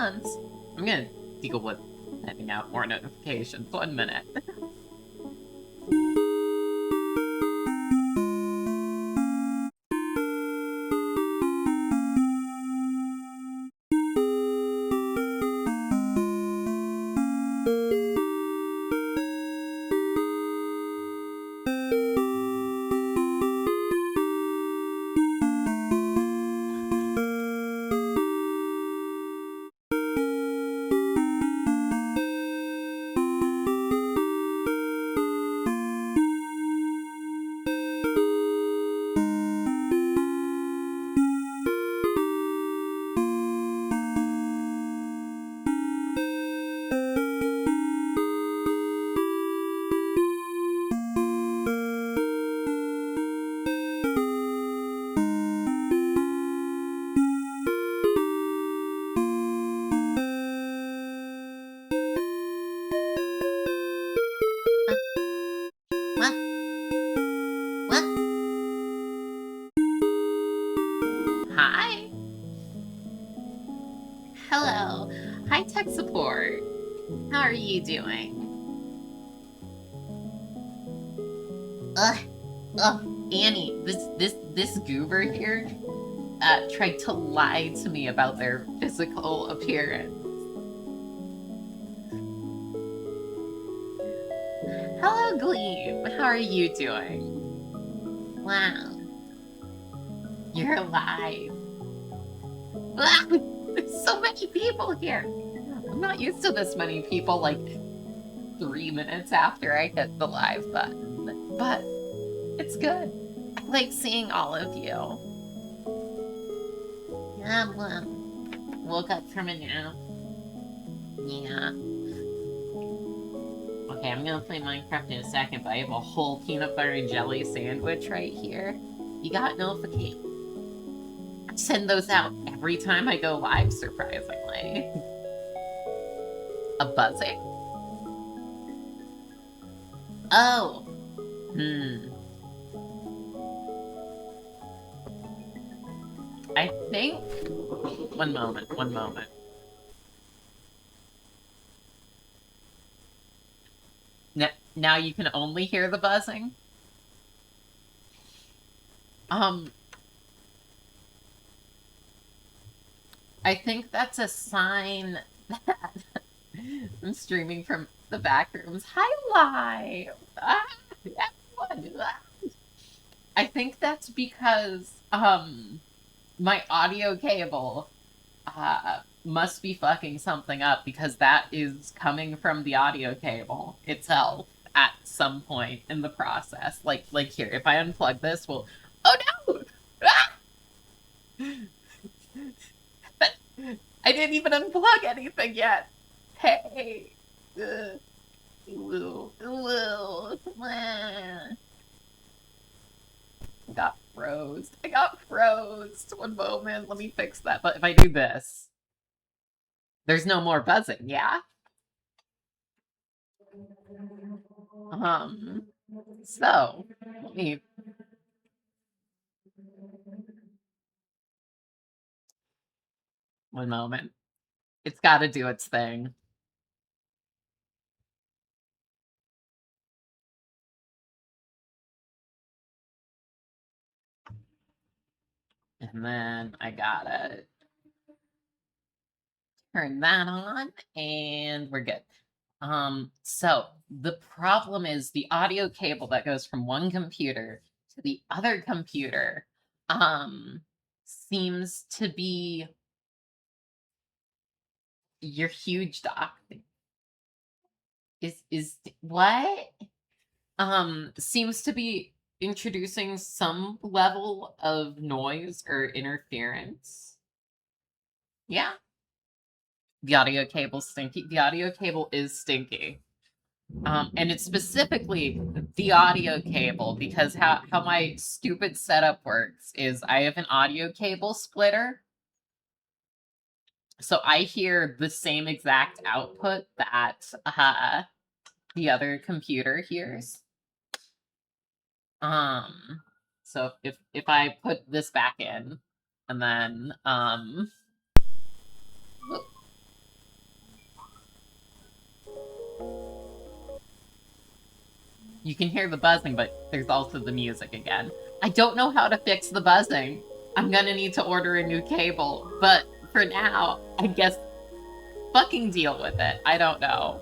months. I'm gonna deal with sending out more notifications. 1 minute. What? What? Hi. Hello. Hi, tech support. How are you doing? Ugh. Ugh. Annie, this goober here, tried to lie to me about their physical appearance. Hello, Gleam. How are you doing? Wow. You're alive. Ah, there's so many people here. I'm not used to this many people, like, 3 minutes after I hit the live button. But it's good. I like seeing all of you. Yeah, well, woke up from a nap. Yeah. Okay, I'm gonna play Minecraft in a second, but I have a whole peanut butter and jelly sandwich right here. You got notifications. I send those out every time I go live, surprisingly. A buzzing? Oh. I think... One moment. Now you can only hear the buzzing? I think that's a sign that I'm streaming from the back rooms. Hi, live! Everyone! I think that's because, my audio cable, must be fucking something up, because that is coming from the audio cable itself at some point in the process. Like here, if I unplug this, we'll... Oh no! Ah! I didn't even unplug anything yet. Hey. I got froze. I got froze. 1 moment. Let me fix that. But if I do this, there's no more buzzing, yeah? So, let me... One moment. It's gotta do its thing. And then I gotta turn that on, and we're good. So the problem is the audio cable that goes from one computer to the other computer, seems to be your huge dock. Is what? Seems to be introducing some level of noise or interference. Yeah. The audio cable's stinky. The audio cable is stinky. And it's specifically the audio cable, because how my stupid setup works is I have an audio cable splitter. So I hear the same exact output that the other computer hears. So if I put this back in, and then You can hear the buzzing, but there's also the music again. I don't know how to fix the buzzing. I'm gonna need to order a new cable, but for now, I guess fucking deal with it. I don't know.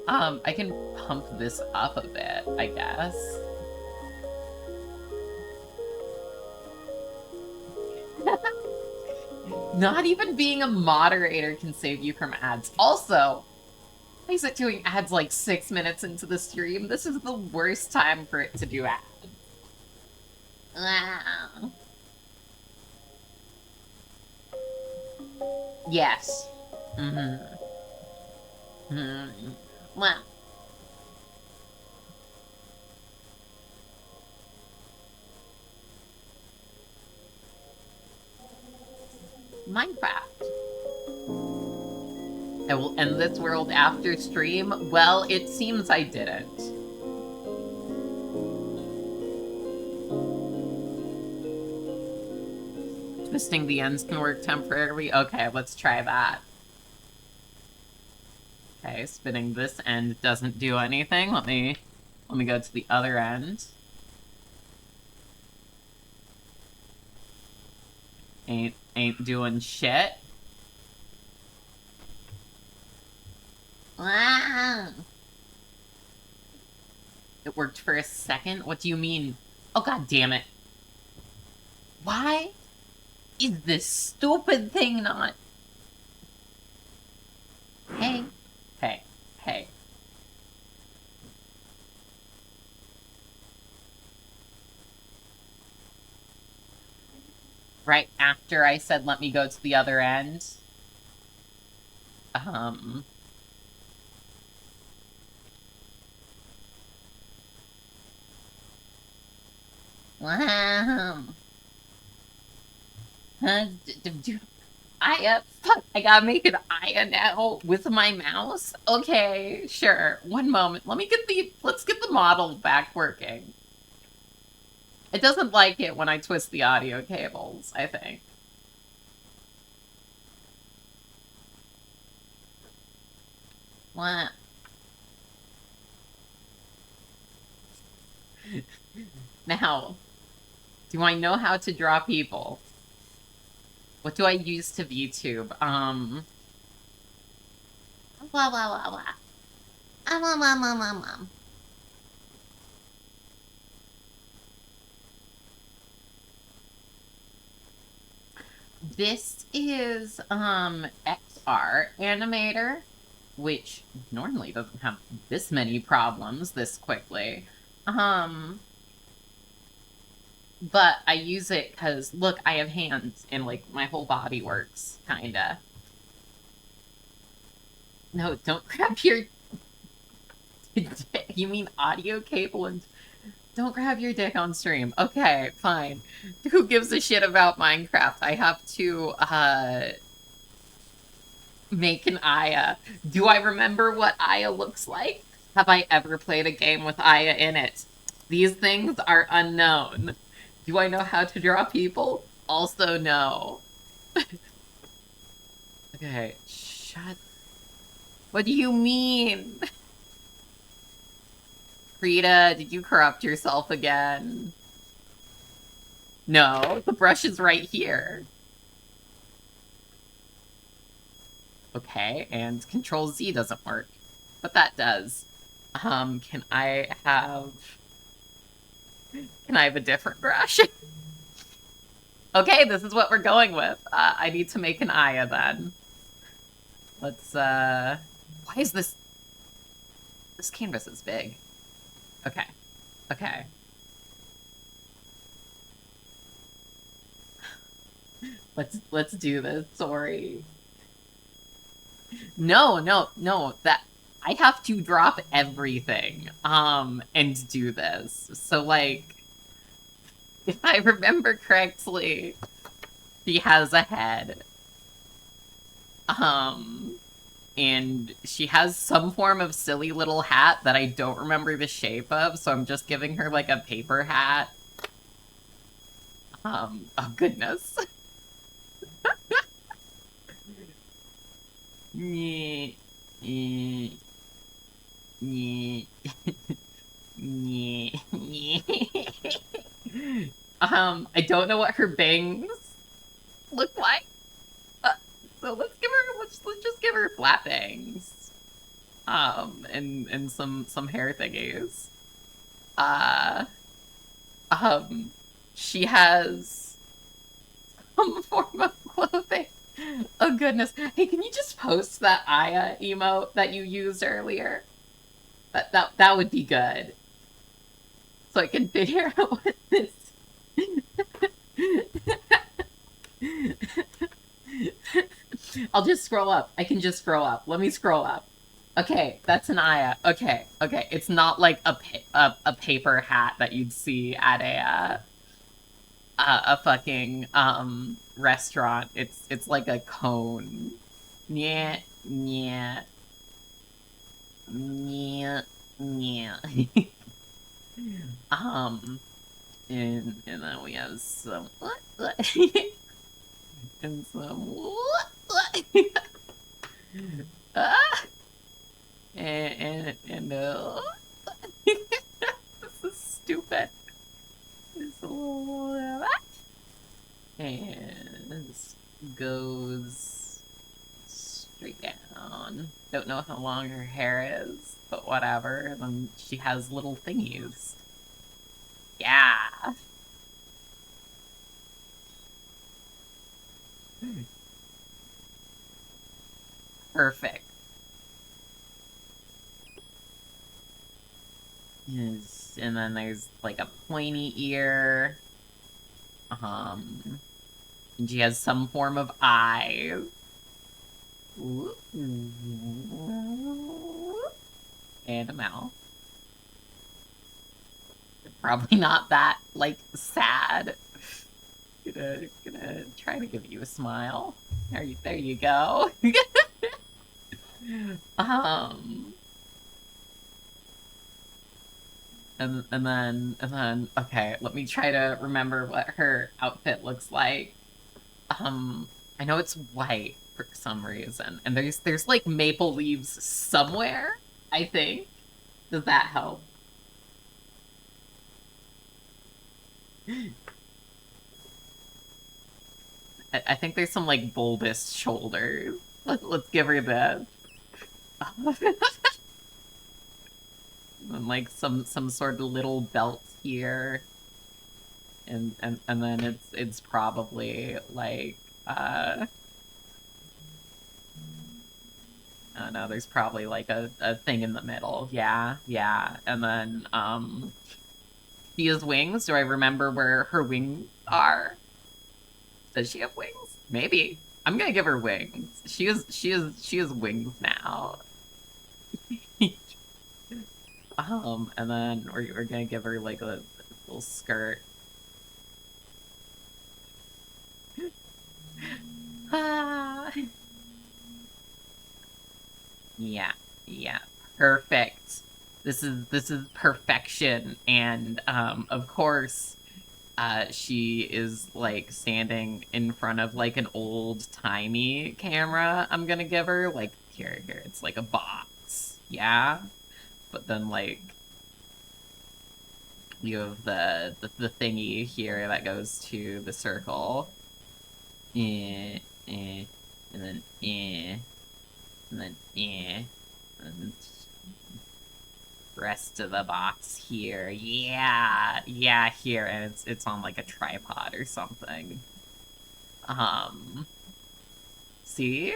I can pump this up a bit, I guess. Not even being a moderator can save you from ads. Also, why is it doing ads like 6 minutes into the stream? This is the worst time for it to do ads. Wow. Yes. Mm-hmm. Mm-hmm. Well. Minecraft. I will end this world after stream. Well, it seems I didn't. Twisting the ends can work temporarily. Okay, let's try that. Okay, spinning this end doesn't do anything. Let me go to the other end. Ain't doing shit. Wow. It worked for a second? What do you mean? Oh, god damn it. Why is this stupid thing not... Hey. Hey. Hey. Right after I said let me go to the other end. Wow. Aya, fuck, I gotta make an Aya now with my mouse? Okay, sure. One moment. Let's get the model back working. It doesn't like it when I twist the audio cables, I think. What? Now, do I know how to draw people? What do I use to VTube? This is, XR Animator, which normally doesn't have this many problems this quickly. But I use it because, look, I have hands and, like, my whole body works, kinda. No, don't grab your... You mean audio cable and... Don't grab your dick on stream. Okay, fine. Who gives a shit about Minecraft? I have to, make an Aya. Do I remember what Aya looks like? Have I ever played a game with Aya in it? These things are unknown. Do I know how to draw people? Also no. Okay, shut... What do you mean? Frida, did you corrupt yourself again? No, the brush is right here. Okay, and Control Z doesn't work. But that does. Can I have a different brush? Okay, this is what we're going with. I need to make an Aya then. Let's, why is this canvas is big. Okay. Okay. Let's do this. Sorry. No, that I have to drop everything and do this. So like if I remember correctly, she has a head. And she has some form of silly little hat that I don't remember the shape of, so I'm just giving her like a paper hat. Oh goodness. I don't know what her bangs look like. So let's just give her flat bangs. And some hair thingies. Uh she has some form of clothing. Oh goodness. Hey, can you just post that Aya emote that you used earlier? That would be good. So I can figure out what this I'll just scroll up. I can just scroll up. Let me scroll up. Okay, that's an Aya. Okay, okay. It's not like a paper hat that you'd see at a fucking restaurant. It's like a cone. Yeah, yeah, yeah, yeah. um, and then we have some and some ah, and this is stupid. This little and this goes straight down. Don't know how long her hair is, but whatever. And then she has little thingies. Yeah. Perfect. Yes. And then there's like a pointy ear. And she has some form of eye. And a mouth. Probably not that, like, sad. Gonna try to give you a smile. There you go. um, okay, let me try to remember what her outfit looks like. I know it's white for some reason, and there's like maple leaves somewhere, I think. Does that help? I think there's some like bulbous shoulders. Let's give her this. And like some sort of little belt here. And then it's probably like I don't know, there's probably like a thing in the middle. Yeah, yeah. And then she has wings. Do I remember where her wings are? Does she have wings? Maybe. I'm gonna give her wings. She has wings now. And then we're gonna give her like a little skirt. Ah. Yeah, yeah. Perfect. This is perfection. And of course, she is like standing in front of like an old-timey camera. I'm gonna give her like here, it's like a box. Yeah. But then like you have the thingy here that goes to the circle. Eh, and then and then and rest of the box here. Yeah, yeah, here, and it's on like a tripod or something. Um, see,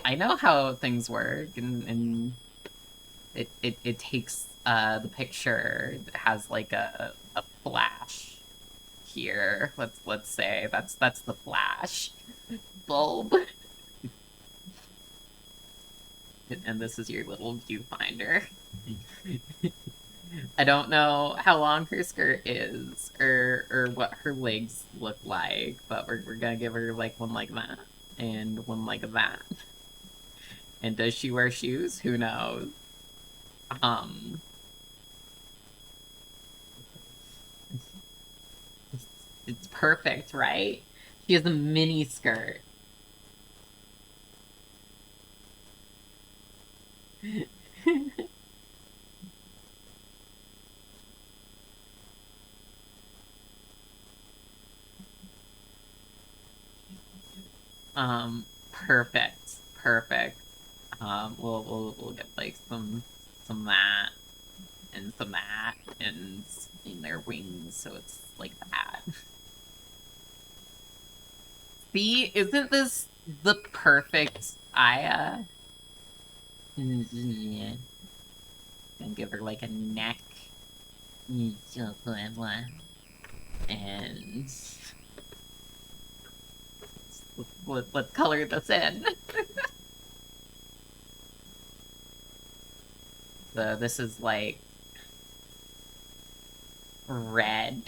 I know how things work, and it takes the picture has like a flash here. Let's say that's the flash bulb. And this is your little viewfinder. I don't know how long her skirt is or what her legs look like, but we're gonna give her like one like that and one like that. And does she wear shoes? Who knows? Um, it's perfect, right? She has a mini skirt. Perfect. Perfect. We'll get like some that and some that and in their wings, so it's like that. See, isn't this the perfect Aya? Yeah. Gonna give her like a neck. And let's color this in. So this is like red.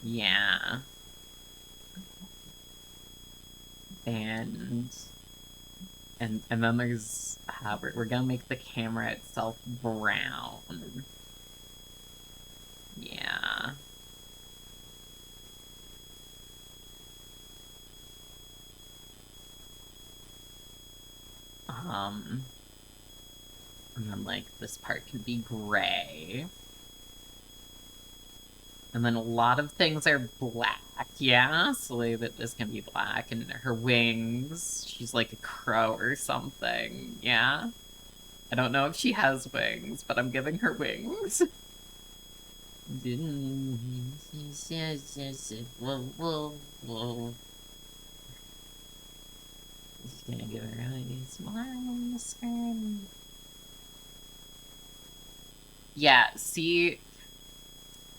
Yeah. And then there's we're gonna make the camera itself brown. Yeah. And then like this part can be gray. And then a lot of things are black, yeah? So like that this can be black, and her wings, she's like a crow or something, yeah? I don't know if she has wings, but I'm giving her wings. Whoa. Just gonna give her a smile on the screen. Yeah, see,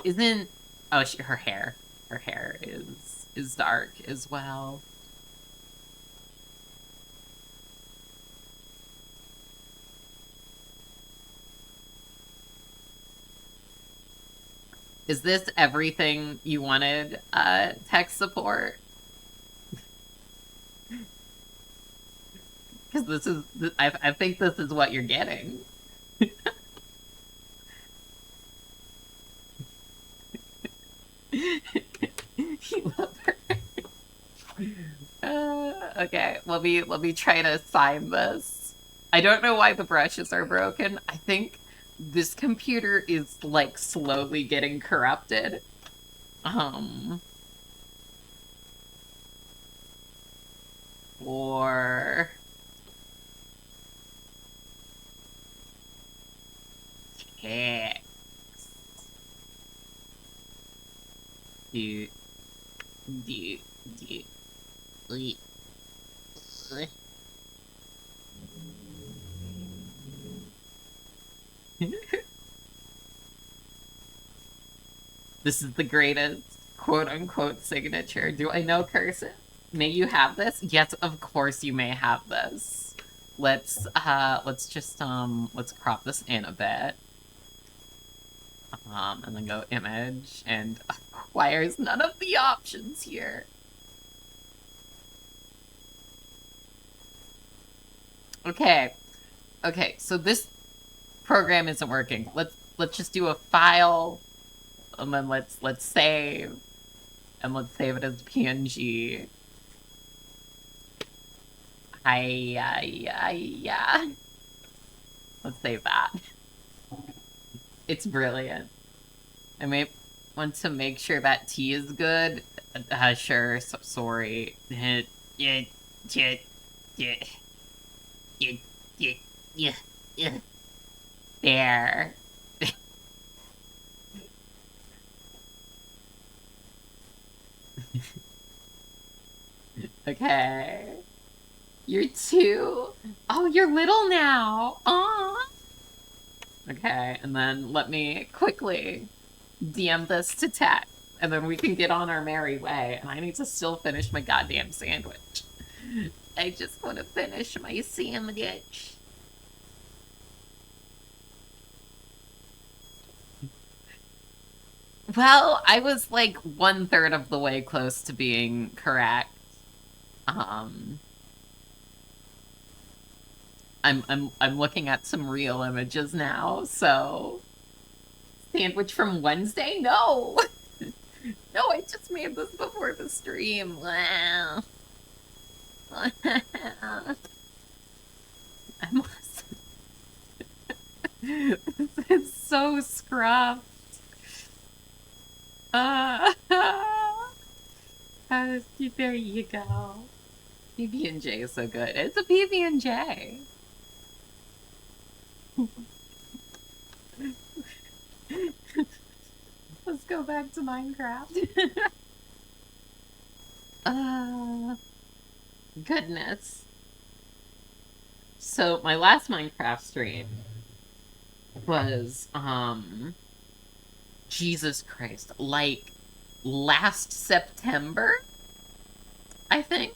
isn't oh her hair is dark as well. Is this everything you wanted, tech support? Because this is, I think this is what you're getting. You love her. Okay, let me try to sign this. I don't know why the brushes are broken. I think this computer is like slowly getting corrupted. Or text. Do do do. This is the greatest quote-unquote signature. Do I know cursive? May you have this? Yes, of course you may have this. Let's just let's crop this in a bit. And then go image and acquires none of the options here. Okay. Okay, so this program isn't working. Let's just do a file, and then let's save, and let's save it as PNG. Yeah. Let's save that. It's brilliant. I may want to make sure that tea is good. Sure. So, sorry. There. Okay. You're two. Oh, you're little now. Aw. Okay, and then let me quickly DM this to Tech, and then we can get on our merry way. And I need to still finish my goddamn sandwich. I just want to finish my sandwich. Well, I was like 1/3 of the way close to being correct. I'm looking at some real images now, so sandwich from Wednesday? No. No, I just made this before the stream. Wow. I must. It's so scruffed. There you go. PB&J is so good. It's a PB&J. Let's go back to Minecraft. Goodness. So my last Minecraft stream was, Jesus Christ, like last September, I think.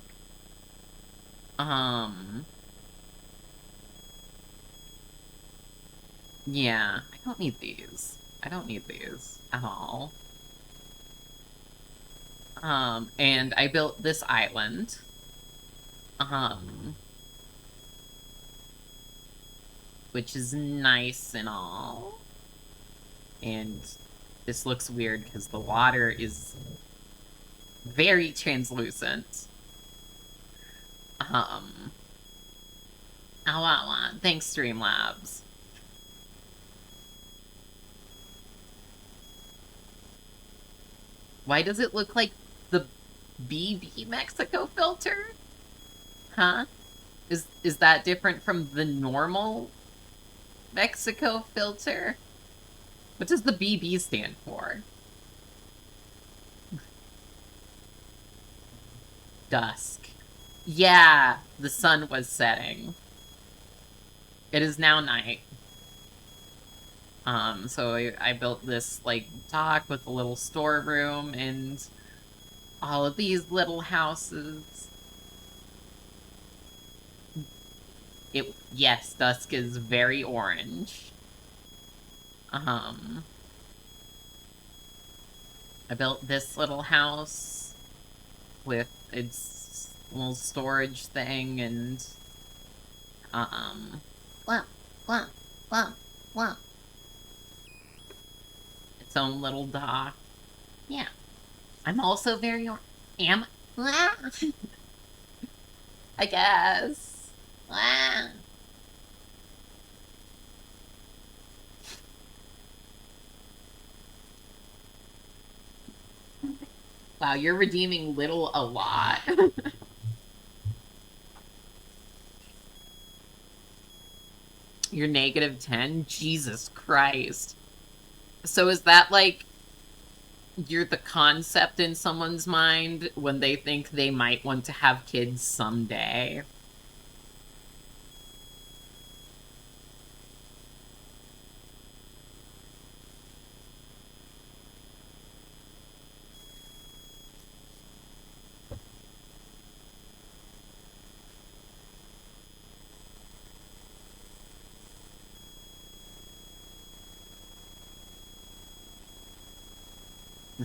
Yeah, I don't need these. I don't need these at all. And I built this island. Which is nice and all. And this looks weird because the water is very translucent. Thanks, Streamlabs. Why does it look like the BB Mexico filter? Huh? Is that different from the normal Mexico filter? What does the BB stand for? Dusk. Yeah, the sun was setting. It is now night. So I built this, like, dock with a little storeroom and all of these little houses. Yes, dusk is very orange. I built this little house with its little storage thing and, its own little dock. Yeah. I'm also very I guess. Wow, you're redeeming little a lot. You're -10? Jesus Christ. So is that like you're the concept in someone's mind when they think they might want to have kids someday?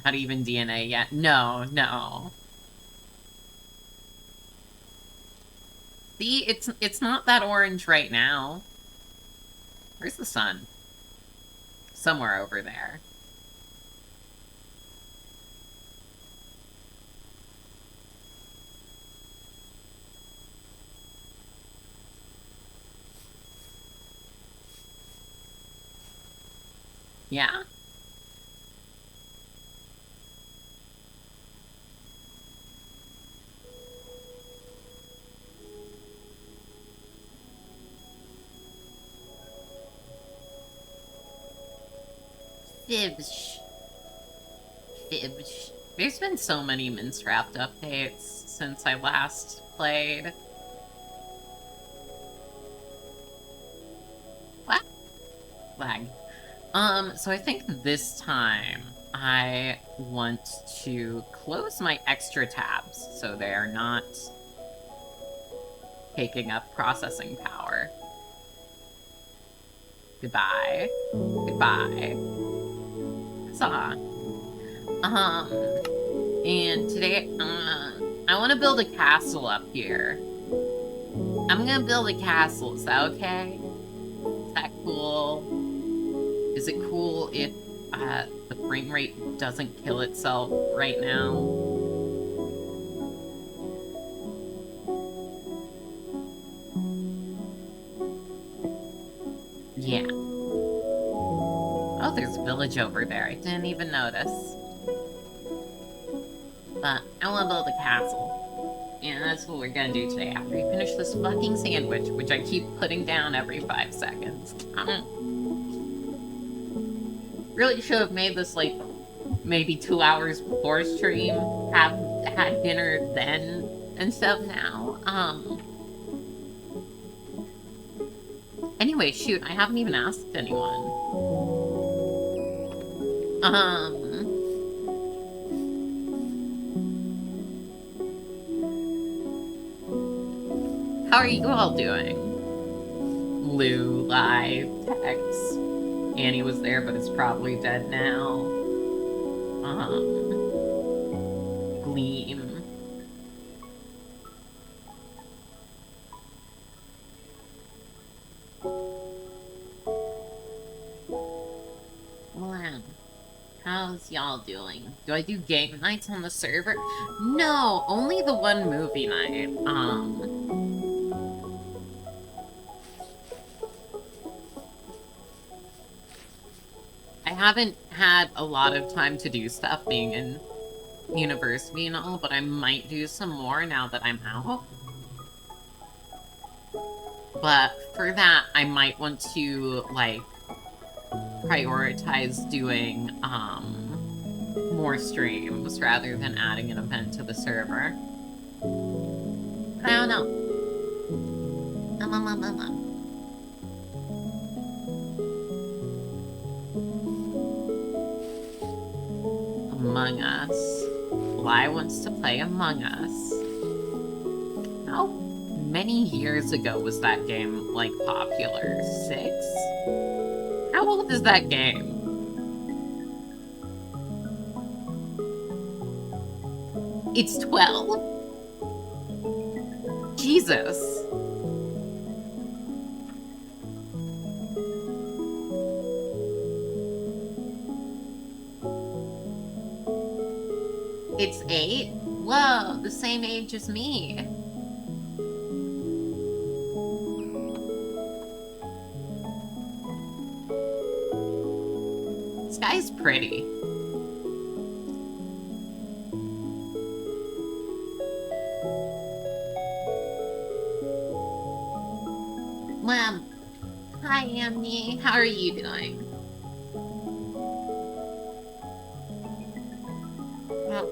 Not even DNA yet. No, no. See, it's not that orange right now. Where's the sun? Somewhere over there. Yeah? Fibsh. Fibsh. There's been so many Minecraft updates since I last played. What? Lag. So I think this time I want to close my extra tabs so they are not taking up processing power. Goodbye. Goodbye. Huzzah. And today, I want to build a castle up here. I'm gonna build a castle, is that okay? Is that cool? Is it cool if, the frame rate doesn't kill itself right now? Yeah. Oh, there's a village over there. I didn't even notice. But I want to build a castle. Yeah, that's what we're gonna do today after we finish this fucking sandwich, which I keep putting down every 5 seconds. Really should have made this, like, maybe 2 hours before stream, have had dinner then and stuff now. Anyway, shoot, I haven't even asked anyone. How are you all doing? Lou, live, text. Annie was there, but is probably dead now. Gleam. Wow. How's y'all doing? Do I do game nights on the server? No, only the one movie night. I haven't had a lot of time to do stuff being in university and all, but I might do some more now that I'm out. But for that, I might want to, like, prioritize doing, more streams rather than adding an event to the server. I don't know. Among Us. Lai wants to play Among Us. How many years ago was that game, like, popular? 6? How old is that game? It's 12? Jesus. It's 8? Whoa, the same age as me. This guy's pretty. Well, hi, Amni. How are you doing? Well,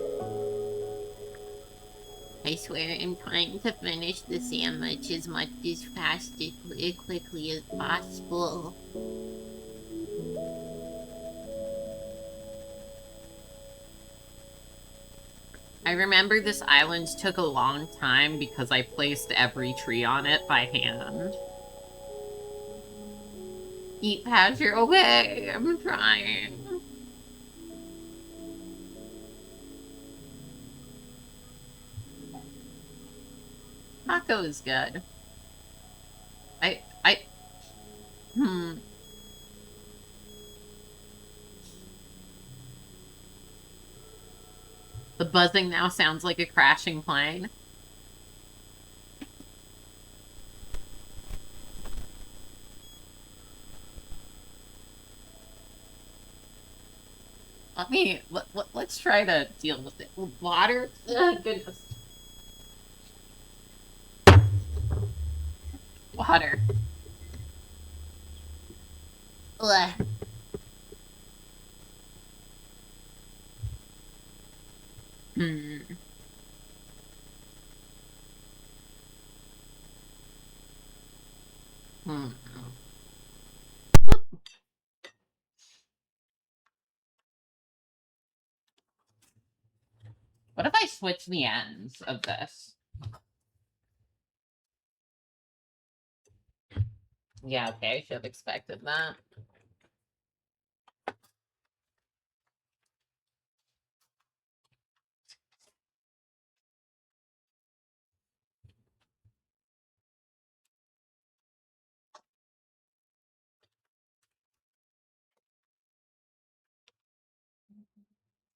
I swear I'm trying to finish the sandwich as much as quickly as possible. I remember this island took a long time because I placed every tree on it by hand. Eat Patcher, okay, I'm trying. Taco is good. The buzzing now sounds like a crashing plane. Let's try to deal with it. Water? Goodness. Water. Ugh. Hmm. Hmm. What if I switch the ends of this? Yeah, okay, I should have expected that.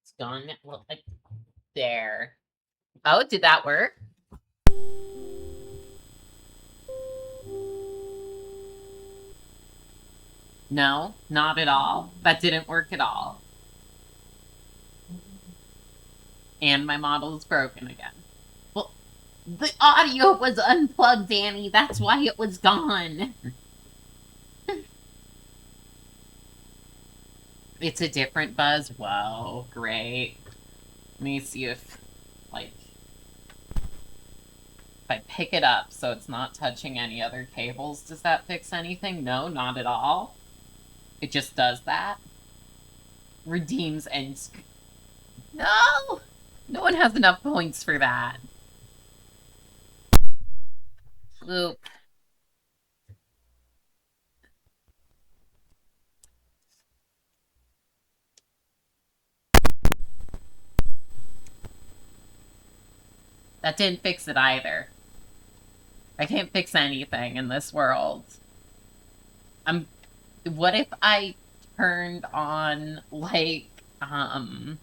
It's gone. Well, like, there. Oh, did that work? No, not at all. That didn't work at all. And my model is broken again. Well, The audio was unplugged, Danny. That's why it was gone. It's a different buzz? Whoa, great. Let me see if, like, if I pick it up so it's not touching any other cables, does that fix anything? No, not at all. It just does that. Redeems end screen. No! No one has enough points for that. Oop. That didn't fix it either. I can't fix anything in this world. What if I turned on, like, a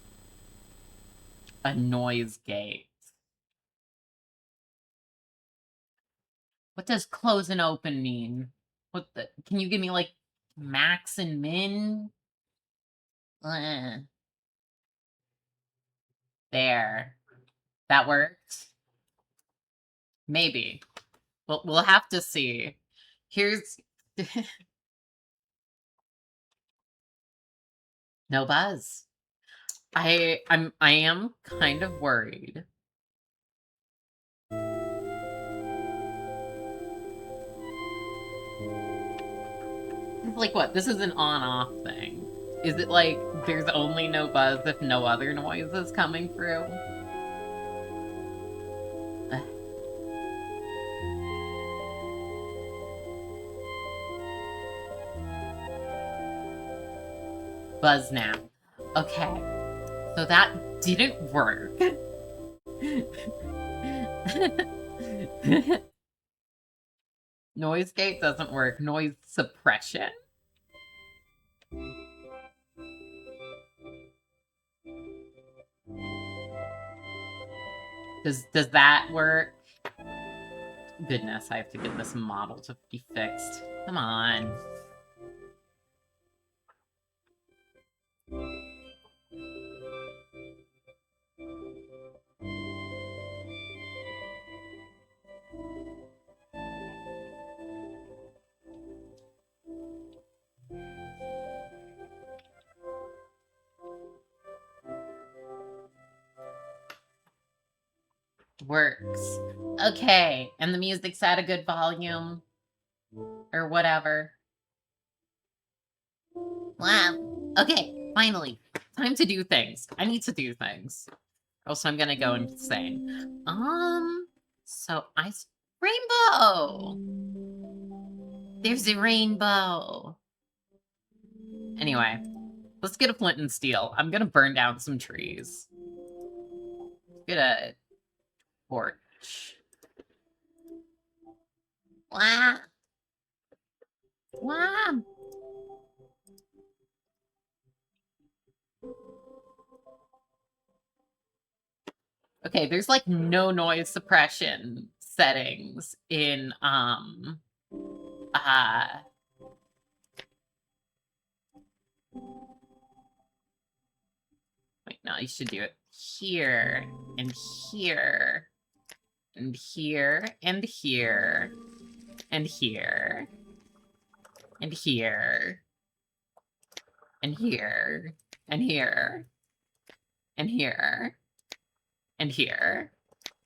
noise gate? What does close and open mean? Can you give me, like, max and min? There. That worked? Maybe. We'll have to see. Here's... No buzz. I am kind of worried. Like what? This is an on-off thing. Is it like there's only no buzz if no other noise is coming through? Buzz now. Okay. So that didn't work. Noise gate doesn't work. Noise suppression? Does that work? Goodness, I have to get this model to be fixed. Come on. Works. Okay, and the music's at a good volume? Or whatever. Wow. Okay, finally. Time to do things. I need to do things. Else I'm gonna go insane. So rainbow! There's a rainbow! Anyway, let's get a flint and steel. I'm gonna burn down some trees. Get a torch. Wow! Wow! Okay, there's like no noise suppression settings in wait, no, you should do it here and here and here and here and here and here and here and here and here and here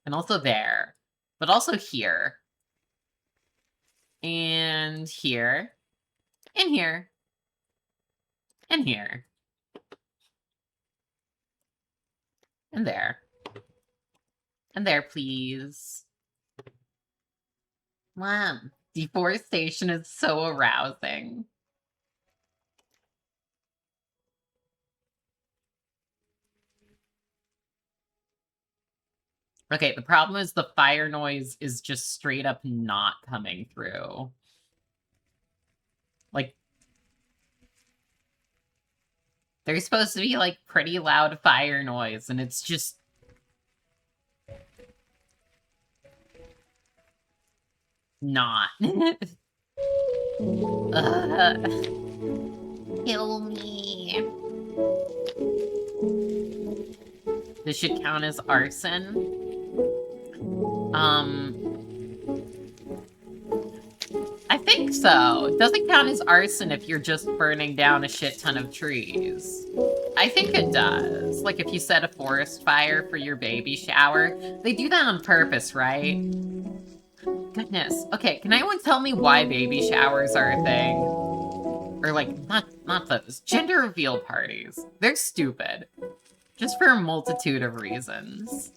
and also there, but also here and here and here and here and there and there, please. Wow, deforestation is so arousing. Okay, the problem is the fire noise is just straight up not coming through. Like, there's supposed to be, like, pretty loud fire noise, and it's just... not. Kill me. This should count as arson. I think so. It doesn't count as arson if you're just burning down a shit ton of trees. I think it does. Like if you set a forest fire for your baby shower, they do that on purpose, right? Goodness. Okay, can anyone tell me why baby showers are a thing? Or like, not those. Gender reveal parties. They're stupid. Just for a multitude of reasons.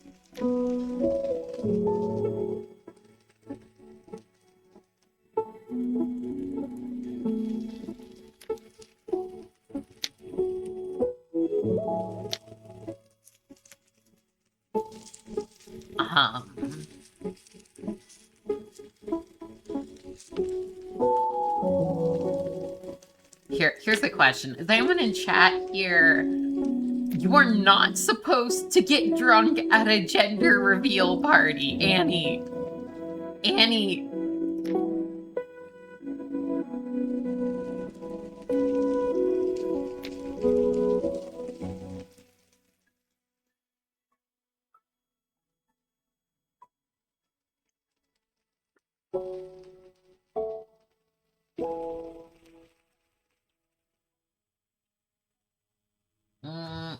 Here's the question. Is anyone in chat here? You are not supposed to get drunk at a gender reveal party, Annie. Annie.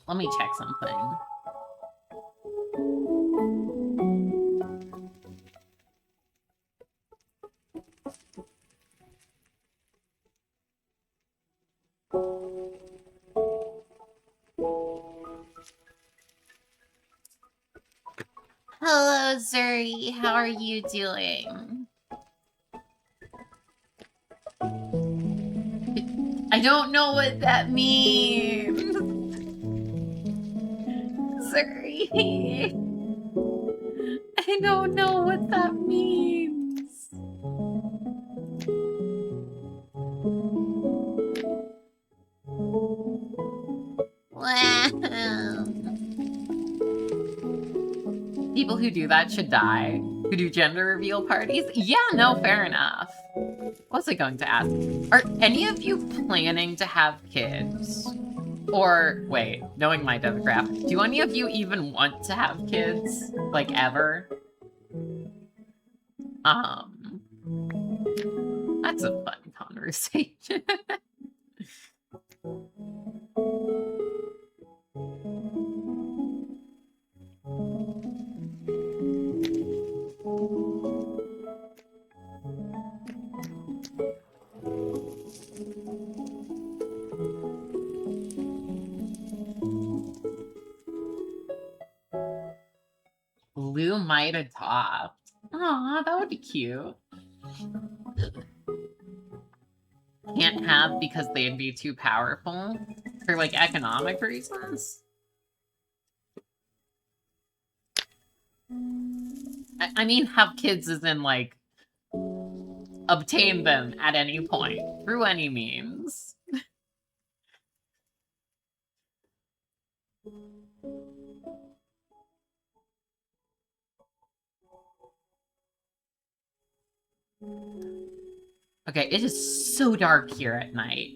Let me check something. Hello, Zuri. How are you doing? I don't know what that means. Zuri. I don't know what that means. People who do that should die. Who do gender reveal parties? Yeah, no, fair enough. What was I going to ask? Are any of you planning to have kids? Or, wait, knowing my demographic, do any of you even want to have kids? Like, ever? That's a fun conversation. Blue might adopt. Aw, that would be cute. Can't have because they'd be too powerful? For, like, economic reasons? I mean, have kids as in, like, obtain them at any point, through any means. Okay, it is so dark here at night.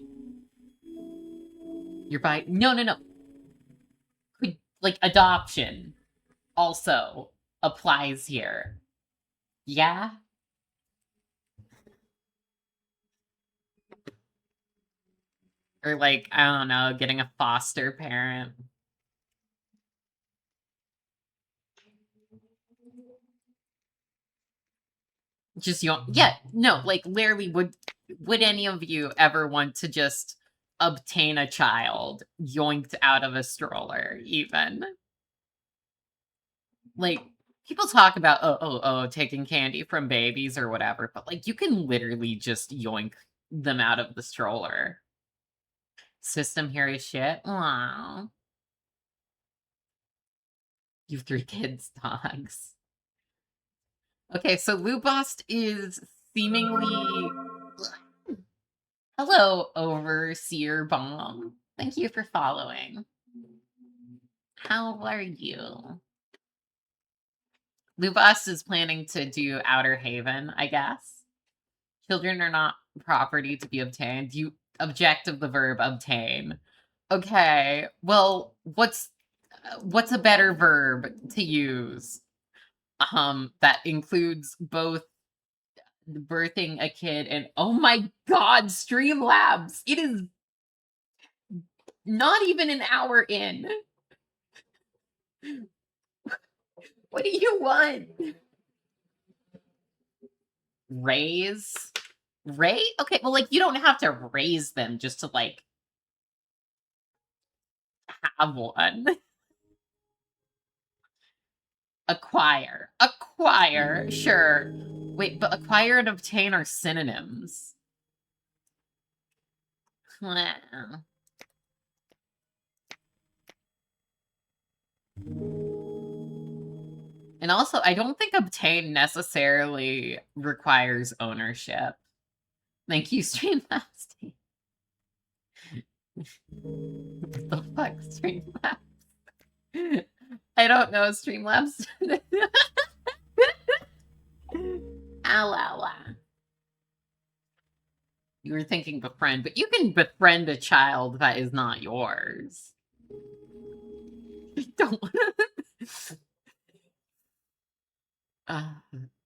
You're by... No. Like, adoption also applies here. Yeah? Or, like, I don't know, getting a foster parent. Just yeah, no, like, literally, would any of you ever want to just obtain a child yoinked out of a stroller, even? Like, people talk about, taking candy from babies or whatever, but, like, you can literally just yoink them out of the stroller. System here is shit? Wow. You have 3 kids, dogs. Okay, so Lubast is seemingly... Hello, Overseer Bomb. Thank you for following. How are you? Lubast is planning to do Outer Haven, I guess. Children are not property to be obtained. You object of the verb obtain. Okay, well, what's a better verb to use? that includes both birthing a kid and oh my god, Streamlabs! It is not even an hour in. What do you want? Raise? Okay, well, like, you don't have to raise them just to, like, have one. Acquire, sure. Wait, but acquire and obtain are synonyms. Well. And also, I don't think obtain necessarily requires ownership. Thank you, Streamlabs. What the fuck, Streamlabs? I don't know, Streamlabs. Ow. You were thinking befriend, but you can befriend a child that is not yours. Don't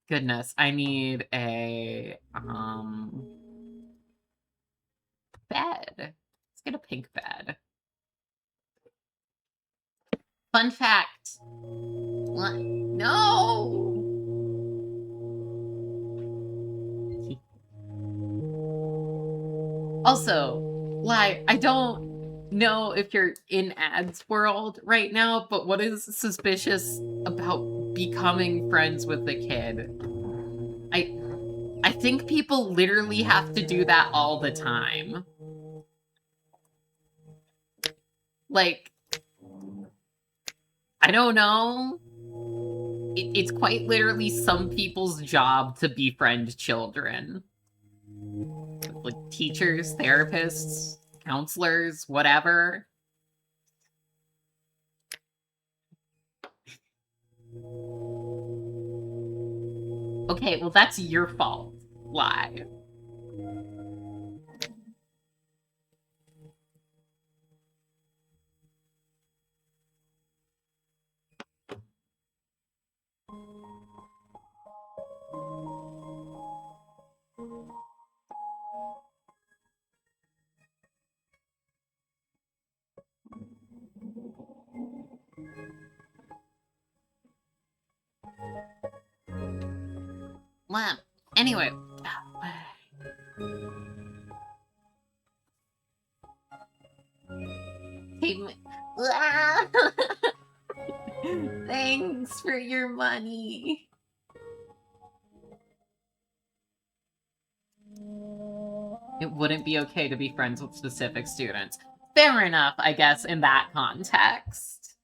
goodness, I need a bed. Let's get a pink bed. Fun fact. What? No. Also, like, I don't know if you're in ads world right now, but what is suspicious about becoming friends with the kid? I think people literally have to do that all the time. Like, I don't know. It's quite literally some people's job to befriend children. Like teachers, therapists, counselors, whatever. Okay, well, that's your fault. Lie. Well, anyway. Thanks for your money. It wouldn't be okay to be friends with specific students. Fair enough, I guess, in that context.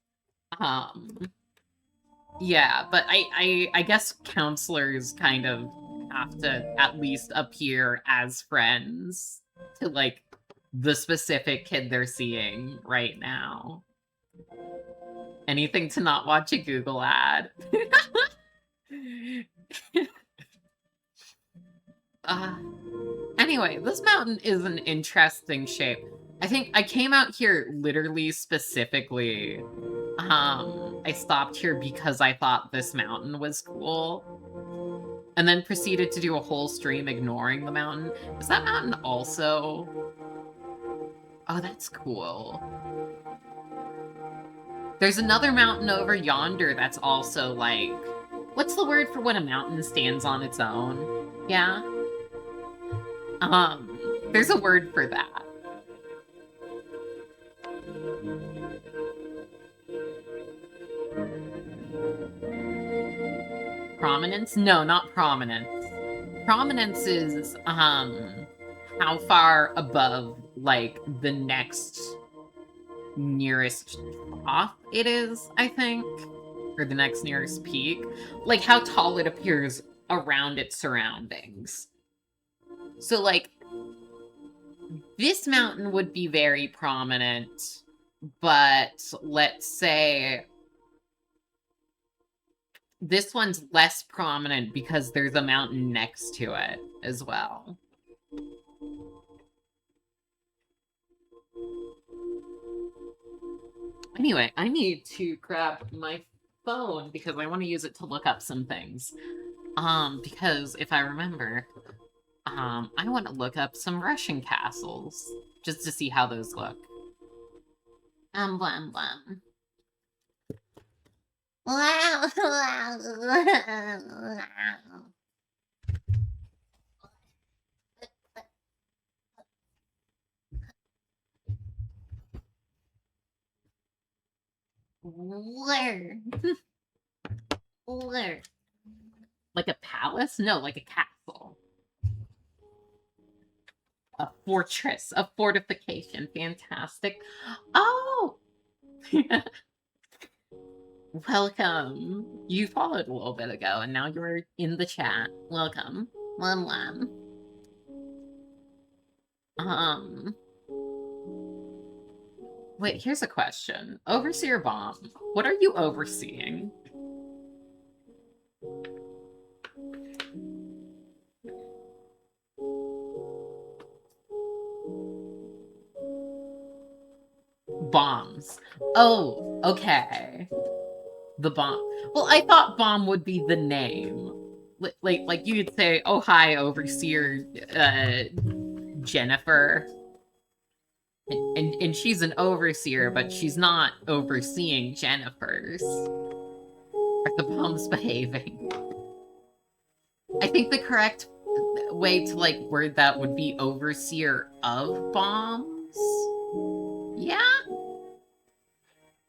Yeah, but I guess counselors kind of have to at least appear as friends to, like, the specific kid they're seeing right now. Anything to not watch a Google ad. Anyway, this mountain is an interesting shape. I think I came out here literally specifically. I stopped here because I thought this mountain was cool. And then proceeded to do a whole stream ignoring the mountain. Is that mountain also... Oh, that's cool. There's another mountain over yonder that's also, like... What's the word for when a mountain stands on its own? Yeah? There's a word for that. Prominence? No, not prominence. Prominence is, how far above, like, the next nearest top it is, I think. Or the next nearest peak. Like, how tall it appears around its surroundings. So, like, this mountain would be very prominent, but let's say this one's less prominent because there's a mountain next to it as well. Anyway, I need to grab my phone because I want to use it to look up some things. Because if I remember, I want to look up some Russian castles just to see how those look. Blam blam. Where? Where? Like a palace? No, like a castle. A fortress, a fortification. Fantastic. Oh! Welcome. You followed a little bit ago, and now you're in the chat. Welcome. Wham wham. Wait, here's a question. Overseer Bomb, what are you overseeing? Bombs. Oh, okay. The bomb. Well, I thought Bomb would be the name. Like you could say, oh, hi, Overseer Jennifer. And she's an overseer, but she's not overseeing Jennifer's. Are the bombs behaving? I think the correct way to, like, word that would be overseer of bombs. Yeah?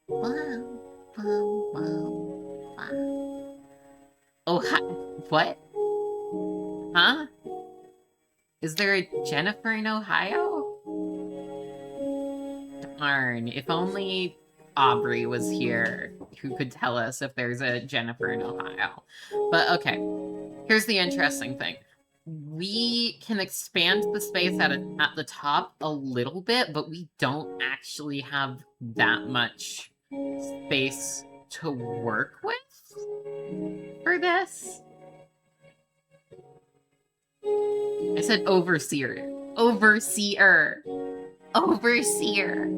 Wow. Wow, wow, wow. Oh, hi. What? Huh? Is there a Jennifer in Ohio? Darn, if only Aubrey was here, who could tell us if there's a Jennifer in Ohio. But okay, here's the interesting thing. We can expand the space at the top a little bit, but we don't actually have that much space to work with for this. I said overseer. Overseer. Overseer.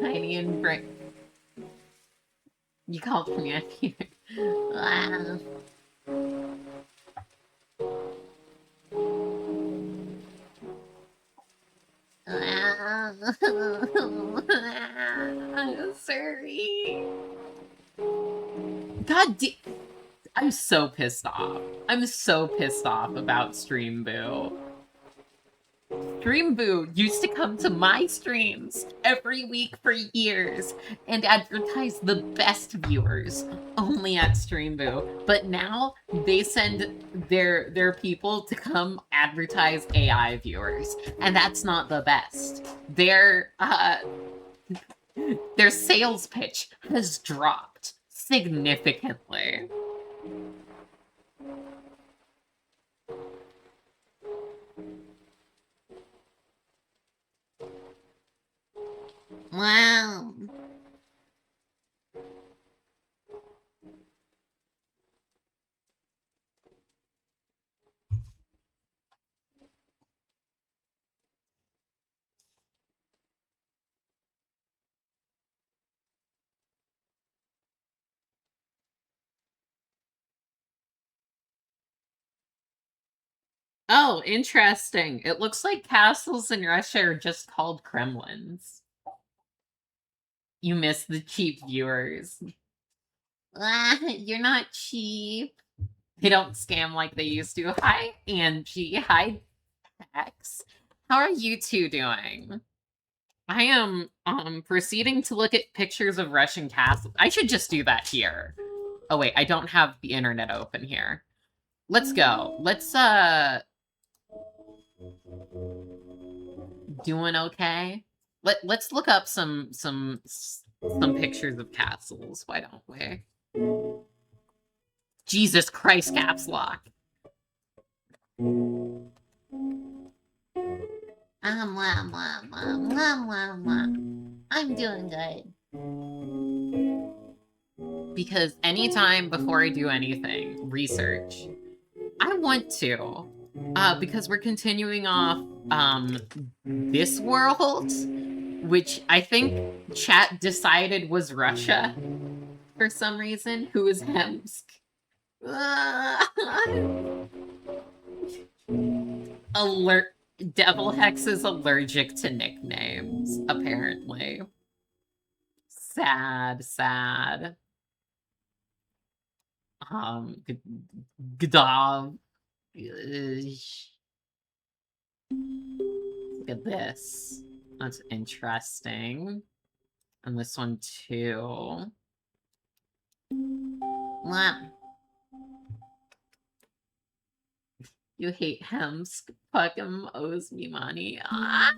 Tiny and bright. You called me up here. Wow. Sorry. God damn. I'm so pissed off. I'm so pissed off about Stream Boo. Stream Boo used to come to my streams every week for years and advertise the best viewers only at Stream Boo. But now they send their people to come advertise AI viewers, and that's not the best. Their sales pitch has dropped significantly. Wow. Oh, interesting. It looks like castles in Russia are just called Kremlins. You miss the cheap viewers. You're not cheap. They don't scam like they used to. Hi, Angie. Hi, Tex. How are you two doing? I am proceeding to look at pictures of Russian castles. I should just do that here. Oh, wait, I don't have the internet open here. Let's go. Let's, doing okay? Let's look up some pictures of castles. Why don't we? Jesus Christ, caps lock. I'm doing good. Because anytime before I do anything, research, I want to. Because we're continuing off this world, which I think chat decided was Russia for some reason. Who is Hemsk? Alert. Devil Hex is allergic to nicknames, apparently. Sad. Gdav. Look at this. That's interesting. And this one too. What? You hate Hemsk. Fuck him, owes me money. Ah!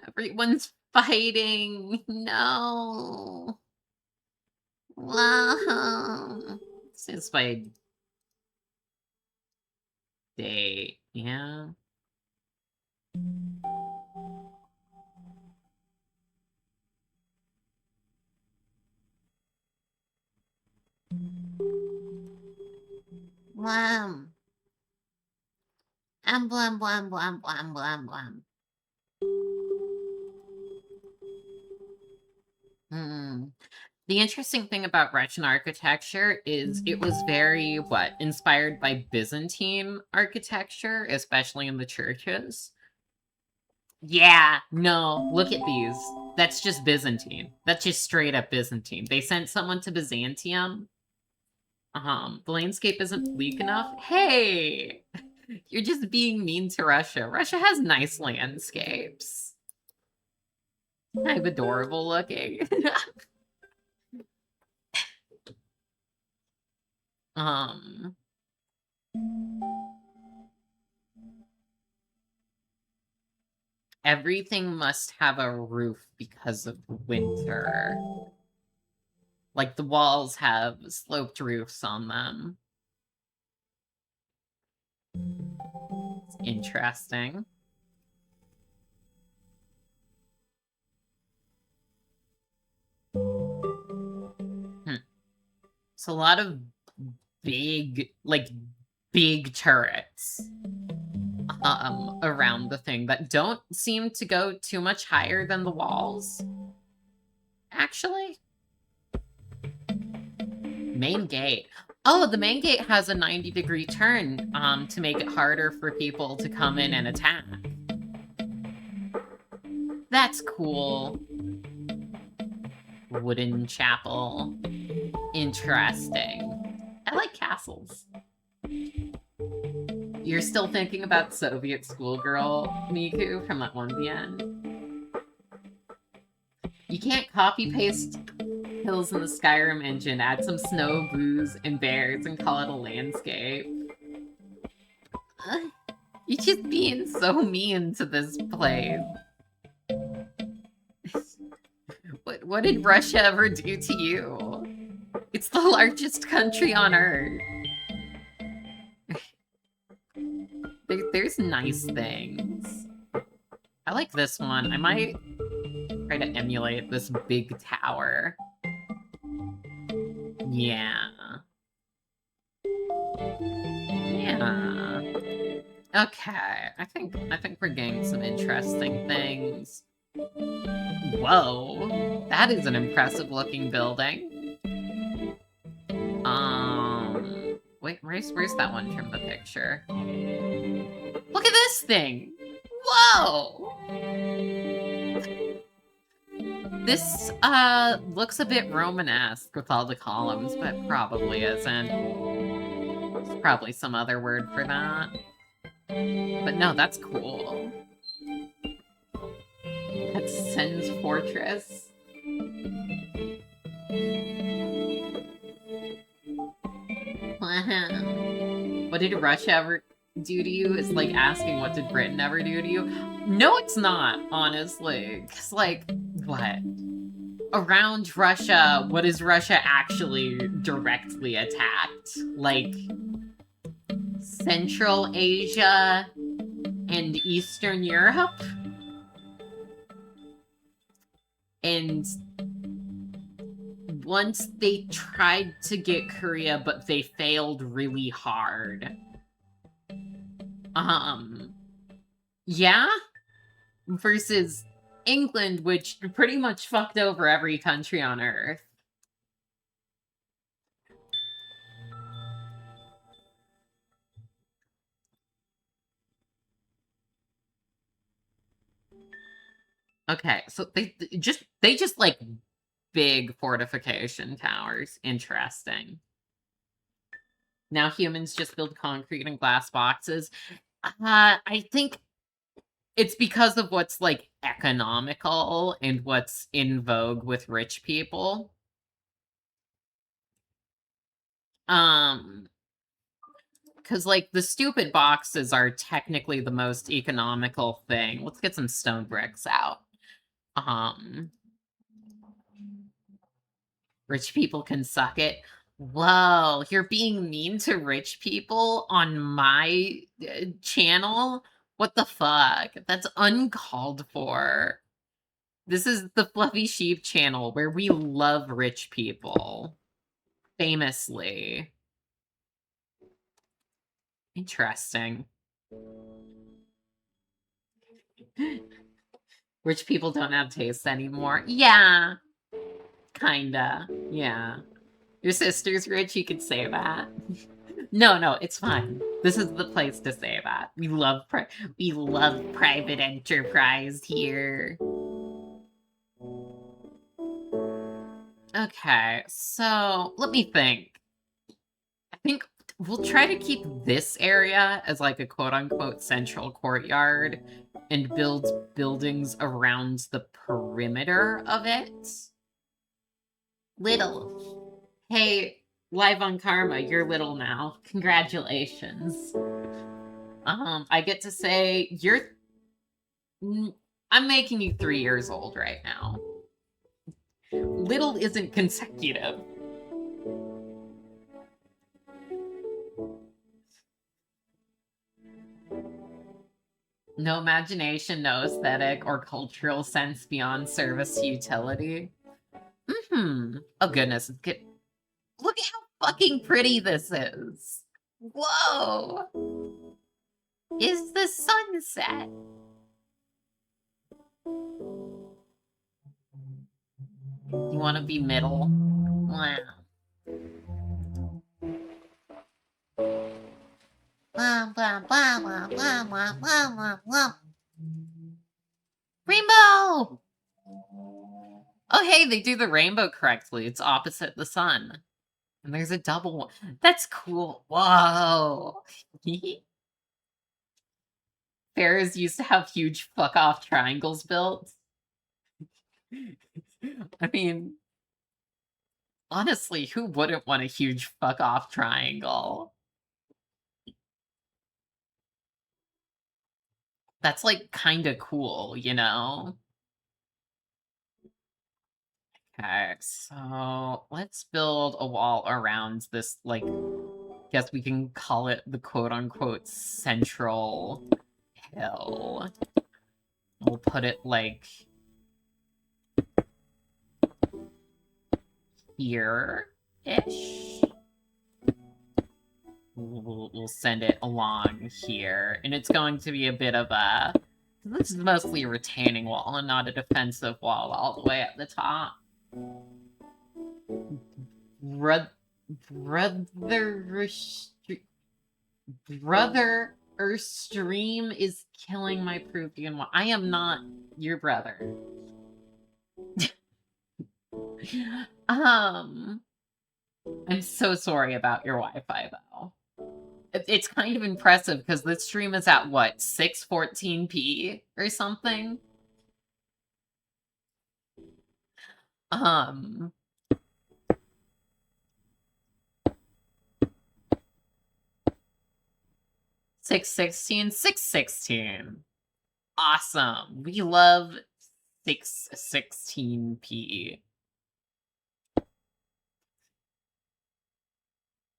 Everyone's fighting. No. Wow. Since my day, yeah. Blam. Blam, blam, blam, blam, blam, blam. The interesting thing about Russian architecture is it was very, inspired by Byzantine architecture, especially in the churches. Yeah, no, look at these. That's just Byzantine. That's just straight up Byzantine. They sent someone to Byzantium. The landscape isn't bleak enough. Hey! You're just being mean to Russia. Russia has nice landscapes. Kind of adorable looking. Everything must have a roof because of winter. Like the walls have sloped roofs on them. It's interesting. It's a lot of big turrets around the thing that don't seem to go too much higher than the walls. Actually. Main gate. Oh, the main gate has a 90-degree turn to make it harder for people to come in and attack. That's cool. Wooden chapel. Interesting. I like castles. You're still thinking about Soviet schoolgirl Miku from that one VN? You can't copy-paste hills in the Skyrim engine, add some snow, booze, and bears, and call it a landscape. You're just being so mean to this place. What did Russia ever do to you? It's the largest country on Earth. There's nice things. I like this one. I might try to emulate this big tower. Yeah. Yeah. Okay. I think we're getting some interesting things. Whoa. That is an impressive looking building. Wait, where's that one from the picture? Look at this thing! Whoa! This, looks a bit Romanesque with all the columns, but probably isn't. There's probably some other word for that. But no, that's cool. That's Sen's Fortress. What did Russia ever do to you? Is like asking what did Britain ever do to you? No, it's not, honestly. Because, like, what? Around Russia, what is Russia actually directly attacked? Like, Central Asia and Eastern Europe? And once they tried to get Korea, but they failed really hard. Yeah? Versus England, which pretty much fucked over every country on Earth. Okay, so they just like big fortification towers. Interesting. Now humans just build concrete and glass boxes. I think it's because of what's like economical and what's in vogue with rich people. Because like the stupid boxes are technically the most economical thing. Let's get some stone bricks out. Rich people can suck it. Whoa, you're being mean to rich people on my channel? What the fuck? That's uncalled for. This is the Fluffy Sheep channel where we love rich people. Famously. Interesting. Rich people don't have taste anymore. Yeah. Kinda. Yeah. Your sister's rich, you could say that. No, it's fine. This is the place to say that. We love private enterprise here. Okay, so let me think. I think we'll try to keep this area as like a quote-unquote central courtyard and build buildings around the perimeter of it. Little. Hey, live on Karma, you're little now. Congratulations. I get to say you're... I'm making you 3 years old right now. Little isn't consecutive. No imagination, no aesthetic or cultural sense beyond service to utility. Oh goodness. Look at how fucking pretty this is. Whoa. Is the sunset. You want to be middle? Wow. Rainbow! Oh, hey, they do the rainbow correctly. It's opposite the sun. And there's a double one. That's cool. Whoa. Pharaohs used to have huge fuck-off triangles built. I mean, honestly, who wouldn't want a huge fuck-off triangle? That's, like, kinda cool, you know? Okay, so let's build a wall around this, like, guess we can call it the quote-unquote central hill. We'll put it, like, here-ish. We'll send it along here, and it's going to be a bit of a... This is mostly a retaining wall and not a defensive wall all the way at the top. Brother Stream is killing my Pruvian one. I am not your brother. I'm so sorry about your Wi-Fi, though. It's kind of impressive because this stream is at, what, 614p or something? 616, 616. Awesome. We love 616p.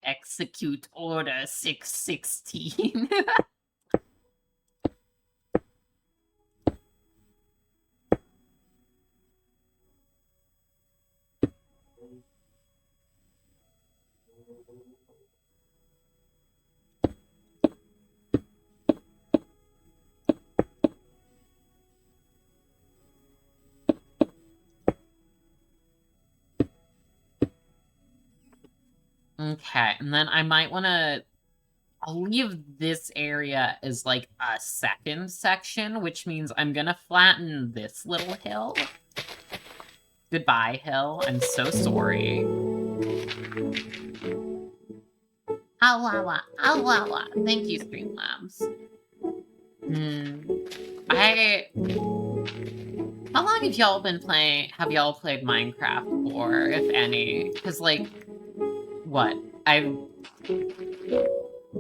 Execute order 616. Okay, and then I might want to... I'll leave this area as, like, a second section, which means I'm gonna flatten this little hill. Goodbye, hill. I'm so sorry. Awawa. Thank you, Streamlabs. How long have y'all been playing? Have y'all played Minecraft for, if any? Because, like, what? I've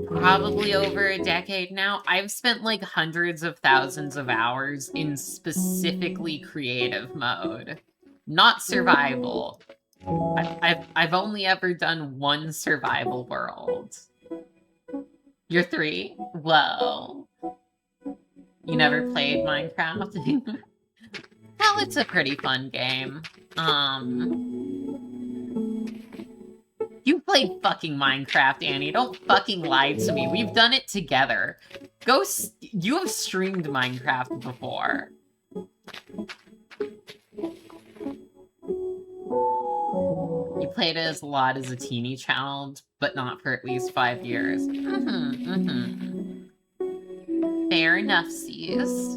probably over a decade now. I've spent, like, hundreds of thousands of hours in specifically creative mode. Not survival. I've only ever done one survival world. You're 3? Whoa. You never played Minecraft? Well, it's a pretty fun game. You played fucking Minecraft, Annie. Don't fucking lie to me. We've done it together. You have streamed Minecraft before. You played it a lot as a teeny child, but not for at least 5 years. Fair enough, C's.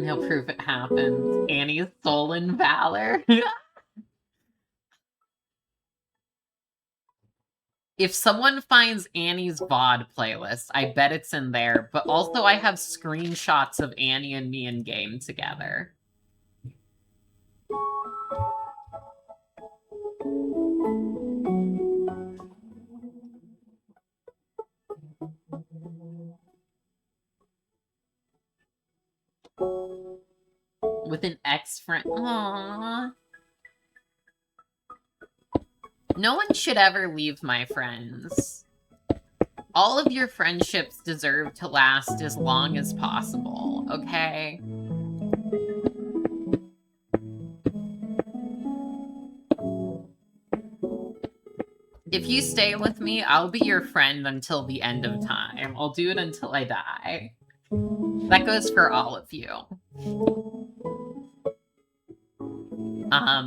No proof it happened. Annie's stolen valor. If someone finds Annie's VOD playlist, I bet it's in there. But also I have screenshots of Annie and me in game together. With an ex-friend. Aww. No one should ever leave my friends. All of your friendships deserve to last as long as possible, okay? If you stay with me, I'll be your friend until the end of time. I'll do it until I die. That goes for all of you.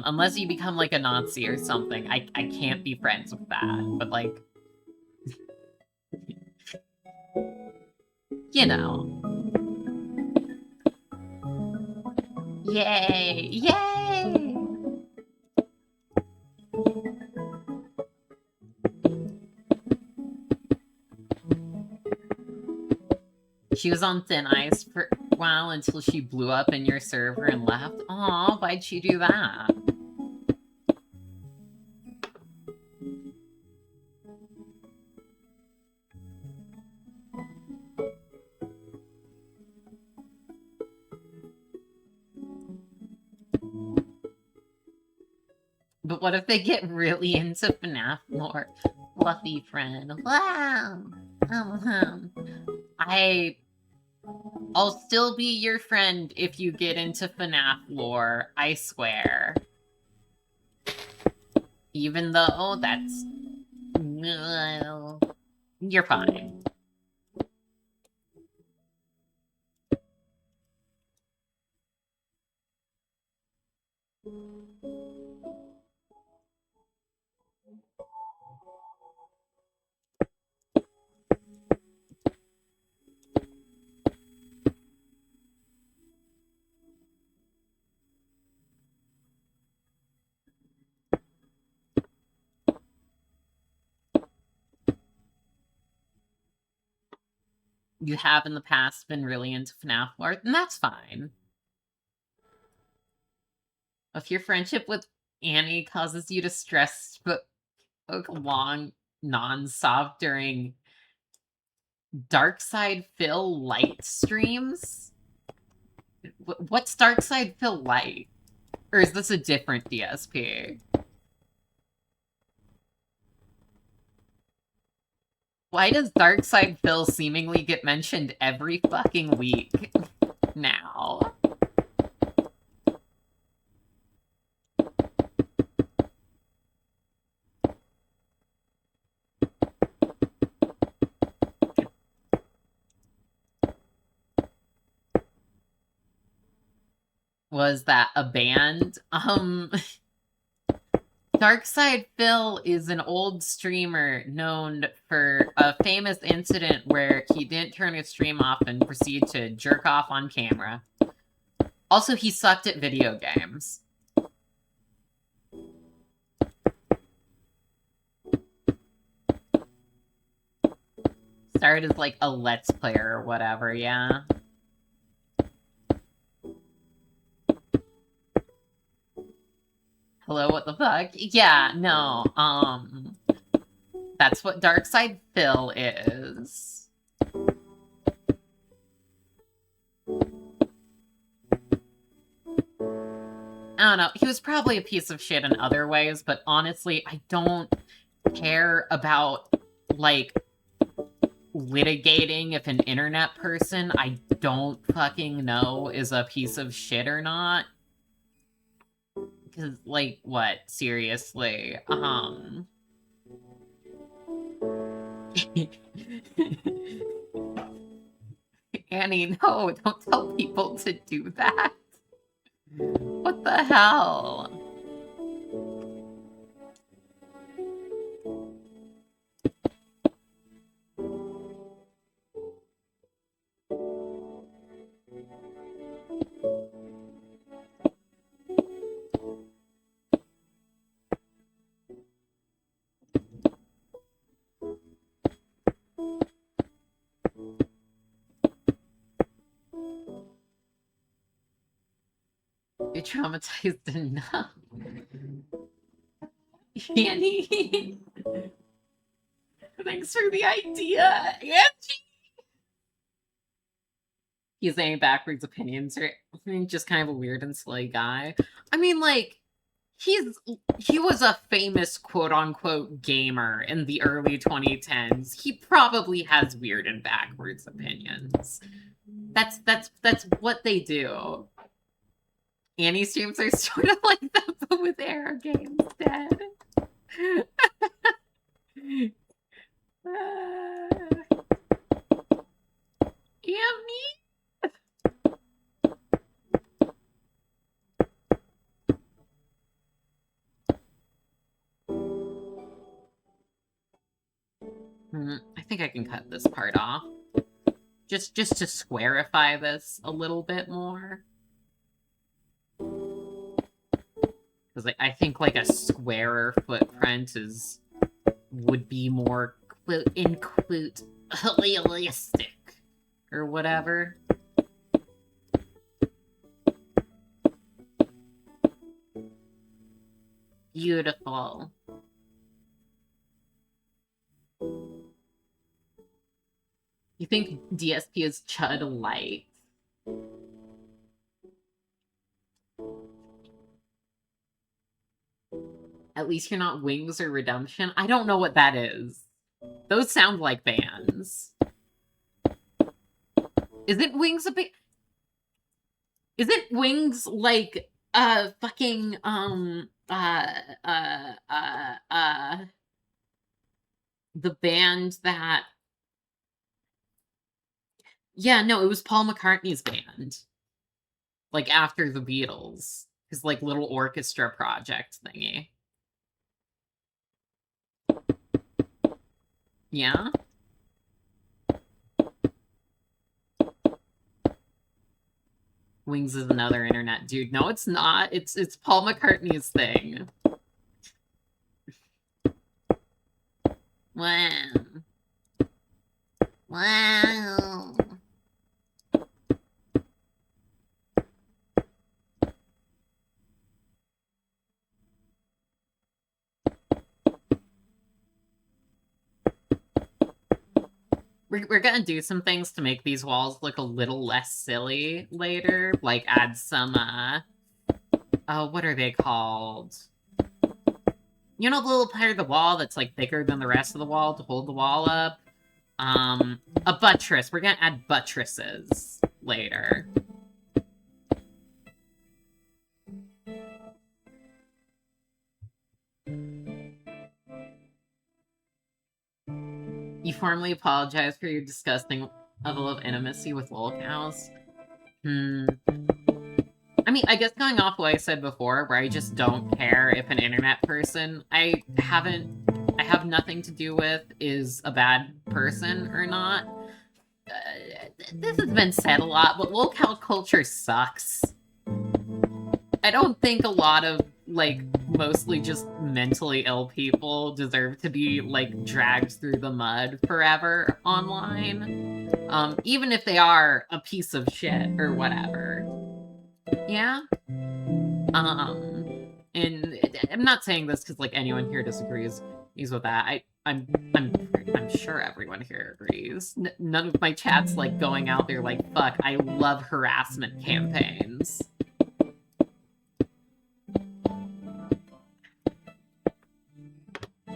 Unless you become, like, a Nazi or something. I can't be friends with that. But, like... you know. Yay! Yay! She was on thin ice for a while until she blew up in your server and left. Aw, why'd she do that? But what if they get really into FNAF lore? Fluffy friend. Wow! I'll still be your friend if you get into FNAF lore, I swear. Even though that's... you're fine. You have in the past been really into FNAF lore, and that's fine. If your friendship with Annie causes you to stress but long non-stop during Darkside Phil light streams? What's Darkside Phil light? Or is this a different DSP? Why does Darkside Phil seemingly get mentioned every fucking week now? Was that a band? Darkside Phil is an old streamer known for a famous incident where he didn't turn his stream off and proceed to jerk off on camera. Also, he sucked at video games. Started as like a Let's Player or whatever, yeah. Hello, what the fuck? Yeah, no, that's what Darkside Phil is. I don't know, he was probably a piece of shit in other ways, but honestly, I don't care about, like, litigating if an internet person I don't fucking know is a piece of shit or not. Because, like, what? Seriously? Annie, no, don't tell people to do that. What the hell? You're traumatized enough. Annie! Thanks for the idea, Angie! He's saying backwards opinions, or just kind of a weird and silly guy. I mean, like, he was a famous quote-unquote gamer in the early 2010s. He probably has weird and backwards opinions. That's what they do. Annie streams are sort of like that, but with Air games instead. Annie? I think I can cut this part off. Just to squarify this a little bit more. Because I think like a squarer footprint would be more quote realistic or whatever. Beautiful. You think DSP is Chud light? At least you're not Wings or Redemption. I don't know what that is. Those sound like bands. Isn't Wings a bit? Isn't Wings like fucking the band that? Yeah, no, it was Paul McCartney's band. Like after the Beatles, his like little orchestra project thingy. Yeah. Wings is another internet dude. No, it's not. It's Paul McCartney's thing. Wow. Wow. We're gonna do some things to make these walls look a little less silly later, like add some, what are they called? You know the little part of the wall that's, like, bigger than the rest of the wall to hold the wall up? A buttress. We're gonna add buttresses later. You formally apologize for your disgusting level of intimacy with lolcows. I mean, I guess going off what I said before, where I just don't care if an internet person I have nothing to do with is a bad person or not. This has been said a lot, but lolcow culture sucks. I don't think a lot of, like, mostly just mentally ill people deserve to be, like, dragged through the mud forever online. Even if they are a piece of shit or whatever. Yeah? And I'm not saying this because, like, anyone here disagrees with that. I'm sure everyone here agrees. None of my chat's, like, going out there like, fuck, I love harassment campaigns.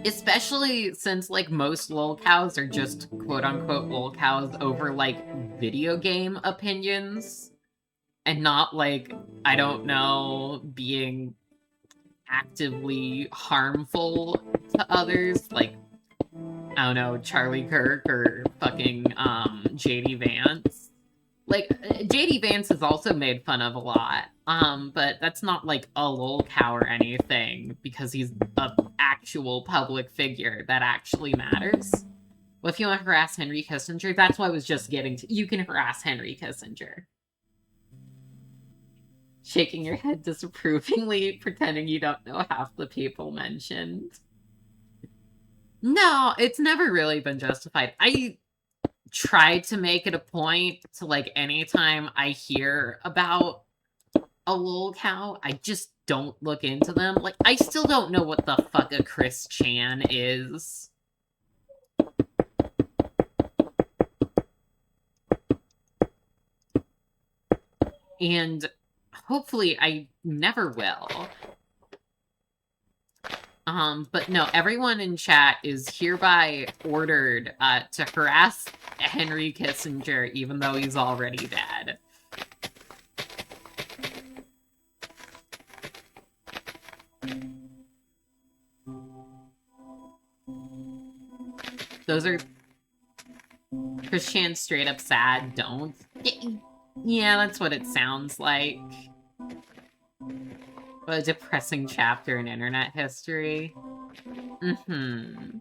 Especially since, like, most lolcows are just quote-unquote lolcows over, like, video game opinions. And not, like, I don't know, being actively harmful to others. Like, I don't know, Charlie Kirk or fucking, JD Vance. Like, JD Vance is also made fun of a lot. But that's not, like, a lolcow or anything, because he's an actual public figure that actually matters. Well, if you want to harass Henry Kissinger, that's what I was just getting to. You can harass Henry Kissinger. Shaking your head disapprovingly, pretending you don't know half the people mentioned. No, it's never really been justified. I try to make it a point to, like, anytime I hear about a lolcow, I just don't look into them. Like, I still don't know what the fuck a Chris Chan is. And hopefully I never will. But no, everyone in chat is hereby ordered to harass Henry Kissinger, even though he's already dead. Those are... Chris Chan's straight up sad, don't. Yeah, that's what it sounds like. What a depressing chapter in internet history. Mm-hmm.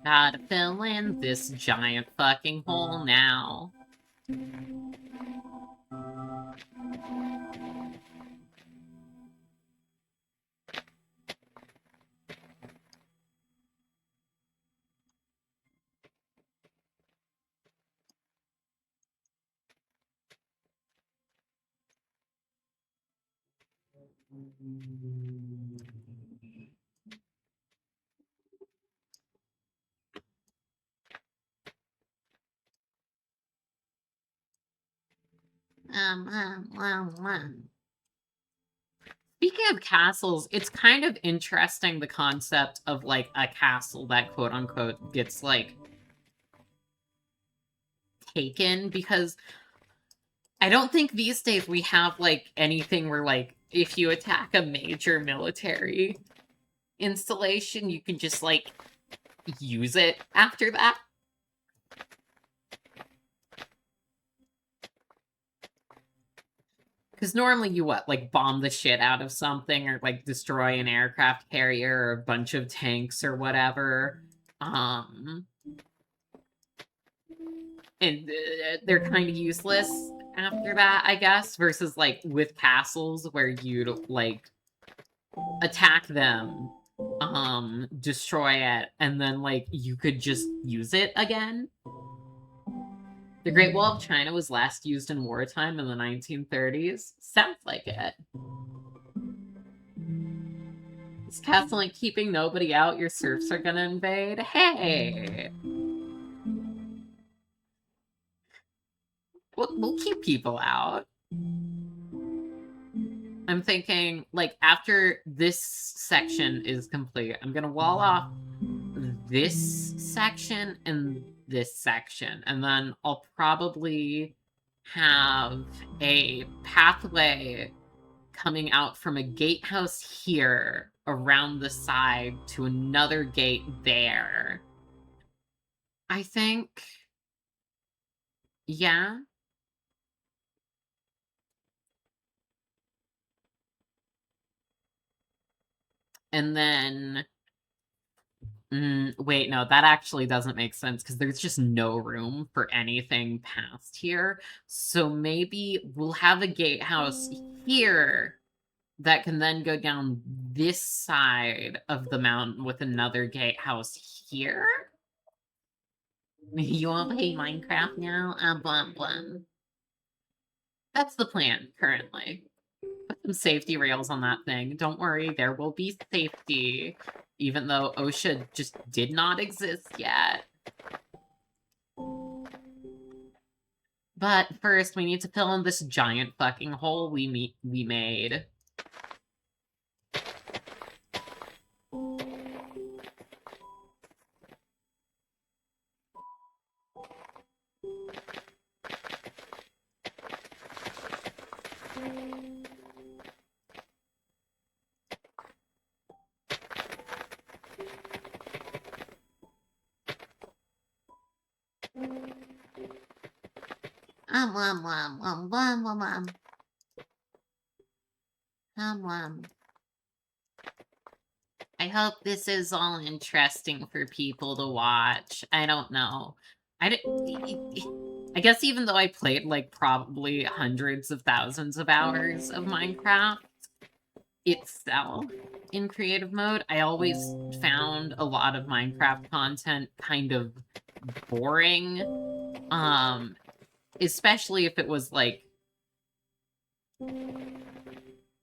Gotta fill in this giant fucking hole now. Speaking of castles, it's kind of interesting, the concept of, like, a castle that quote-unquote gets, like, taken, because I don't think these days we have, like, anything where, like, if you attack a major military installation, you can just, like, use it after that. Because normally you, like, bomb the shit out of something, or, like, destroy an aircraft carrier or a bunch of tanks or whatever. And they're kind of useless after that, I guess, versus like with castles where you'd like attack them, destroy it, and then like you could just use it again. The Great Wall of China was last used in wartime in the 1930s. Sounds like it. Is castle like keeping nobody out? Your serfs are gonna invade? Hey! We'll keep people out. I'm thinking, like, after this section is complete, I'm gonna wall off this section and this section, and then I'll probably have a pathway coming out from a gatehouse here around the side to another gate there. I think, yeah. And then, wait, no, that actually doesn't make sense because there's just no room for anything past here. So maybe we'll have a gatehouse here that can then go down this side of the mountain with another gatehouse here. You wanna play Minecraft now? Blum blum. That's the plan currently. Put some safety rails on that thing. Don't worry, there will be safety. Even though OSHA just did not exist yet. But first, we need to fill in this giant fucking hole we made. I hope this is all interesting for people to watch. I don't know. I guess even though I played like probably hundreds of thousands of hours of Minecraft itself in creative mode, I always found a lot of Minecraft content kind of boring. Especially if it was like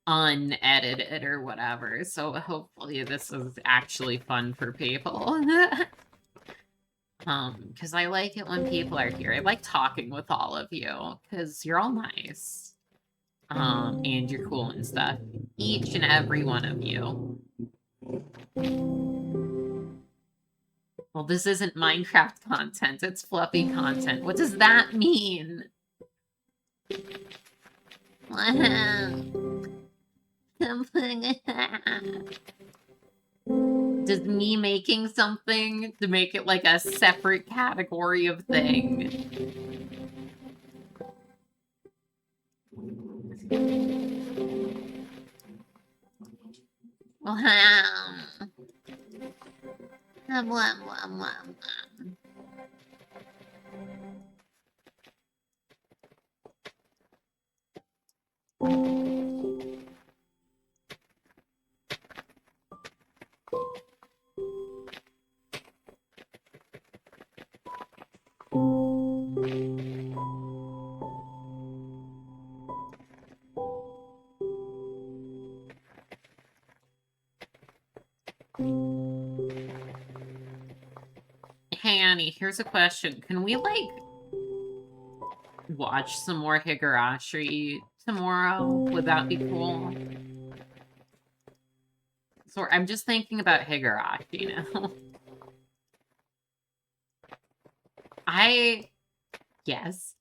unedited or whatever. So hopefully this is actually fun for people. Because I like it when people are here. I like talking with all of you because you're all nice. And you're cool and stuff. Each and every one of you. Well, this isn't Minecraft content, it's fluffy content. What does that mean? Does me making something to make it like a separate category of thing? Hey Annie, here's a question. Can we like watch some more Higurashi tomorrow? Would that be cool? So I'm just thinking about Higurashi now. Yes.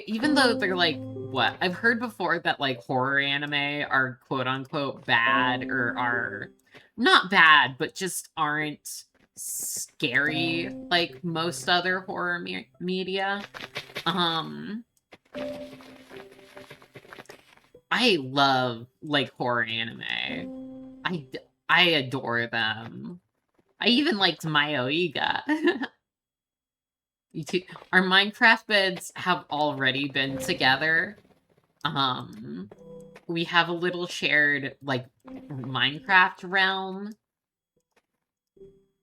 Even though they're like, what? I've heard before that like horror anime are quote unquote bad or are not bad, but just aren't scary like most other horror media. I love like horror anime. I adore them. I even liked Mayoiga. Our Minecraft beds have already been together. We have a little shared, like, Minecraft realm.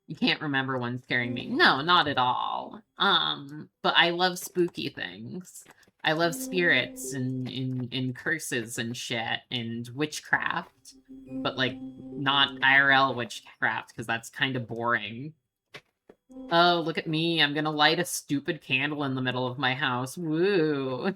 You can't remember one scaring me. No, not at all. But I love spooky things. I love spirits and curses and shit and witchcraft. But, like, not IRL witchcraft, because that's kind of boring. Oh, look at me. I'm gonna light a stupid candle in the middle of my house. Woo.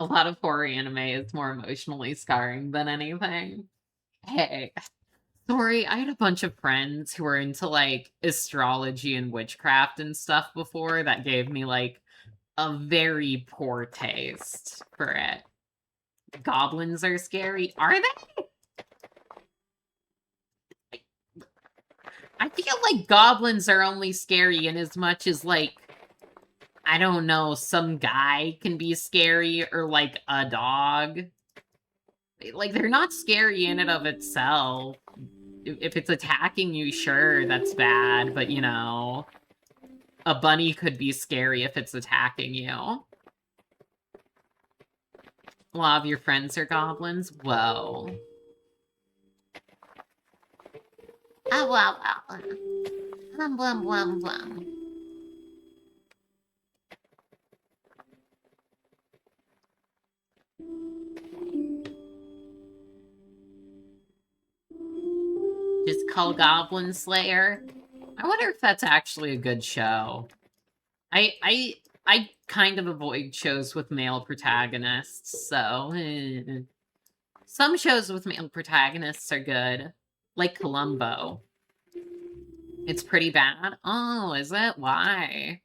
A lot of horror anime is more emotionally scarring than anything. Hey, sorry, I had a bunch of friends who were into, like, astrology and witchcraft and stuff before that gave me, like, a very poor taste for it. Goblins are scary. Are they? I feel like goblins are only scary in as much as, like, I don't know, some guy can be scary or, like, a dog. Like, they're not scary in and of itself. If it's attacking you, sure, that's bad, but, you know, a bunny could be scary if it's attacking you. A lot of your friends are goblins? Whoa. Ah, wow, wow. Blum, blum, blum, blum. Just call Goblin Slayer? I wonder if that's actually a good show. I kind of avoid shows with male protagonists, so some shows with male protagonists are good. Like Columbo. It's pretty bad? Oh, is it? Why?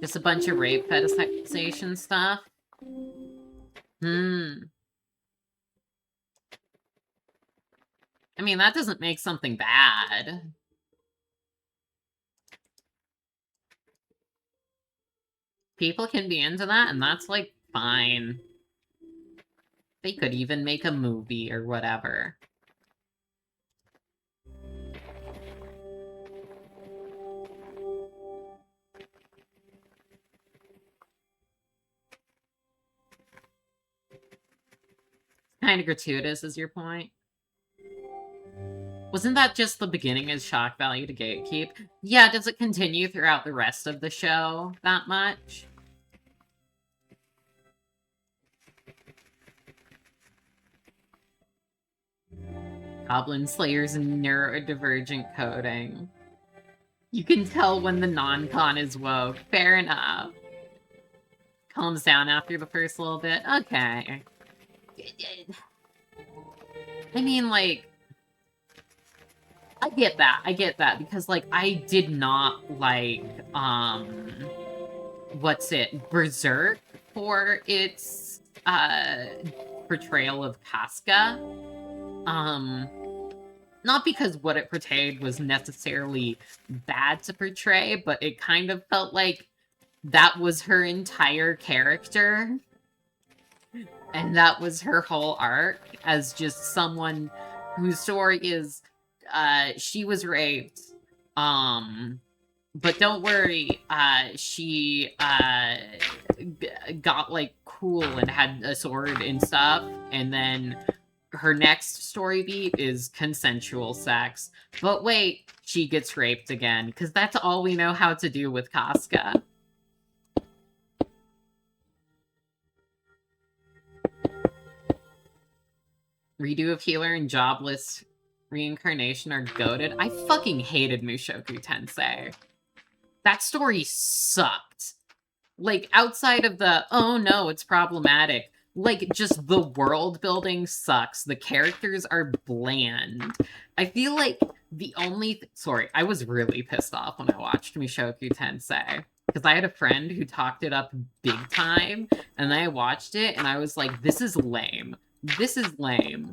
Just a bunch of rape fetishization stuff? I mean, that doesn't make something bad. People can be into that, and that's, like, fine. They could even make a movie or whatever. Kind of gratuitous is your point? Wasn't that just the beginning as shock value to gatekeep? Yeah, does it continue throughout the rest of the show that much? Goblin Slayer's neurodivergent coding. You can tell when the non-con is woke. Fair enough. Calms down after the first little bit. Okay. I mean, like, I get that, because, like, I did not like, what's it, Berserk for its, portrayal of Casca. Not because what it portrayed was necessarily bad to portray, but it kind of felt like that was her entire character. And that was her whole arc as just someone whose story is, she was raped, but don't worry, she, got, like, cool and had a sword and stuff, and then her next story beat is consensual sex. But wait, she gets raped again, because that's all we know how to do with Casca. Redo of Healer and Jobless Reincarnation are goated. I fucking hated Mushoku Tensei. That story sucked. Like, outside of the, oh no, it's problematic, like, just the world building sucks. The characters are bland. I feel like the only... Sorry, I was really pissed off when I watched Mushoku Tensei. Because I had a friend who talked it up big time, and then I watched it, and I was like, this is lame. This is lame.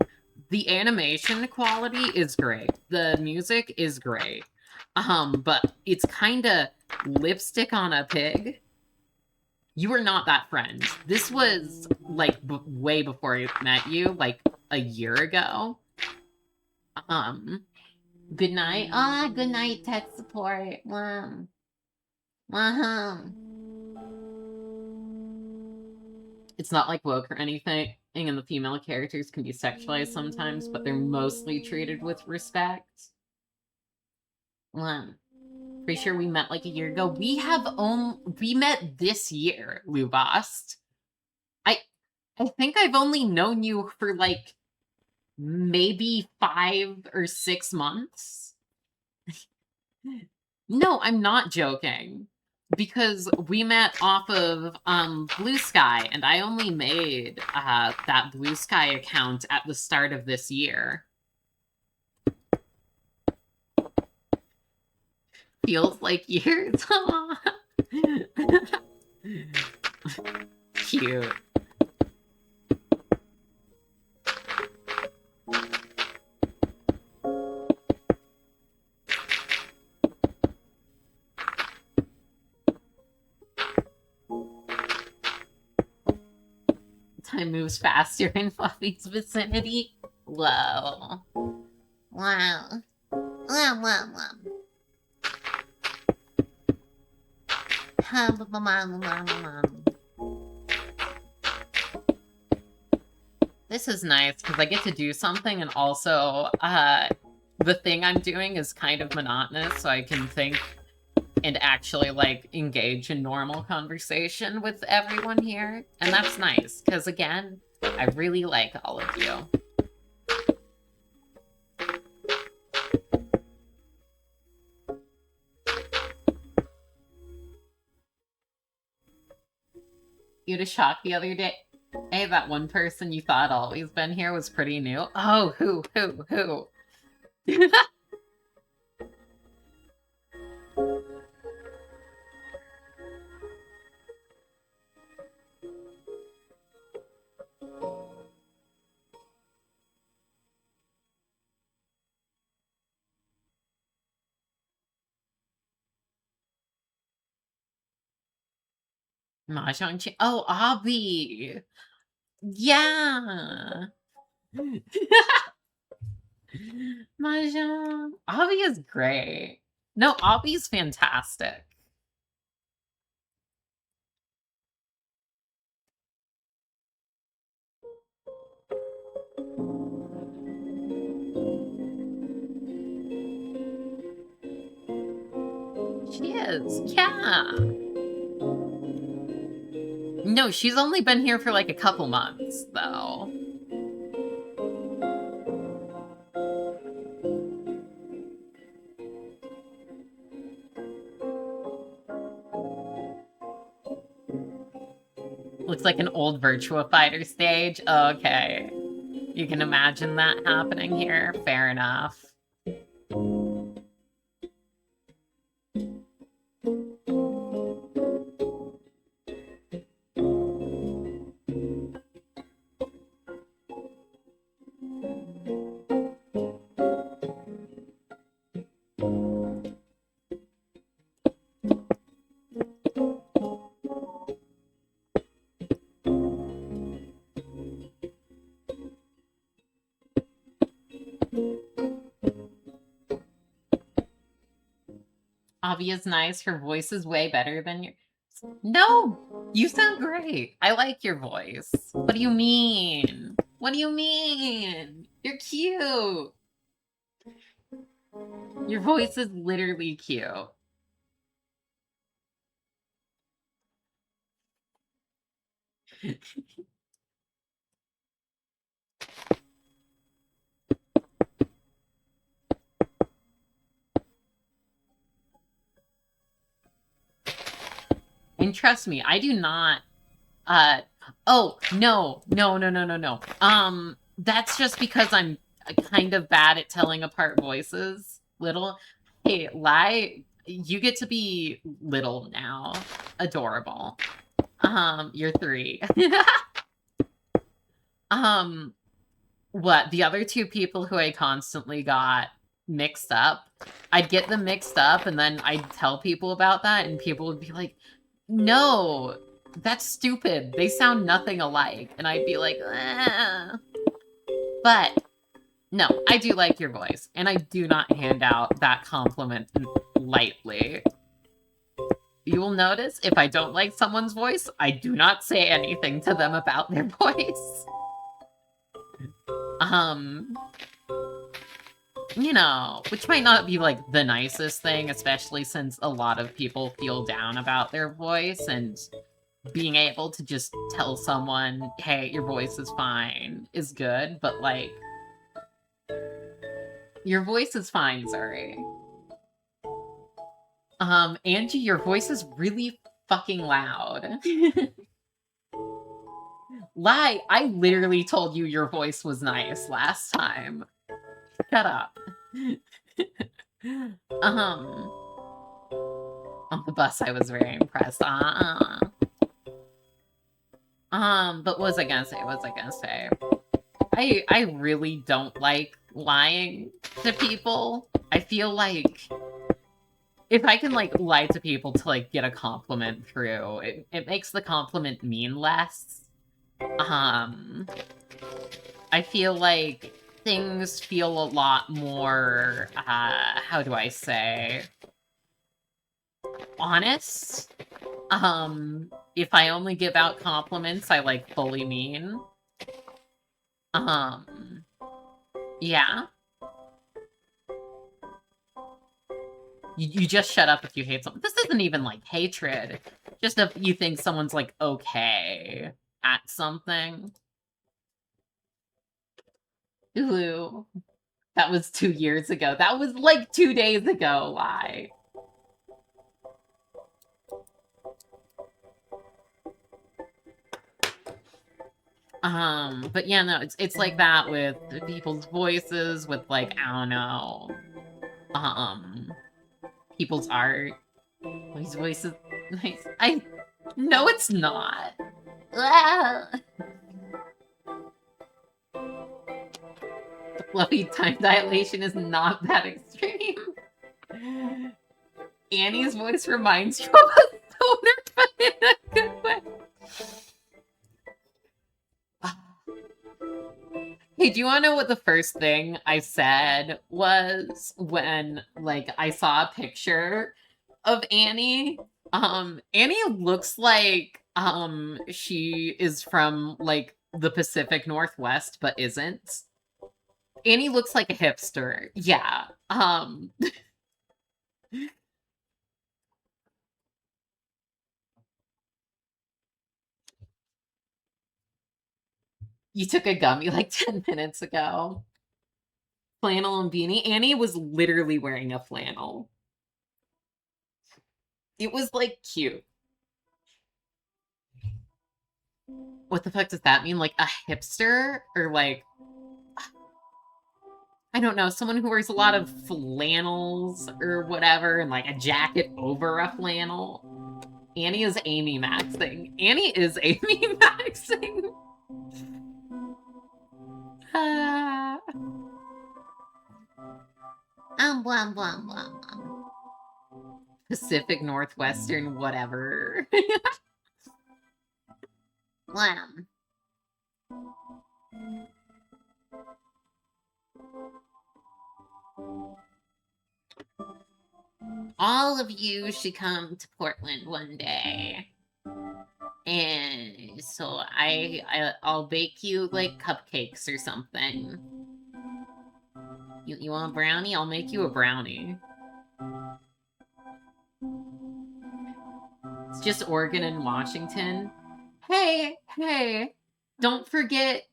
The animation quality is great. The music is great. But it's kind of lipstick on a pig. You were not that friend. This was, like, way before I met you, like, a year ago. Good night. Ah, good night, tech support. It's not like woke or anything, and the female characters can be sexualized sometimes, but they're mostly treated with respect. Pretty sure we met like a year ago. We met this year, Lubast. I think I've only known you for like maybe 5 or 6 months. No, I'm not joking. Because we met off of Blue Sky, and I only made that Blue Sky account at the start of this year. Feels like years. Cute. Time moves faster in Fluffy's vicinity. Whoa. Wow. This is nice because I get to do something, and also the thing I'm doing is kind of monotonous, so I can think and actually like engage in normal conversation with everyone here. And that's nice because, again, I really like all of you. You had a shock the other day. Hey, that one person you thought always been here was pretty new. Oh, who? Mahjong Chi. Oh, Abby. Yeah. Mahjong. Abby is great. No, Abby's fantastic. She is. Yeah. No, she's only been here for like a couple months, though. Looks like an old Virtua Fighter stage. Okay. You can imagine that happening here. Fair enough. Avi is nice. Her voice is way better than your... No! You sound great. I like your voice. What do you mean? What do you mean? You're cute. Your voice is literally cute. And trust me, I do not oh, no. That's just because I'm kind of bad at telling apart voices. Little. Hey, Lai, you get to be little now. Adorable. You're 3. What? The other 2 people who I constantly got mixed up, I'd get them mixed up, and then I'd tell people about that, and people would be like, no, That's stupid. They sound nothing alike. And I'd be like, "Ah." But no, I do like your voice. And I do not hand out that compliment lightly. You will notice if I don't like someone's voice, I do not say anything to them about their voice. You know, which might not be like the nicest thing, especially since a lot of people feel down about their voice, and being able to just tell someone, hey, your voice is fine, is good, but like, your voice is fine, sorry. Angie, your voice is really fucking loud. Lie, I literally told you your voice was nice last time. Shut up. On the bus, I was very impressed. But what was I gonna say? What was I gonna say? I really don't like lying to people. I feel like if I can like lie to people to like get a compliment through, it makes the compliment mean less. I feel like things feel a lot more, how do I say, honest. If I only give out compliments I like fully mean. Yeah. You just shut up if you hate someone. This isn't even like hatred. Just if you think someone's like okay at something. Ooh. That was 2 years ago. That was like 2 days ago. Why? But yeah, no, it's like that with people's voices, with like, I don't know, people's art. His voice is nice. No, it's not. The fluffy time dilation is not that extreme. Annie's voice reminds you of a stoner, but in a good way. Hey, do you want to know what the first thing I said was when, like, I saw a picture of Annie? Annie looks like, she is from, like, the Pacific Northwest, but isn't. Annie looks like a hipster. Yeah. You took a gummy like 10 minutes ago. Flannel and beanie. Annie was literally wearing a flannel. It was, like, cute. What the fuck does that mean? Like, a hipster? Or, like, I don't know, someone who wears a lot of flannels or whatever, and, like, a jacket over a flannel. Annie is Amy Maxing. Annie is Amy Maxing. Blah, blah, blah, blah. Pacific Northwestern, whatever. Lamb. All of you should come to Portland one day. And so I'll bake you like cupcakes or something. You want a brownie? I'll make you a brownie. It's just Oregon and Washington. Hey, don't forget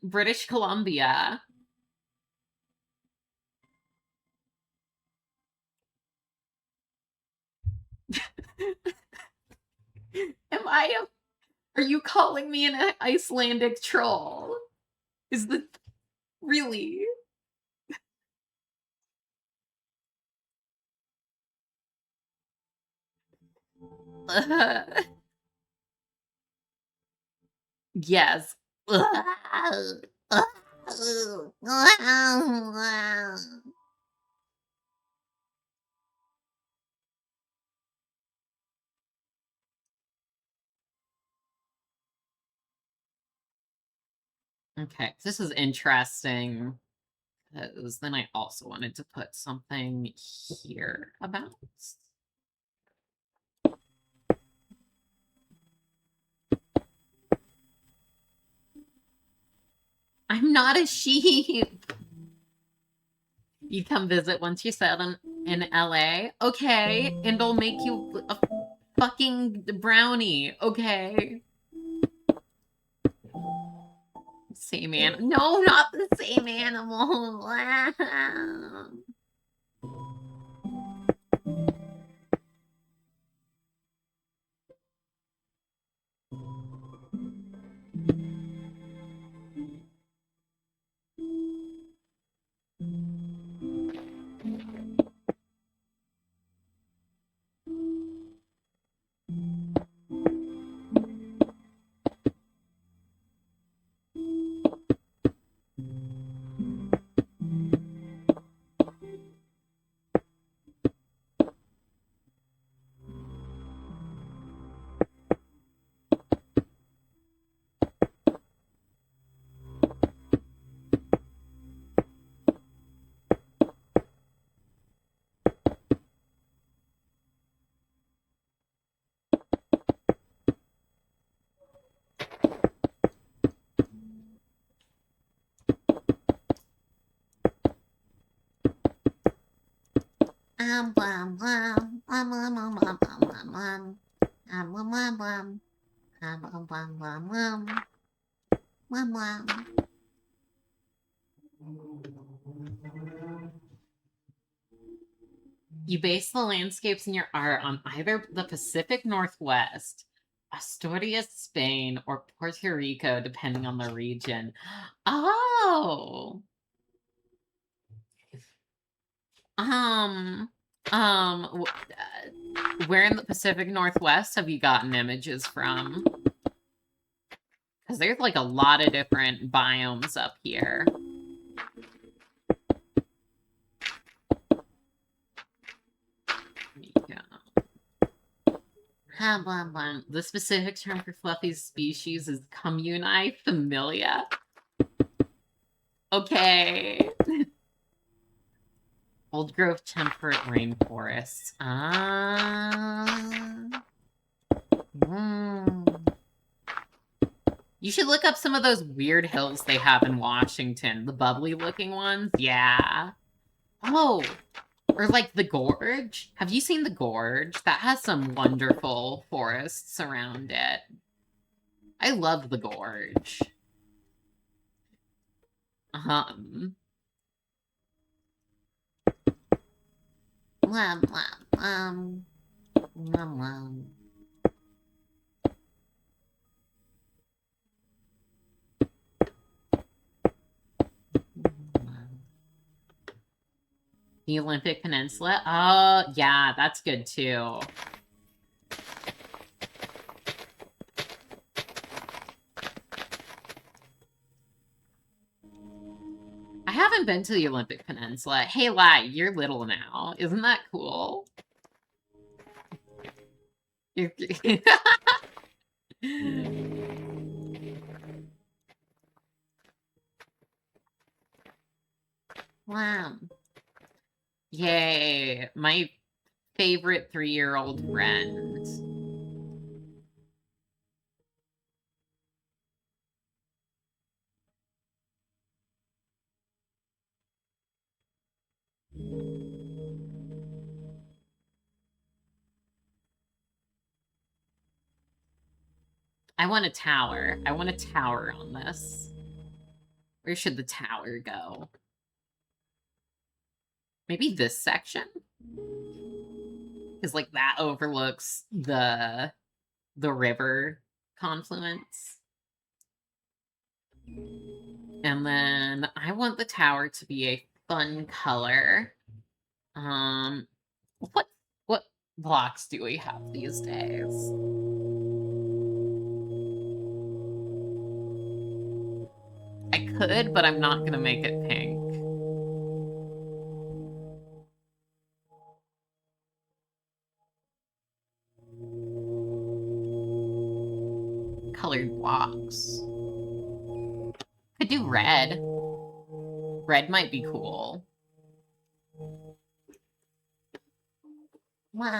British Columbia. Are you calling me an Icelandic troll? Is the really? Yes. Okay, this is interesting. Because then I also wanted to put something here about. I'm not a sheep. You come visit once you settle in LA. Okay, and I'll make you a fucking brownie. Okay. Same animal. No, not the same animal. You base the landscapes in your art on either the Pacific Northwest, Asturias, Spain, or Puerto Rico, depending on the region. Oh. Um, where in the Pacific Northwest have you gotten images from? Because there's like a lot of different biomes up here. The specific term for Fluffy's species is Comuni familia. Okay. Old growth temperate rainforests. You should look up some of those weird hills they have in Washington. The bubbly looking ones. Yeah. Oh, or like the Gorge. Have you seen the Gorge? That has some wonderful forests around it. I love the Gorge. Um. Wham, wham, wham, wham. The Olympic Peninsula. Oh, yeah, that's good too. I haven't been to the Olympic Peninsula. Hey, Lai, you're little now. Isn't that cool? Wow. Yay. My favorite 3-year-old friend. I want a tower. I want a tower on this. Where should the tower go? Maybe this section? Because like that overlooks the river confluence. And then I want the tower to be a fun color. What blocks do we have these days? I could, but I'm not gonna make it pink. Colored blocks. Could do red. Red might be cool. What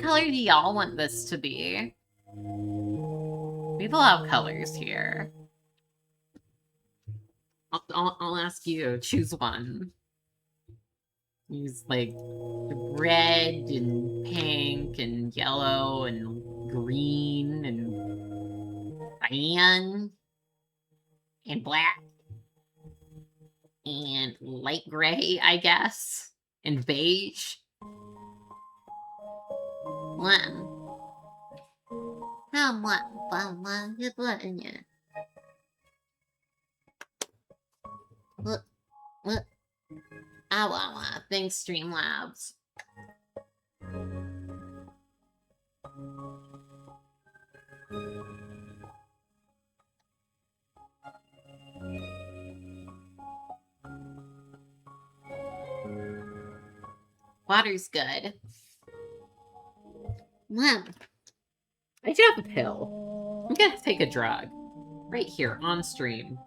color do y'all want this to be? People have colors here. I'll ask you. Choose one. Use like red and pink and yellow and green and cyan and black and light gray, I guess, and beige. One. Thanks, Streamlabs. Water's good. I do have a pill. I'm gonna take a drug. Right here, on stream.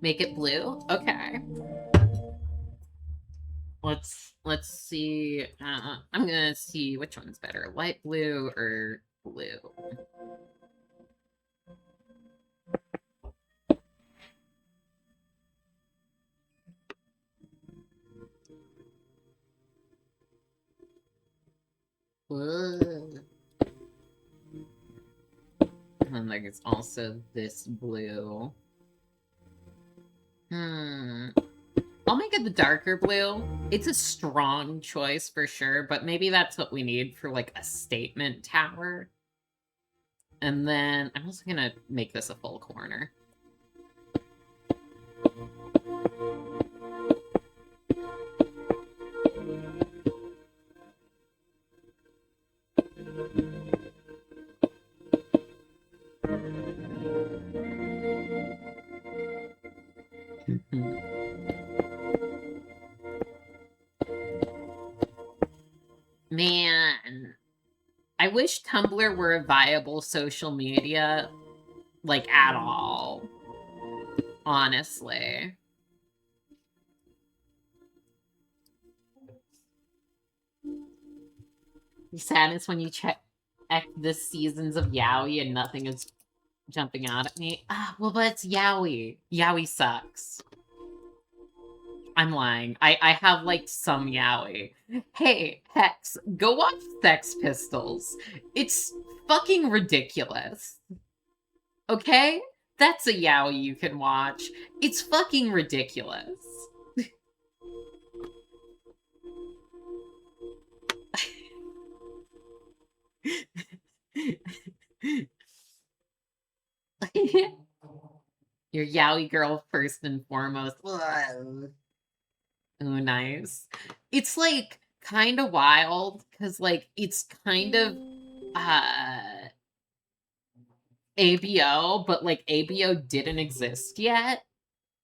Make it blue? Okay. Let's see. I'm gonna see which one's better. Light blue or blue? And then there's also this blue. I'll make it the darker blue. It's a strong choice for sure, but maybe that's what we need for like a statement tower. And then I'm also gonna make this a full corner. Man, I wish Tumblr were a viable social media, like, at all. Honestly. The sadness when you check the seasons of Yaoi and nothing is jumping out at me. Well, but it's Yaoi. Yaoi sucks. I'm lying. I have, like, some Yaoi. Hey, Hex, go watch Sex Pistols. It's fucking ridiculous. Okay? That's a Yaoi you can watch. It's fucking ridiculous. Your Yaoi girl first and foremost. Oh, nice. It's, like, kind of wild, because, like, it's kind of, ABO, but, like, ABO didn't exist yet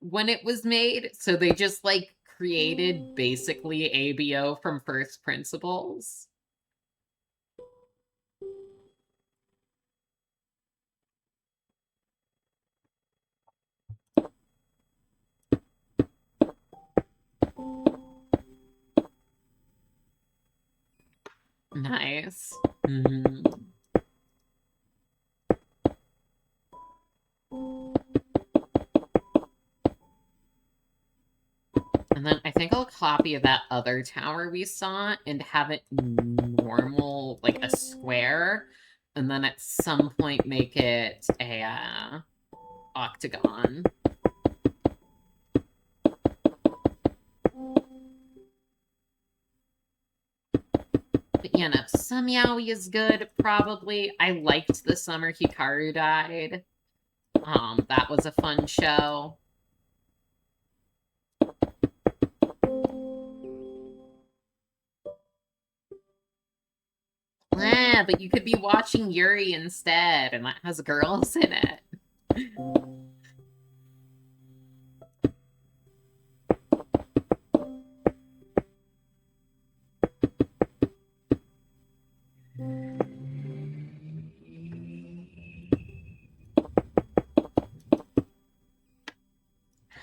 when it was made, so they just, like, created, basically, ABO from first principles. Nice. And then I think I'll copy that other tower we saw and have it normal, like a square, and then at some point make it a octagon. But you know, some Yaoi is good, probably. I liked the summer Hikaru died. That was a fun show. Yeah, but you could be watching Yuri instead, and that has girls in it.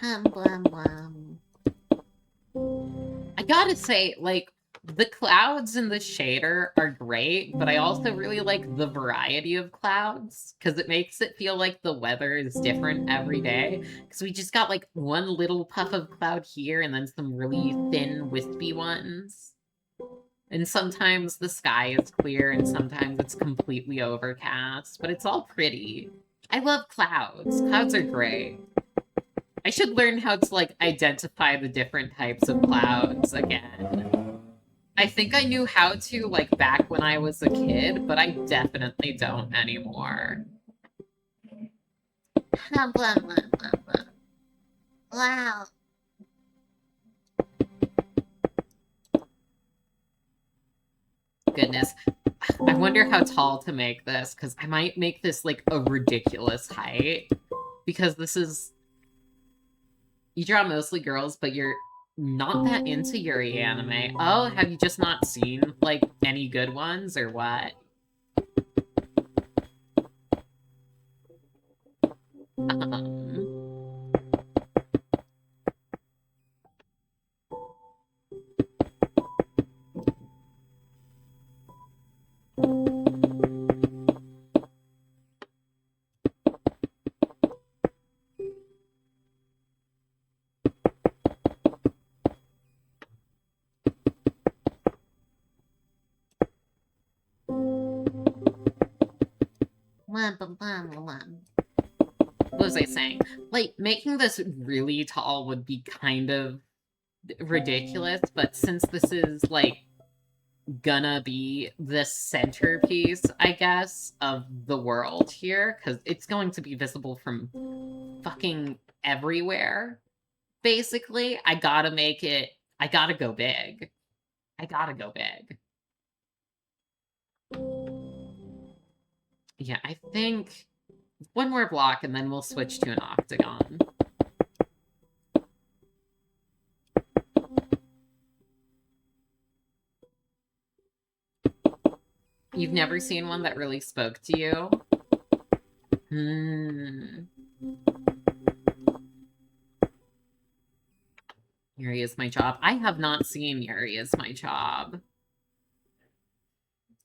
Blah, blah. I gotta say, like, the clouds in the shader are great, but I also really like the variety of clouds because it makes it feel like the weather is different every day. Because we just got like one little puff of cloud here and then some really thin, wispy ones. And sometimes the sky is clear and sometimes it's completely overcast, but it's all pretty. I love clouds. Clouds are great. I should learn how to like identify the different types of clouds again. I think I knew how to like back when I was a kid, but I definitely don't anymore. Blah, blah, blah, blah. Wow. Goodness. I wonder how tall to make this because I might make this like a ridiculous height because this is you draw mostly girls, but you're not that into Yuri anime. Oh, have you just not seen like any good ones or what? Um, Blah, blah, blah, blah. what was I saying? Like making this really tall would be kind of ridiculous, but since this is like gonna be the centerpiece, I guess, of the world here, because it's going to be visible from fucking everywhere. Basically, I gotta make it, I gotta go big. I gotta go big. Yeah, I think one more block and then we'll switch to an octagon. You've never seen one that really spoke to you? Hmm. Yuri is my job. I have not seen Yuri is my job.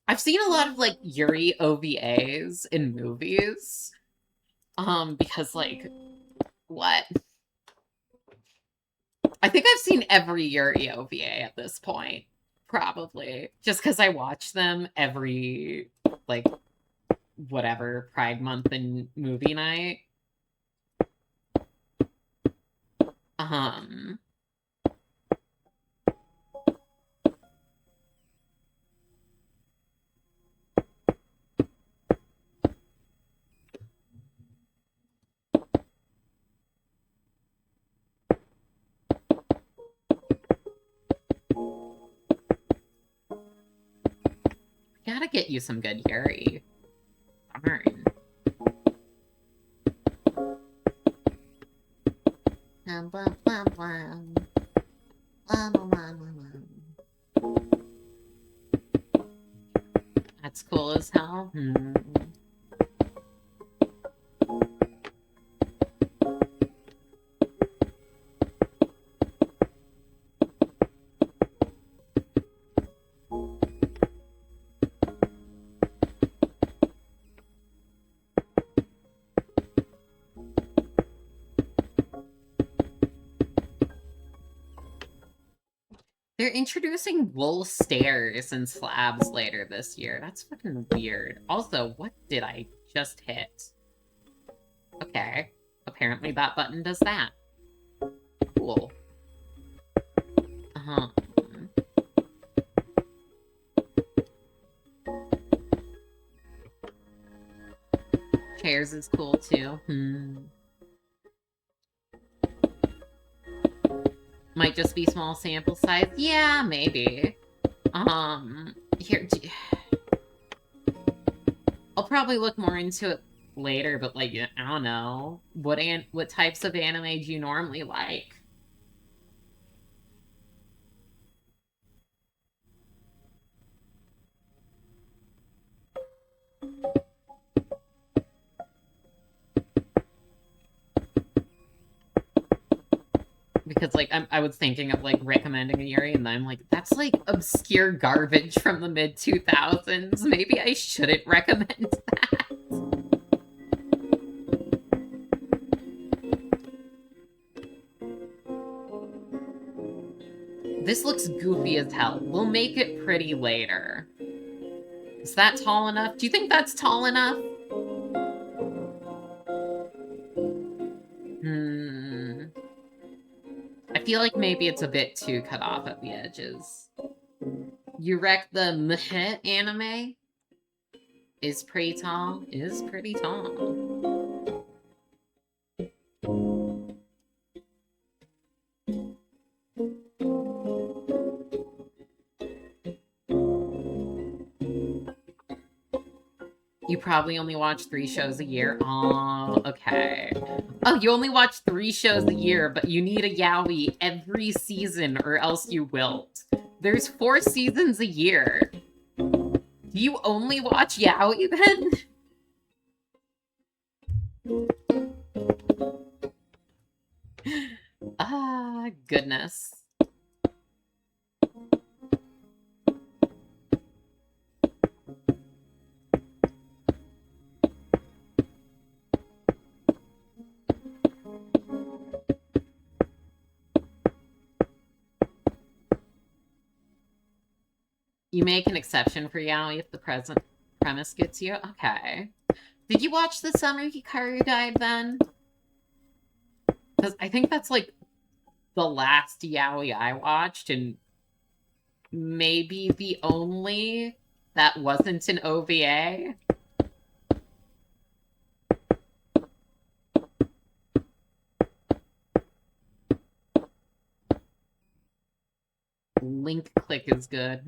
I've seen a lot of like Yuri OVAs in movies. Because like what? I think I've seen every Yuri OVA at this point. Probably. Just because I watch them every like whatever Pride Month and movie night. Um Gotta get you some good Yuri. Darn. Blah, blah, blah, blah. Blah, blah, blah, blah. That's cool as hell. They're introducing wool stairs and slabs later this year. That's fucking weird. Also, what did I just hit? Okay. Apparently that button does that. Cool. Uh-huh. Chairs is cool too. Might just be small sample size. Yeah, maybe. Here, I'll probably look more into it later, but like, I don't know. What types of anime do you normally like? Because, like, I was thinking of, like, recommending a Yuri, and then I'm like, that's, like, obscure garbage from the mid-2000s. Maybe I shouldn't recommend that. This looks goofy as hell. We'll make it pretty later. Is that tall enough? Do you think that's tall enough? I feel like maybe it's a bit too cut off at the edges. You wreck the Meh anime? Is pretty tall. Is pretty tall. You probably only watch 3 shows a year. Oh, okay. Oh, you only watch 3 shows a year, but you need a yaoi every season or else you wilt. There's 4 seasons a year. Do you only watch yaoi then? Ah, goodness. You make an exception for yaoi if the present premise gets you? Okay. Did you watch the Summer Hikaru died then? Because I think that's, like, the last yaoi I watched, and maybe the only that wasn't an OVA. Link click is good.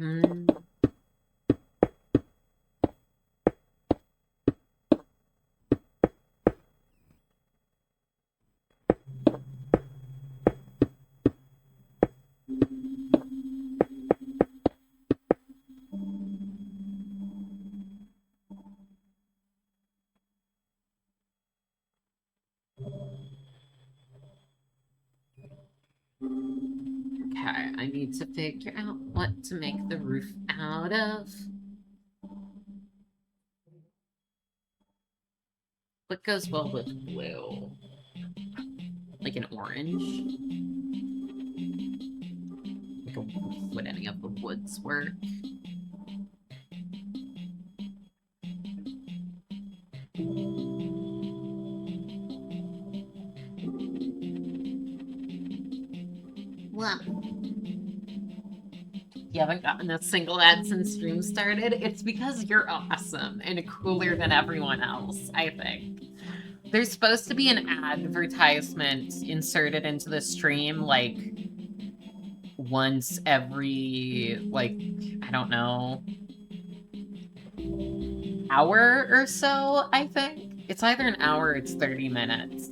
Okay, I need to figure out what to make the roof out of. What goes well with blue? Like an orange? Like would any of the woods work? What? You haven't gotten a single ad since stream started? It's because you're awesome and cooler than everyone else, I think. There's supposed to be an advertisement inserted into the stream, like, once every, like, I don't know, hour or so, I think. It's either an hour or it's 30 minutes.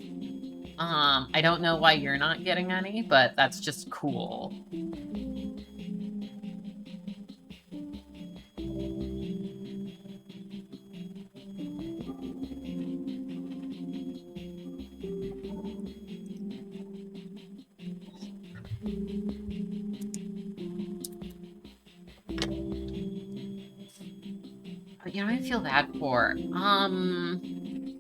I don't know why you're not getting any, but that's just cool. But you know what I feel bad for?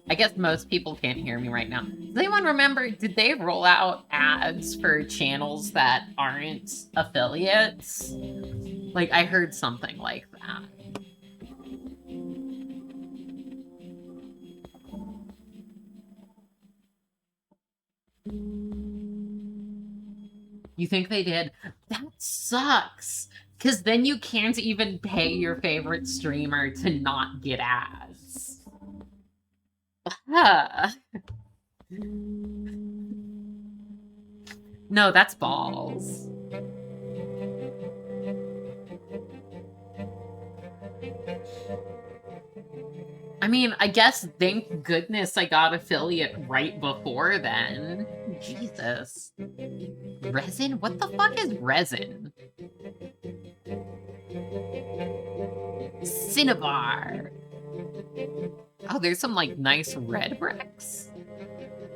I guess most people can't hear me right now. Does anyone remember, did they roll out ads for channels that aren't affiliates? Like, I heard something like that. You think they did? That sucks. Because then you can't even pay your favorite streamer to not get ads. No, that's balls. I mean, I guess thank goodness I got affiliate right before then. Jesus. Resin? What the fuck is resin? Cinnabar. Oh, there's some, like, nice red bricks.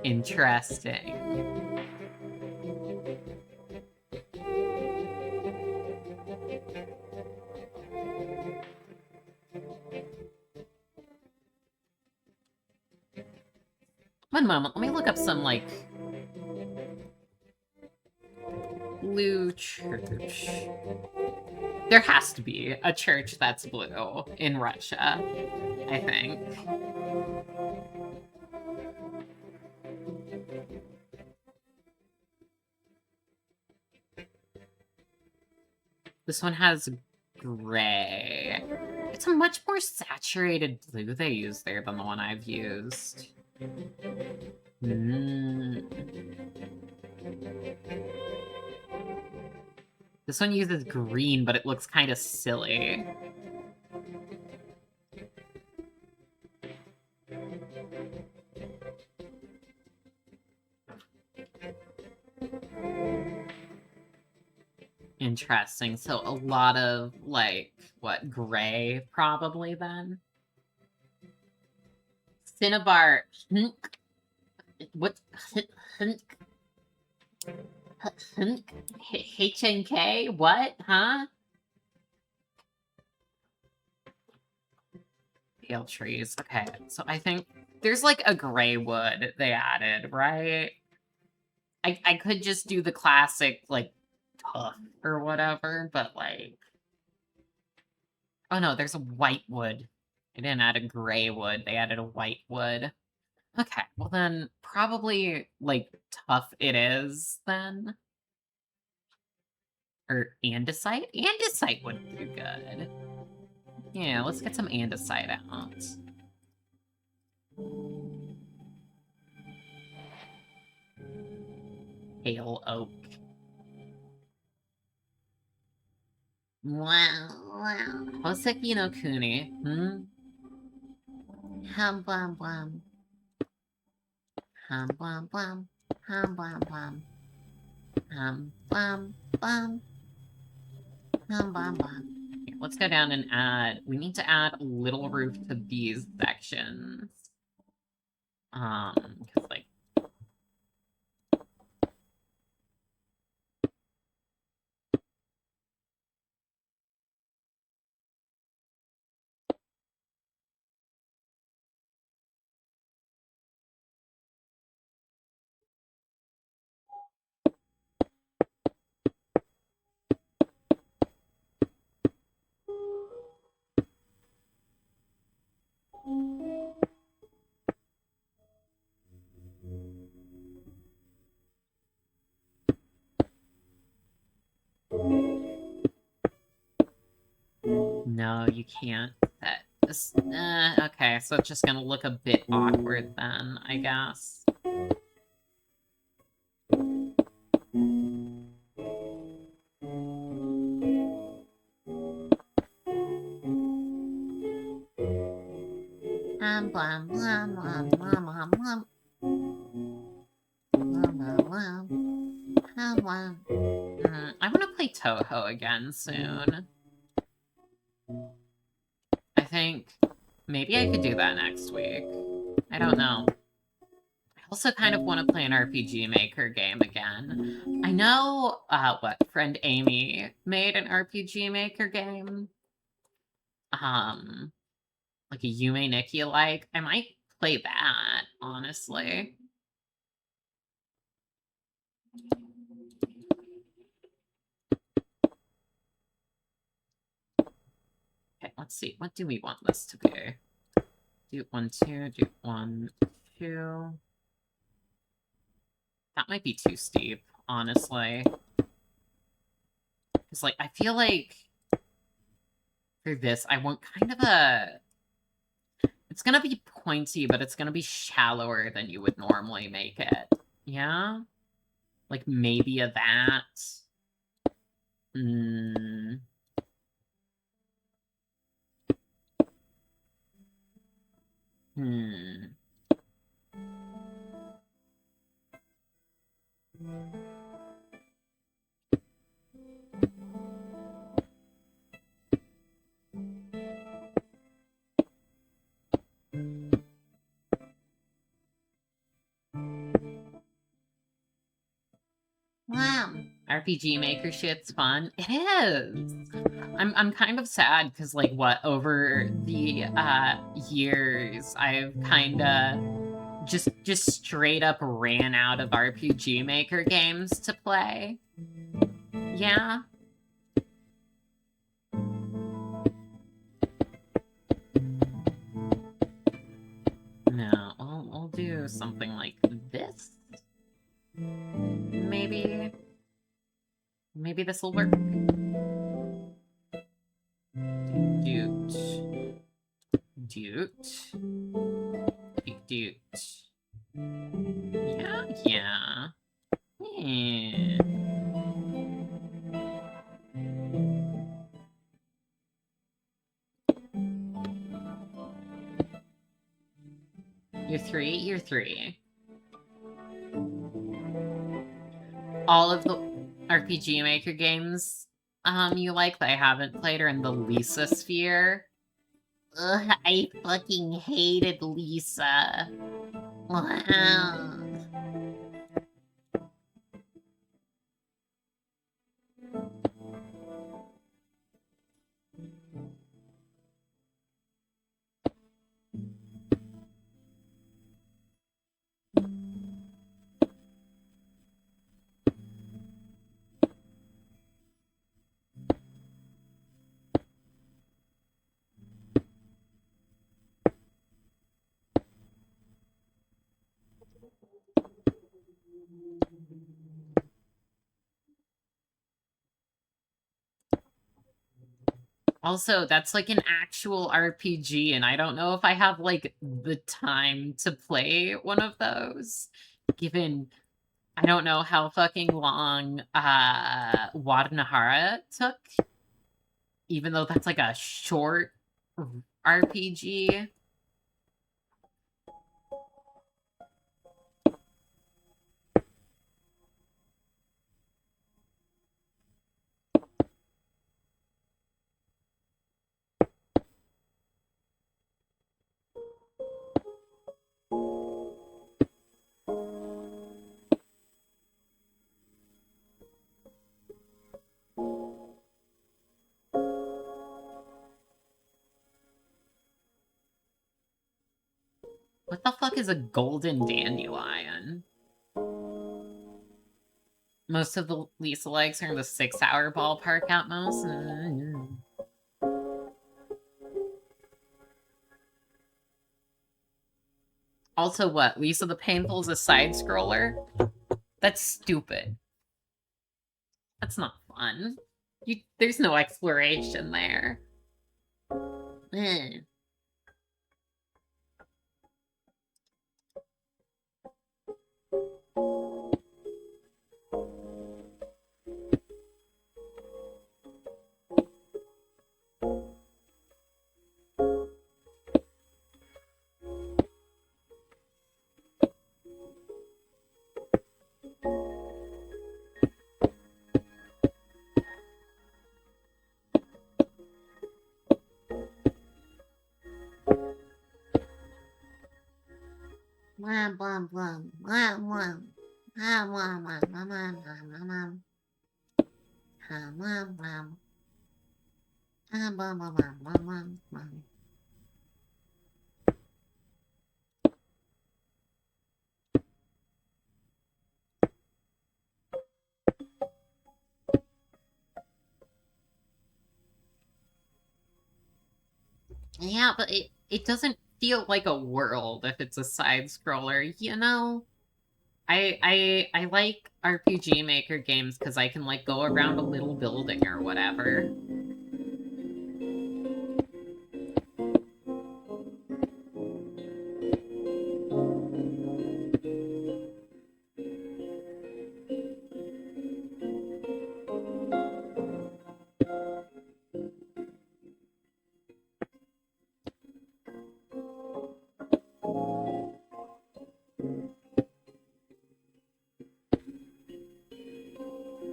Interesting. One moment, let me look up some, like, blue church. There has to be a church that's blue in Russia, I think. This one has gray. It's a much more saturated blue they use there than the one I've used. This one uses green, but it looks kind of silly. Interesting. So a lot of, like, what, gray, probably, then? Cinnabar. What? HNK? What? Huh? Pale trees. Okay, so I think there's, like, a gray wood they added, right? I could just do the classic, like, tough or whatever, but, like... Oh, no, there's a white wood. They didn't add a gray wood. They added a white wood. Okay, well then, probably, like, tough it is, then. Or andesite? Andesite would be good. Yeah, let's get some andesite out. Pale oak. Wow. Hoseki no Kuni. Hum bum bum. Hum bum bum. Hum bum bum. Hum bum bum. Hum bum bum. Here, let's go down and add... We need to add a little roof to these sections. Because, like... No, you can't set this. Okay, so it's just gonna look a bit awkward then, I guess. Hum bum bum bum bum bum bum. Bum bum bum. Hum bum. I want to play Touhou again soon. I think maybe I could do that next week. I don't know. I also kind of want to play an RPG Maker game again. I know, friend Amy made an RPG Maker game. Like a Yume Nikki-like. I might play that, honestly. Okay, let's see. What do we want this to be? Do 1, 2, do 1, 2. That might be too steep, honestly. Because, like, I feel like for this, I want kind of a... It's gonna be pointy, but it's gonna be shallower than you would normally make it. Yeah? Like, maybe a that. Wow. RPG Maker shit's fun. It is. I'm kind of sad because, like, what, over the years, I've kind of just straight up ran out of RPG Maker games to play. Yeah. No, I'll do something like this. Maybe this will work. Doot. Yeah. You're three. All of the RPG Maker games you like that I haven't played are in the Lisa sphere. Ugh, I fucking hated Lisa. Wow. Also, that's like an actual RPG, and I don't know if I have like the time to play one of those, given I don't know how fucking long Wadnahara took, even though that's like a short RPG. What the fuck is a golden dandelion? Most of the Lisa likes are in the 6-hour ballpark at most. Also, what? Lisa the Painful is a side scroller? That's stupid. That's not fun. There's no exploration there. Ugh. Blah, blah, blah, blah, blah. Ah, blah, blah, blah, blah, blah, blah, blah. Ah, blah, blah. Ah, blah, blah, blah, blah, blah, blah. Yeah, but it doesn't feel like a world if it's a side scroller, you know? I like RPG Maker games because I can like go around a little building or whatever.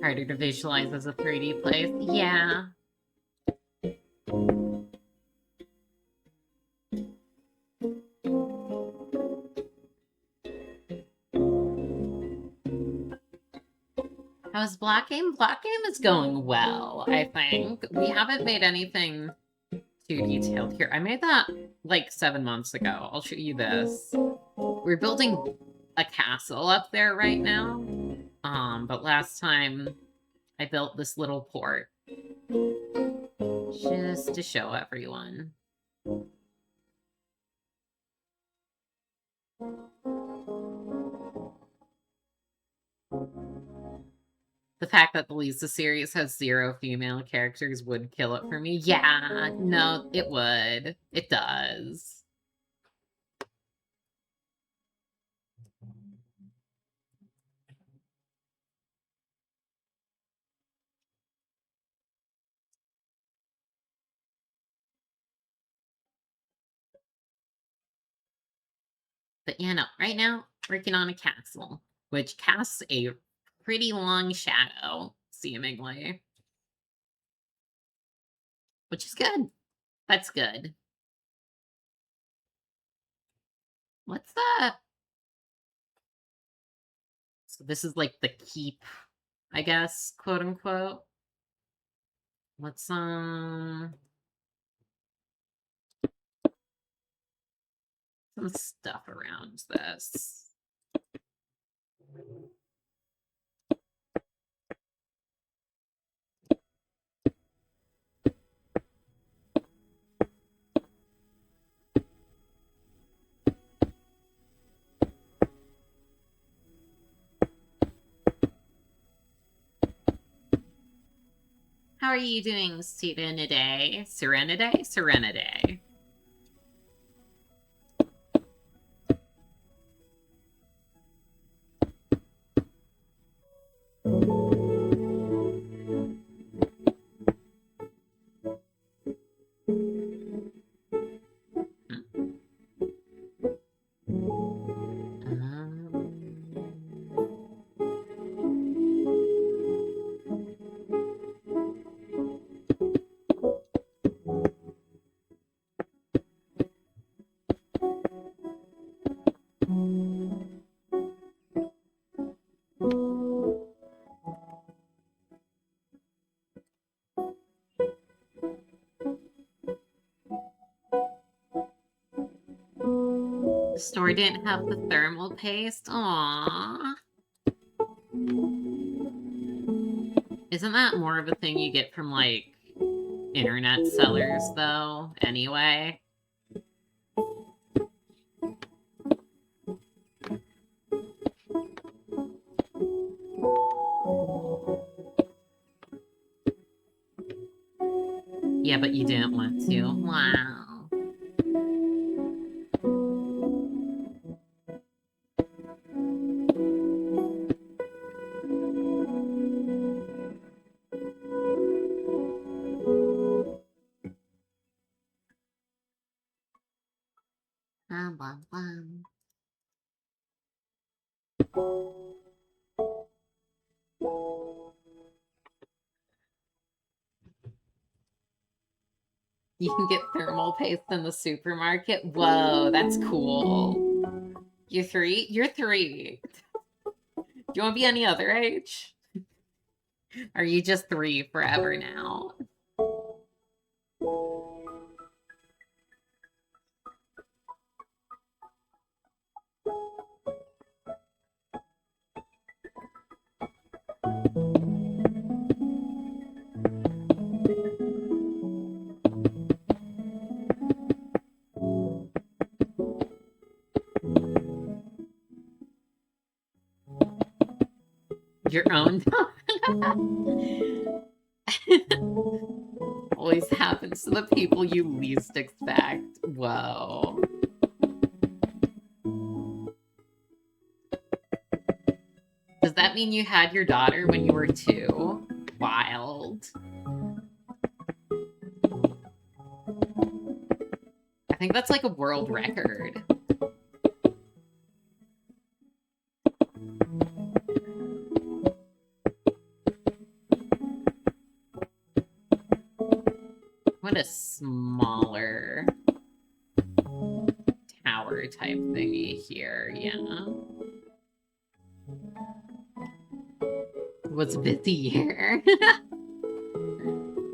Harder to visualize as a 3D place. Yeah. How's Black Game? Black Game is going well, I think. We haven't made anything too detailed here. I made that like 7 months ago. I'll show you this. We're building a castle up there right now. But last time I built this little port just to show everyone. The fact that the Lisa series has 0 female characters would kill it for me. Yeah, no, it would. It does. But yeah, no, right now, working on a castle, which casts a pretty long shadow, seemingly. Which is good. That's good. What's that? So this is like the keep, I guess, quote unquote. Let's some stuff around this. How are you doing, Serenade? Serenade? Serenade. The store didn't have the thermal paste. Aww. Isn't that more of a thing you get from, like, internet sellers, though, anyway? Yeah, but you didn't want to. Wow. Bum, bum. You can get thermal paste in the supermarket? Whoa, that's cool. You're 3? You're 3. Do you want to be any other age? Are you just 3 forever now? Your own. Always happens to the people you least expect. Whoa. Does that mean you had your daughter when you were 2? Wild. I think that's like a world record. What a smaller tower type thingy here, yeah. It was a busy year.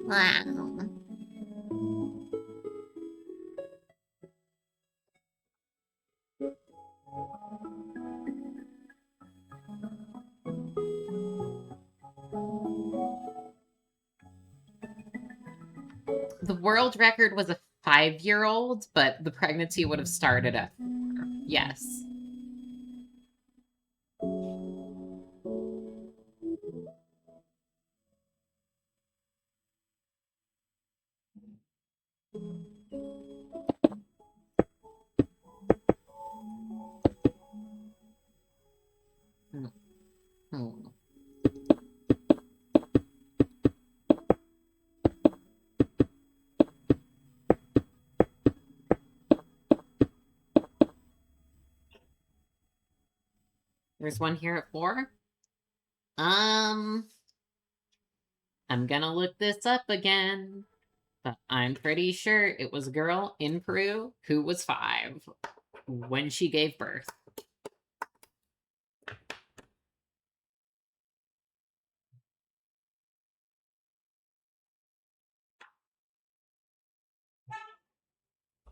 Wow. The world record was a 5-year-old, but the pregnancy would have started at 4. Yes. Hmm. There's one here at 4. I'm gonna look this up again, but I'm pretty sure it was a girl in Peru who was 5 when she gave birth.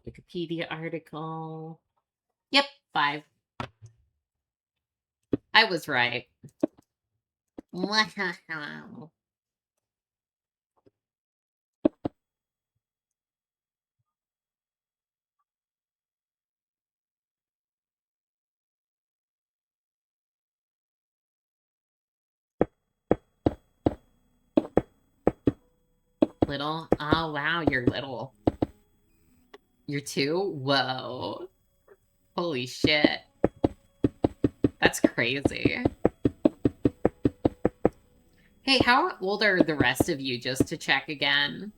Wikipedia article. Yep, 5. I was right. Wow. Little? Oh, wow, you're little. You're 2? Whoa. Holy shit. That's crazy. Hey, how old are the rest of you, just to check again?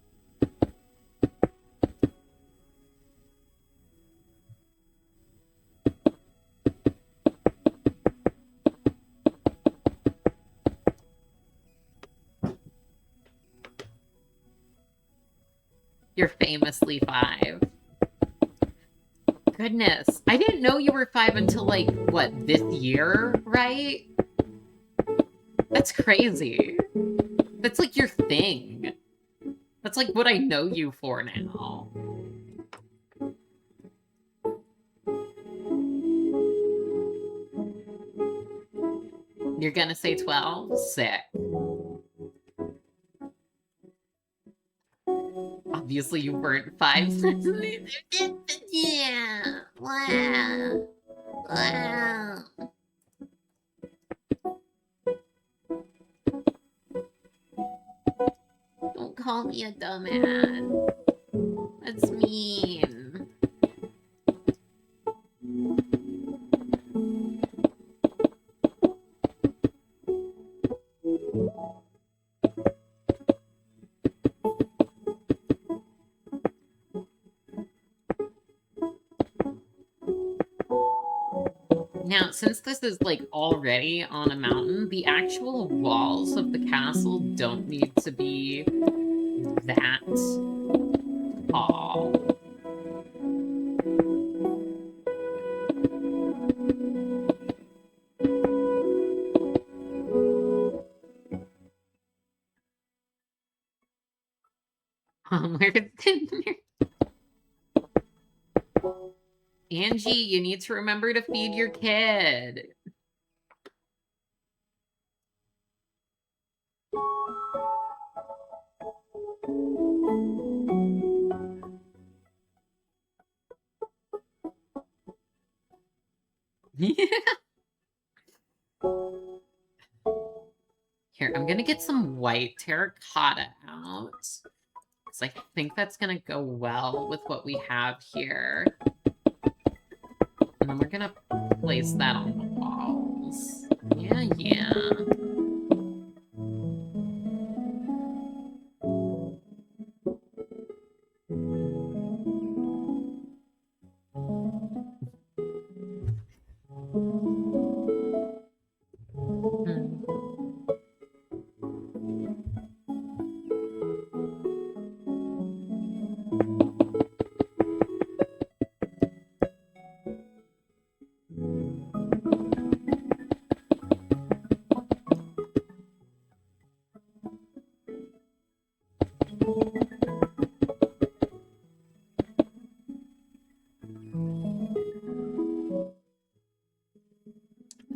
You're famously 5. Goodness. I didn't know you were 5 until, like, what, this year, right? That's crazy. That's like your thing. That's like what I know you for now. You're gonna say 12? Sick. Obviously you weren't 5. Yeah. Wow. Wow. Don't call me a dumbass. That's mean. Now, since this is like already on a mountain, the actual walls of the castle don't need to be that tall. Angie, you need to remember to feed your kid. Here, I'm gonna get some white terracotta out. Because I think that's gonna go well with what we have here. And then we're gonna place that on the walls. Yeah, yeah. Hmm.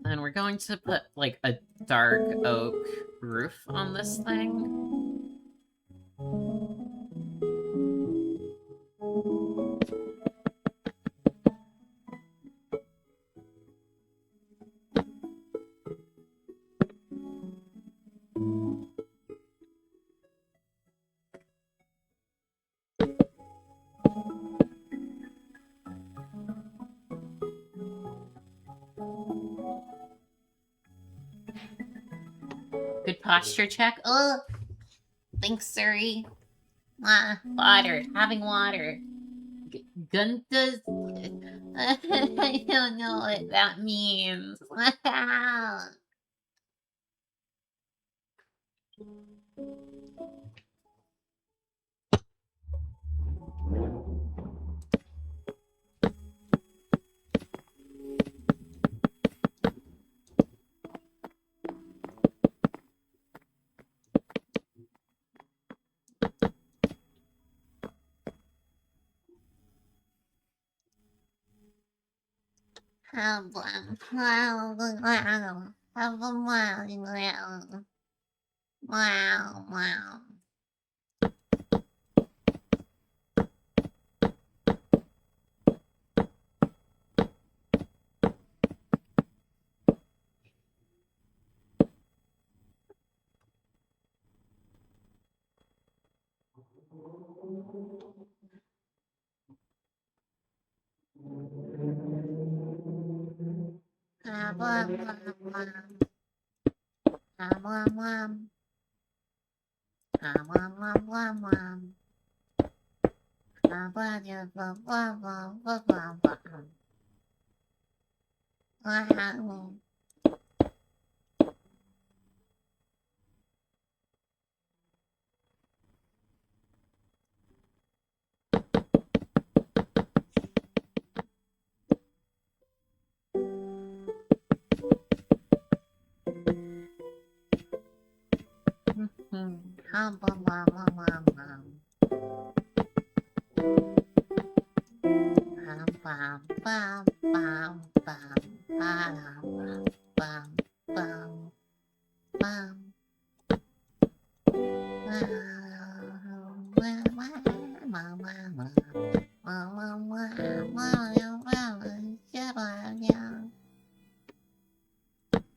And we're going to put like a dark oak roof on this thing. Good posture check. Oh, thanks, Suri. Mwah. Water. Having water. Gunta's. I don't know what that means. Wow, wow.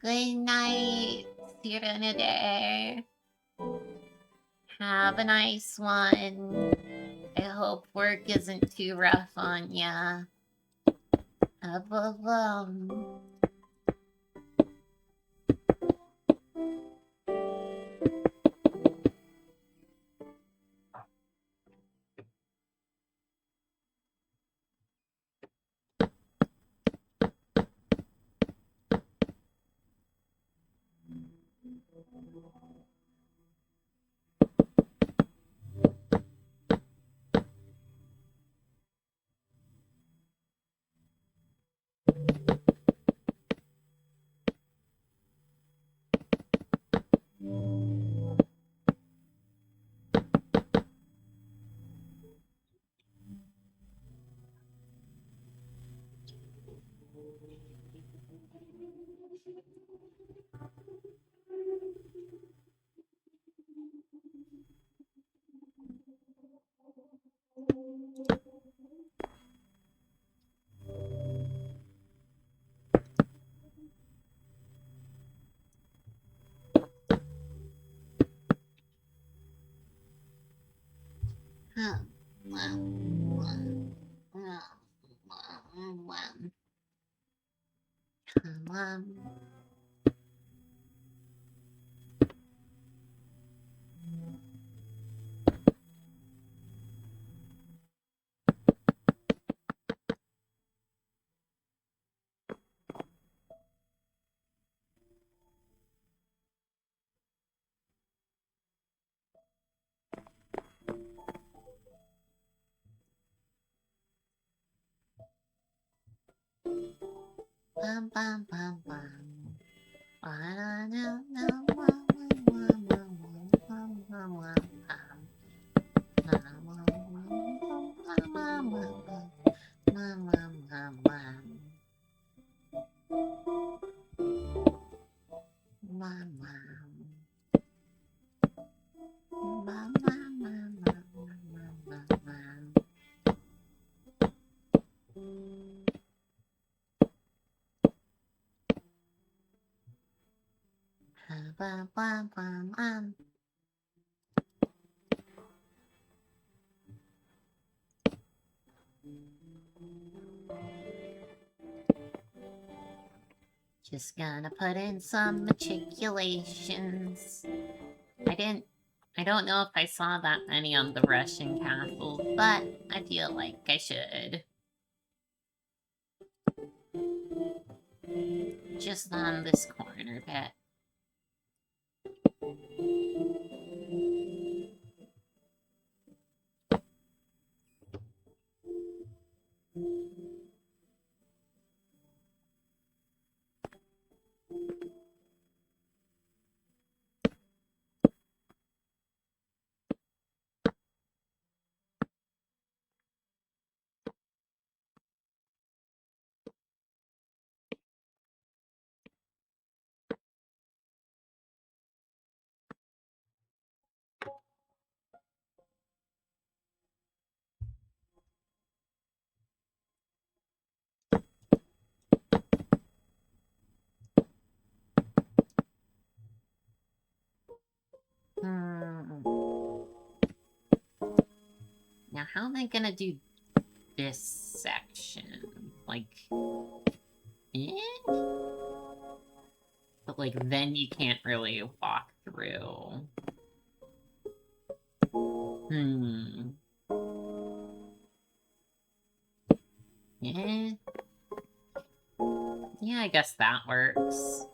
Good night. See you in a day. Have a nice one. I hope work isn't too rough on ya. Bum bum bum bum. Just gonna put in some matriculations. I don't know if I saw that many on the Russian castle, but I feel like I should. Just on this corner bit. Now, how am I gonna do this section? Like, but, like, then you can't really walk through. Yeah. Yeah, I guess that works.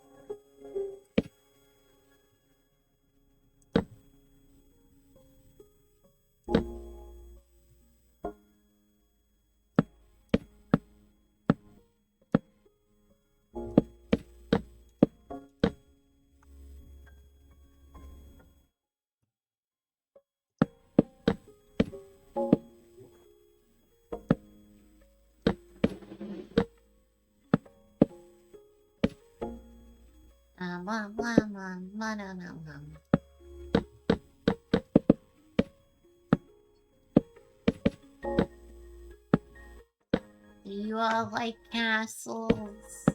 Do you all like castles?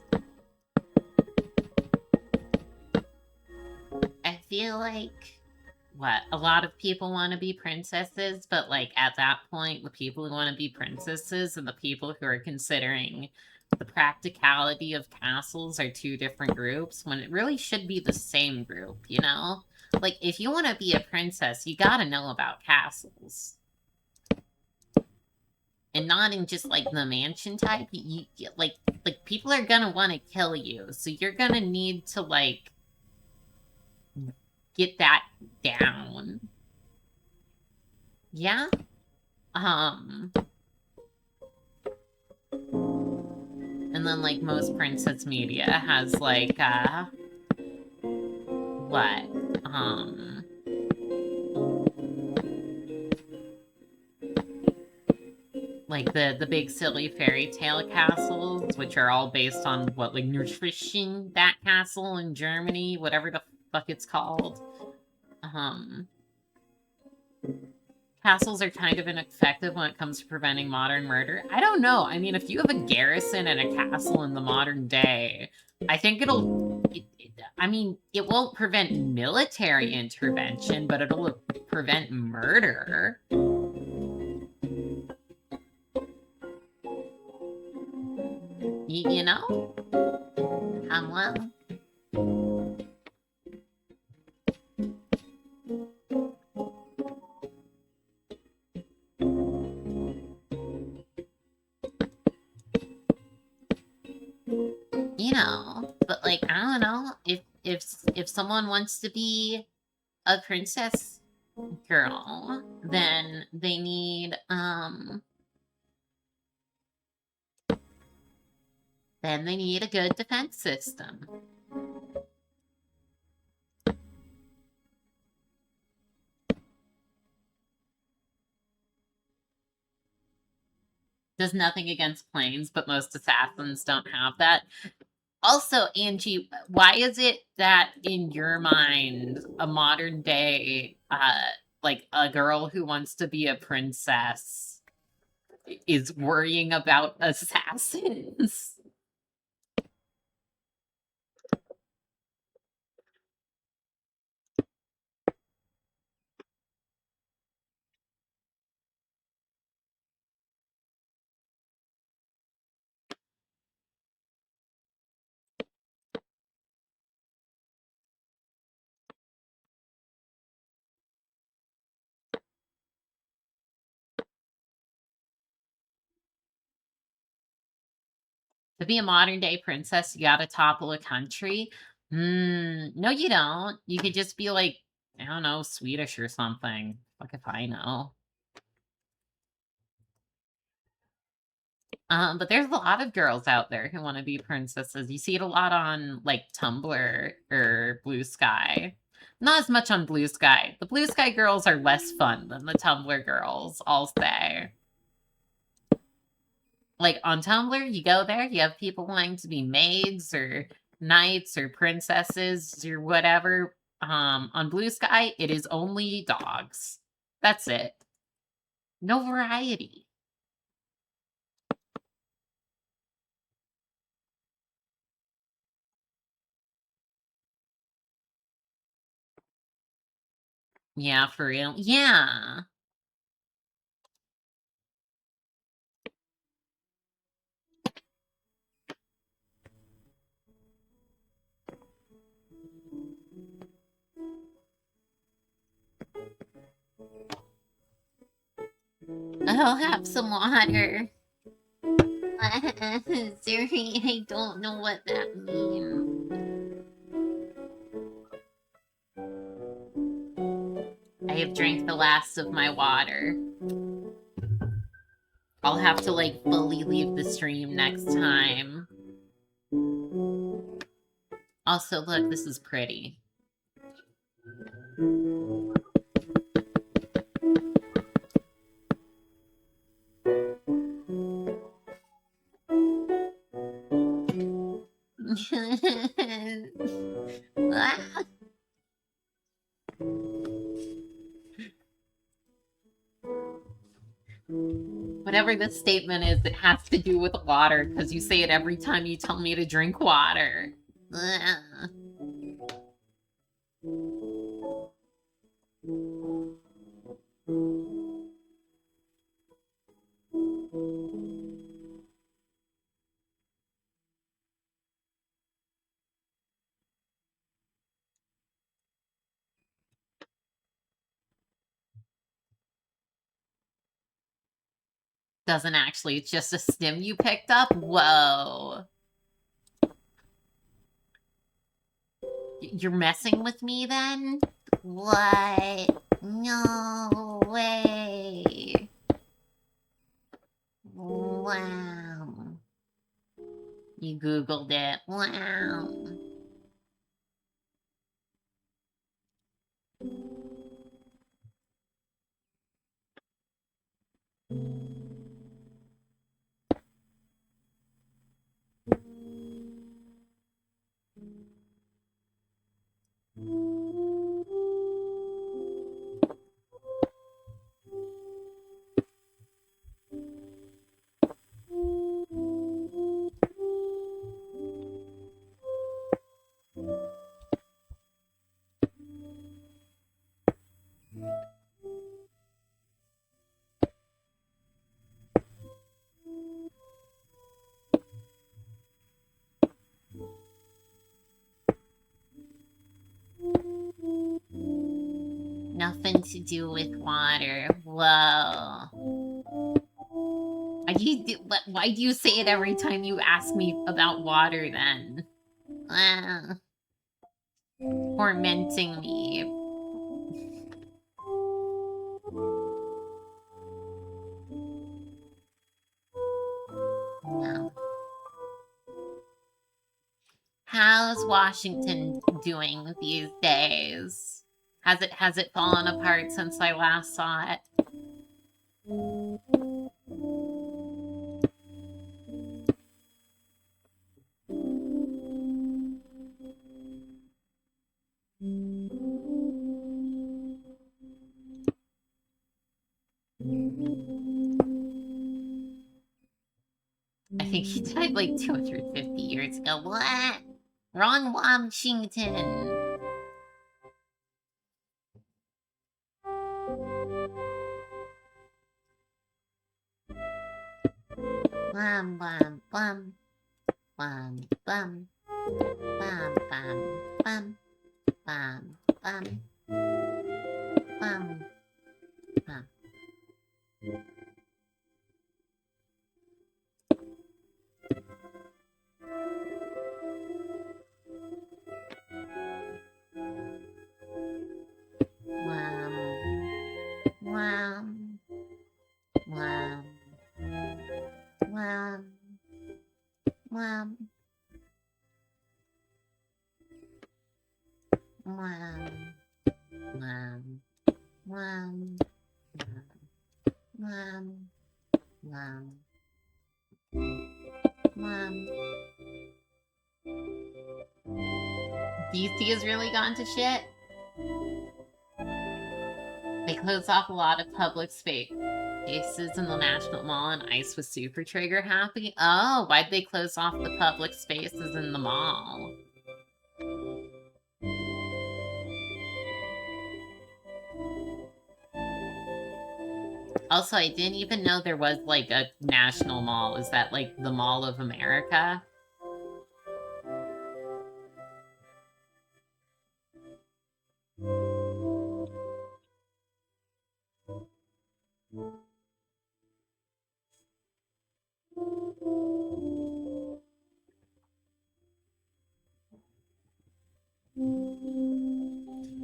I feel like, what, a lot of people want to be princesses, but, like, at that point, the people who want to be princesses and the people who are considering the practicality of castles are two different groups, when it really should be the same group, you know? Like, if you want to be a princess, you gotta know about castles. And not in just, like, the mansion type. Like, people are gonna want to kill you, so you're gonna need to, like, get that down. Yeah? And then, like, most princess media has, like, what? Like, the big silly fairy tale castles, which are all based on, what, like, Nutrition, that castle in Germany, whatever the fuck it's called. Castles are kind of ineffective when it comes to preventing modern murder. I don't know. I mean, if you have a garrison and a castle in the modern day, I think I mean, it won't prevent military intervention, but it'll prevent murder. You know? Well. You know, but, like, I don't know, if someone wants to be a princess girl, then they need a good defense system. Does nothing against planes, but most assassins don't have that. Also, Angie, why is it that in your mind, a modern day, like, a girl who wants to be a princess is worrying about assassins? To be a modern day princess, you gotta topple a country? No, you don't. You could just be like, I don't know, Swedish or something. Fuck if I know. But there's a lot of girls out there who want to be princesses. You see it a lot on like Tumblr or Blue Sky. Not as much on Blue Sky. The Blue Sky girls are less fun than the Tumblr girls, I'll say. Like on Tumblr, you go there, you have people wanting to be maids or knights or princesses or whatever. On Blue Sky, it is only dogs. That's it. No variety. Yeah, for real. Yeah. I'll have some water. Sorry, I don't know what that means. I have drank the last of my water. I'll have to, like, fully leave the stream next time. Also, look, this is pretty. Ah. Whatever this statement is, it has to do with water, because you say it every time you tell me to drink water. Ugh. Doesn't actually, it's just a stim you picked up? Whoa. You're messing with me then? What? No way. Wow. You Googled it. Wow. Nothing to do with water. Whoa. Why do you say it every time you ask me about water then? Tormenting me. No. How's Washington doing these days? Has it fallen apart since I last saw it? I think he died like 250 years ago. What? Wrong Washington. Bum bum bum. Bum bum. Bum bum bum. Bum bum. Bum bum. Wham, wham, wham, wham, wham, wham, wham, wham, wham, wham. DC has really gone to shit. They closed off a lot of public spaces in the National Mall, and ICE was super trigger happy. Oh, why'd they close off the public spaces in the mall? Also, I didn't even know there was like a national mall. Is that like the Mall of America?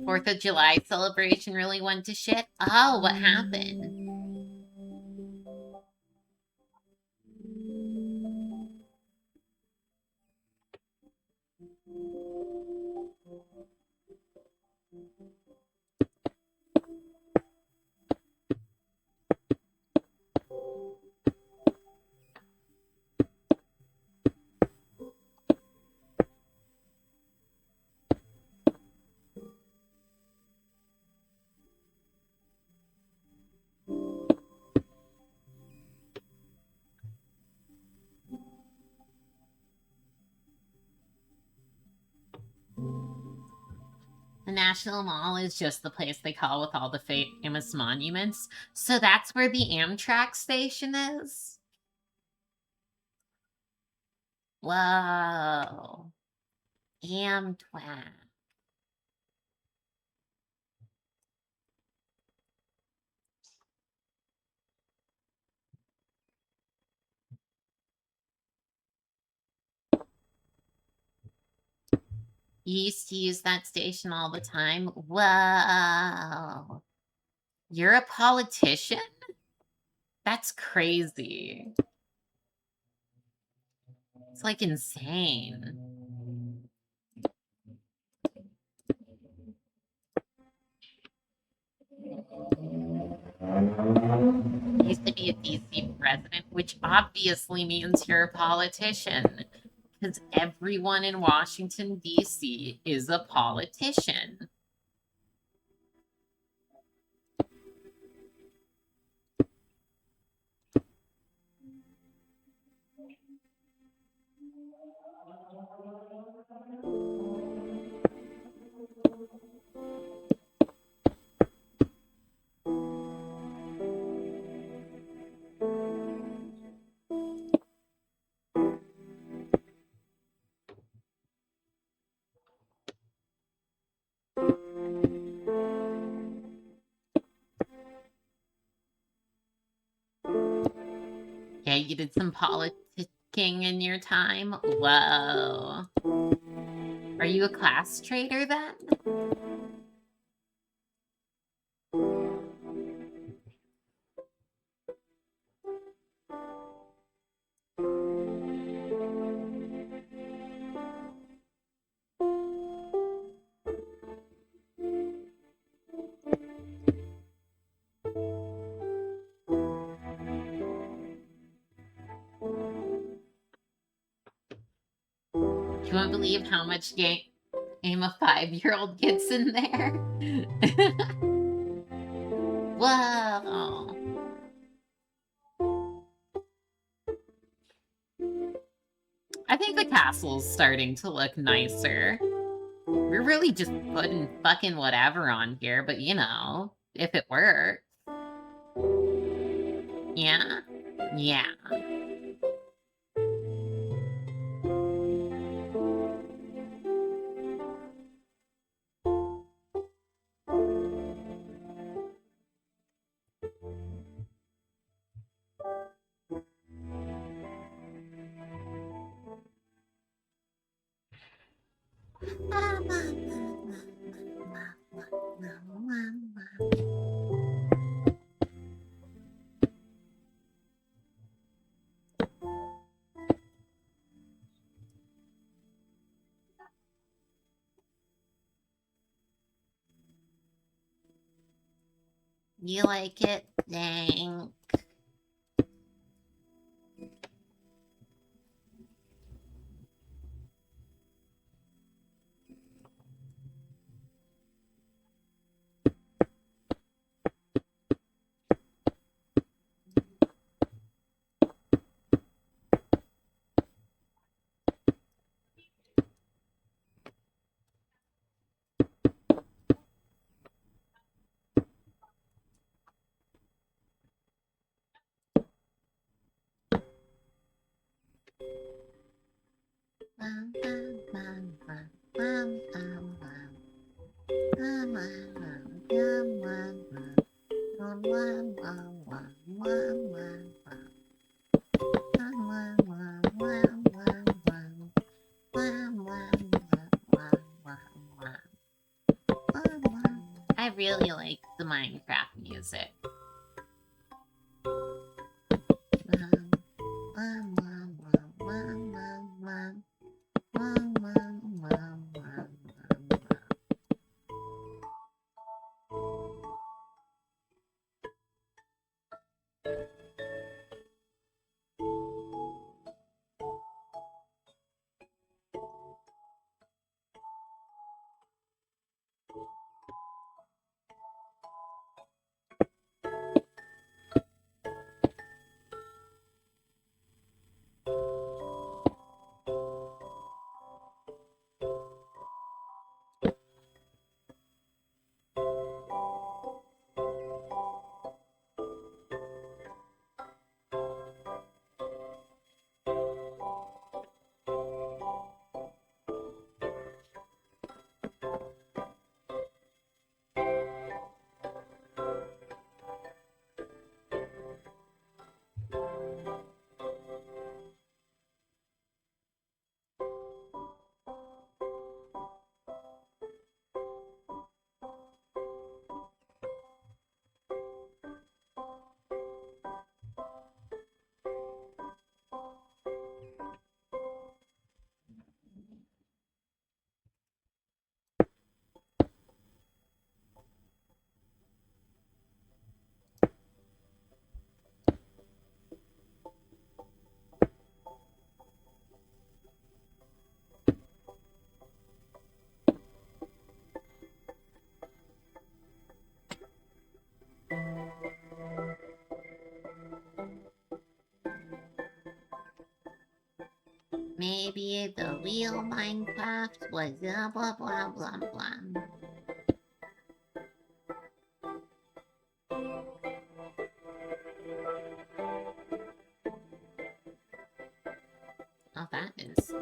Fourth of July celebration really went to shit. Oh, what happened? The National Mall is just the place they call with all the famous monuments. So that's where the Amtrak station is? Whoa. Amtrak. You used to use that station all the time? Whoa. You're a politician? That's crazy. It's like insane. Used to be a DC president, which obviously means you're a politician. Because everyone in Washington, D.C. is a politician. Yeah, you did some politicking in your time? Whoa. Are you a class traitor then? You won't believe how much game a 5-year-old gets in there. Whoa. I think the castle's starting to look nicer. We're really just putting fucking whatever on here, but you know, if it works. Yeah? Yeah. You like it? Dang. I really like the Minecraft music. Maybe the real Minecraft was blah blah blah blah blah. Oh, that is.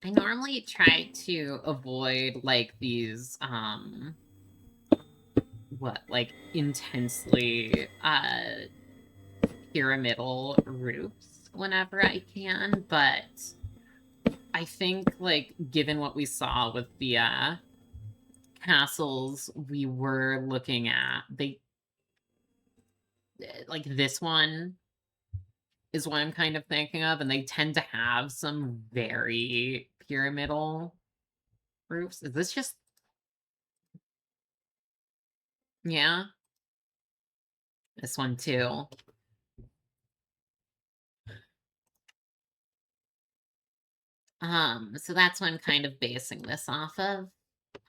I normally try to avoid like these like intensely pyramidal roofs whenever I can, but I think like given what we saw with the castles we were looking at, they like this one is what I'm kind of thinking of, and they tend to have some very pyramidal roofs. Is this just yeah? This one too. So that's what I'm kind of basing this off of.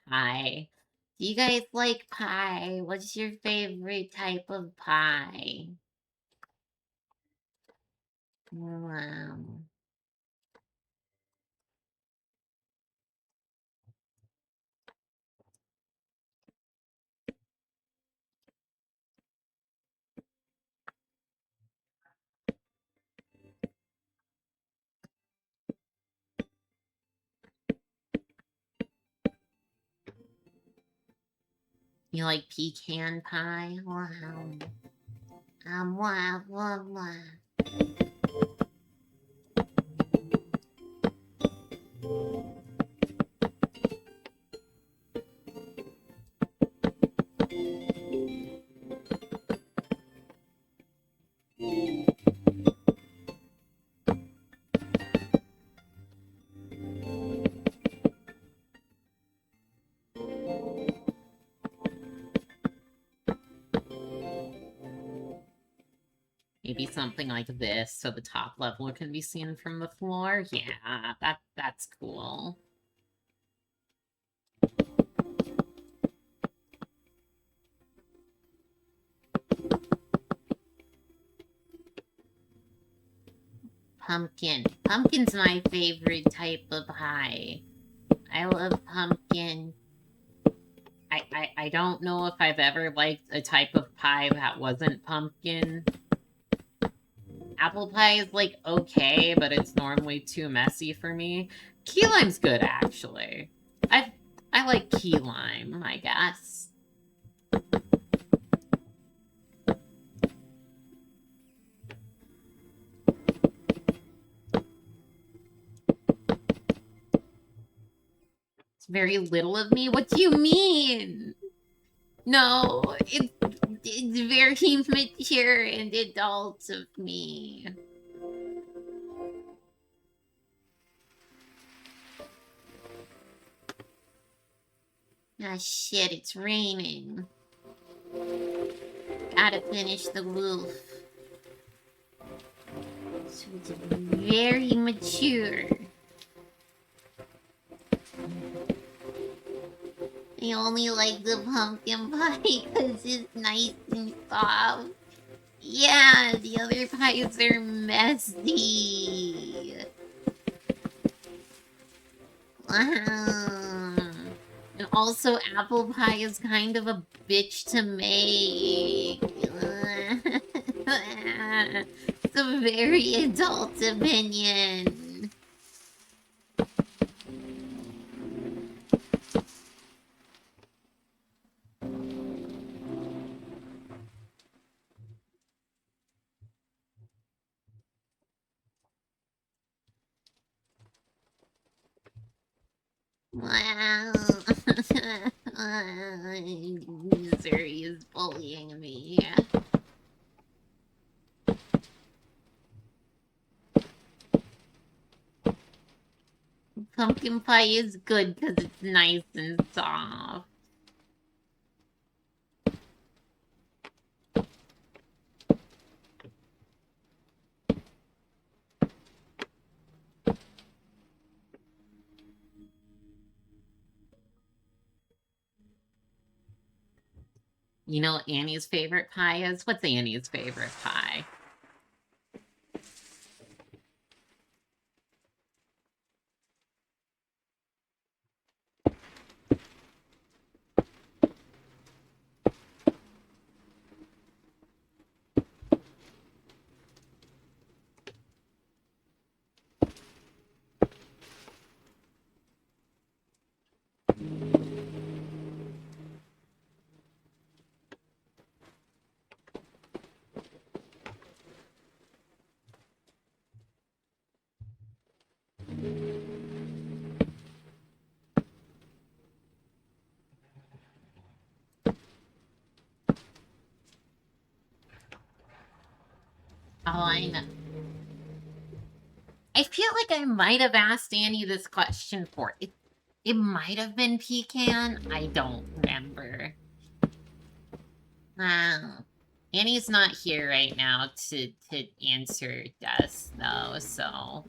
Pie. Do you guys like pie? What's your favorite type of pie? Wow. You like pecan pie? Wow. Wow, wow, wow. Maybe something like this, so the top level can be seen from the floor. Yeah, that's cool. Pumpkin. Pumpkin's my favorite type of pie. I love pumpkin. I don't know if I've ever liked a type of pie that wasn't pumpkin. Apple pie is like okay, but it's normally too messy for me. Key lime's good actually. I like key lime, I guess. It's very little of me. What do you mean? No, it's very mature and adult of me. Ah, shit, it's raining. Gotta finish the roof. So it's very mature. I only like the pumpkin pie because it's nice and soft. Yeah, the other pies are messy. And also, apple pie is kind of a bitch to make. It's a very adult opinion. Wow. Missouri is bullying me. Pumpkin pie is good because it's nice and soft. You know what Annie's favorite pie is? What's Annie's favorite pie? I know. I feel like I might have asked Annie this question for it. It might have been Pecan. I don't remember. Annie's not here right now to answer us though, so.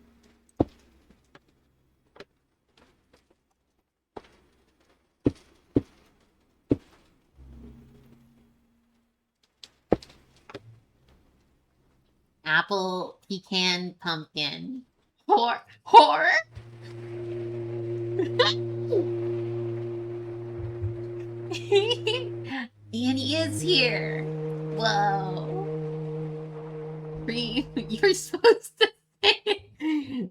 Apple, pecan, pumpkin. Whore? Annie is here. Whoa. You're supposed to say.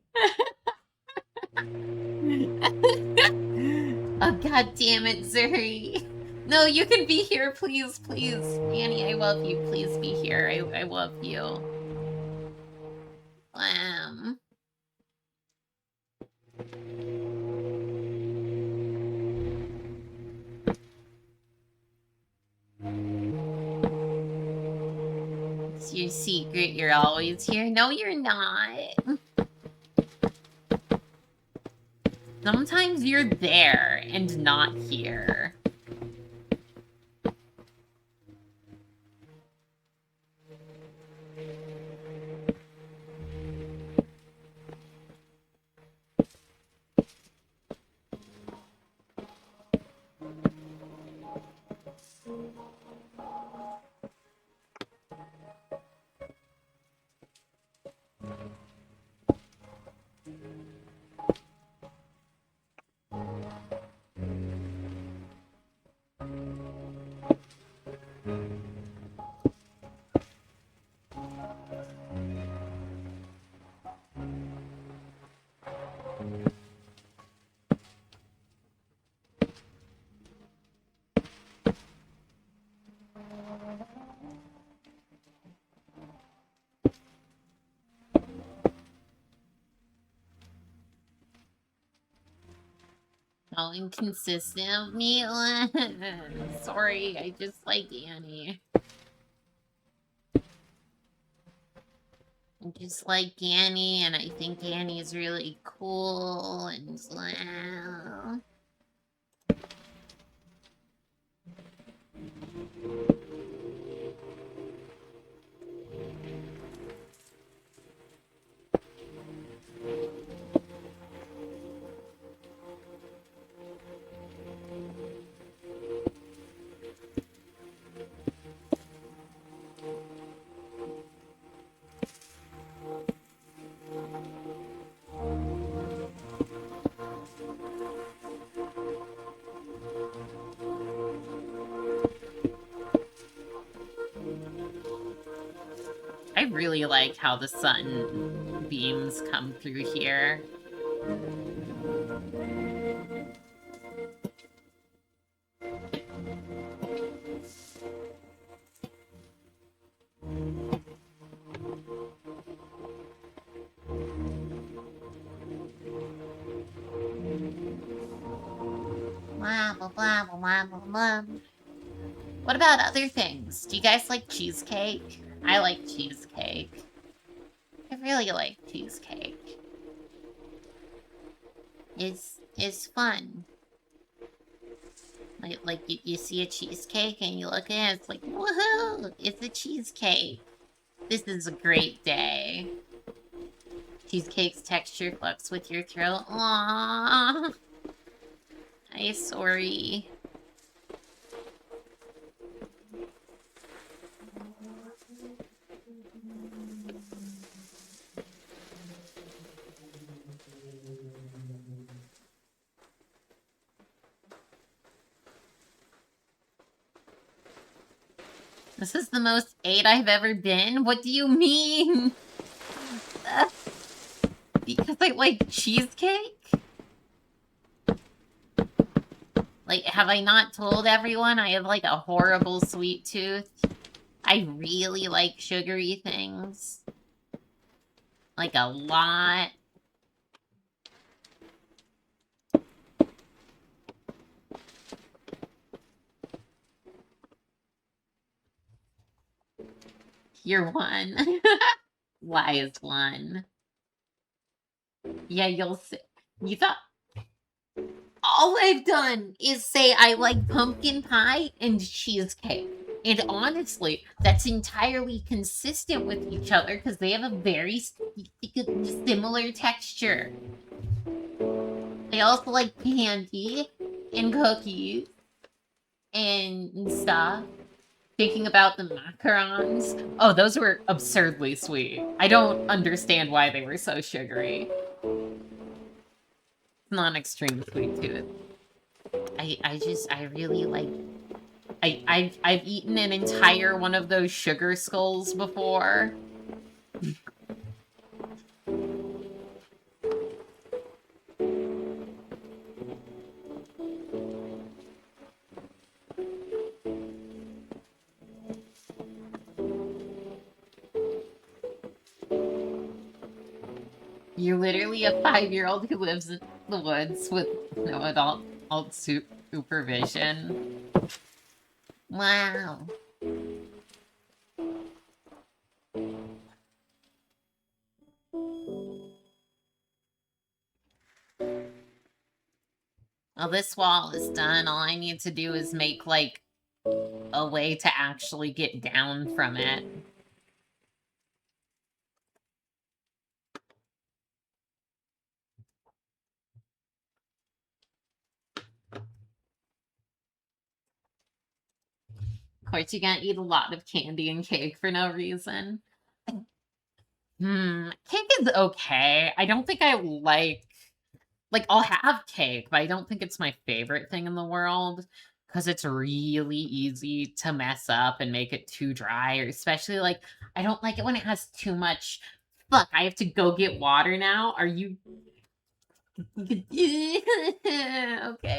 Oh, god damn it, Zuri. No, you can be here, please, please. Annie, I love you. Please be here. I love you. It's your secret. You're always here. No, you're not. Sometimes you're there and not here. How inconsistent of me. Sorry, I just like Annie. I just like Annie, and I think Annie is really cool, and I really like how the sun beams come through here. Blah, blah, blah, blah, blah, blah. What about other things? Do you guys like cheesecake? I like cheesecake. I really like cheesecake. It's fun. Like you see a cheesecake and you look at it, it's like, woohoo! It's a cheesecake. This is a great day. Cheesecake's texture fucks with your throat. Aww. I'm sorry. This is the most 8 I've ever been? What do you mean? Because I like cheesecake? Like, have I not told everyone I have, like, a horrible sweet tooth? I really like sugary things. Like, a lot. You're one. Wise one. Yeah, you'll see. You thought all I've done is say I like pumpkin pie and cheesecake. And honestly, that's entirely consistent with each other because they have a very similar texture. I also like candy and cookies and stuff. Thinking about the macarons. Oh, those were absurdly sweet. I don't understand why they were so sugary. Not extreme sweet tooth. I really like. I've eaten an entire one of those sugar skulls before. You're literally a 5-year-old who lives in the woods with no adult supervision. Wow. Well, this wall is done. All I need to do is make, like, a way to actually get down from it. Of course, you can't eat a lot of candy and cake for no reason. Cake is okay. I don't think I like, I'll have cake, but I don't think it's my favorite thing in the world because it's really easy to mess up and make it too dry, or especially, like, I don't like it when it has too much. Fuck, I have to go get water now. Are you okay,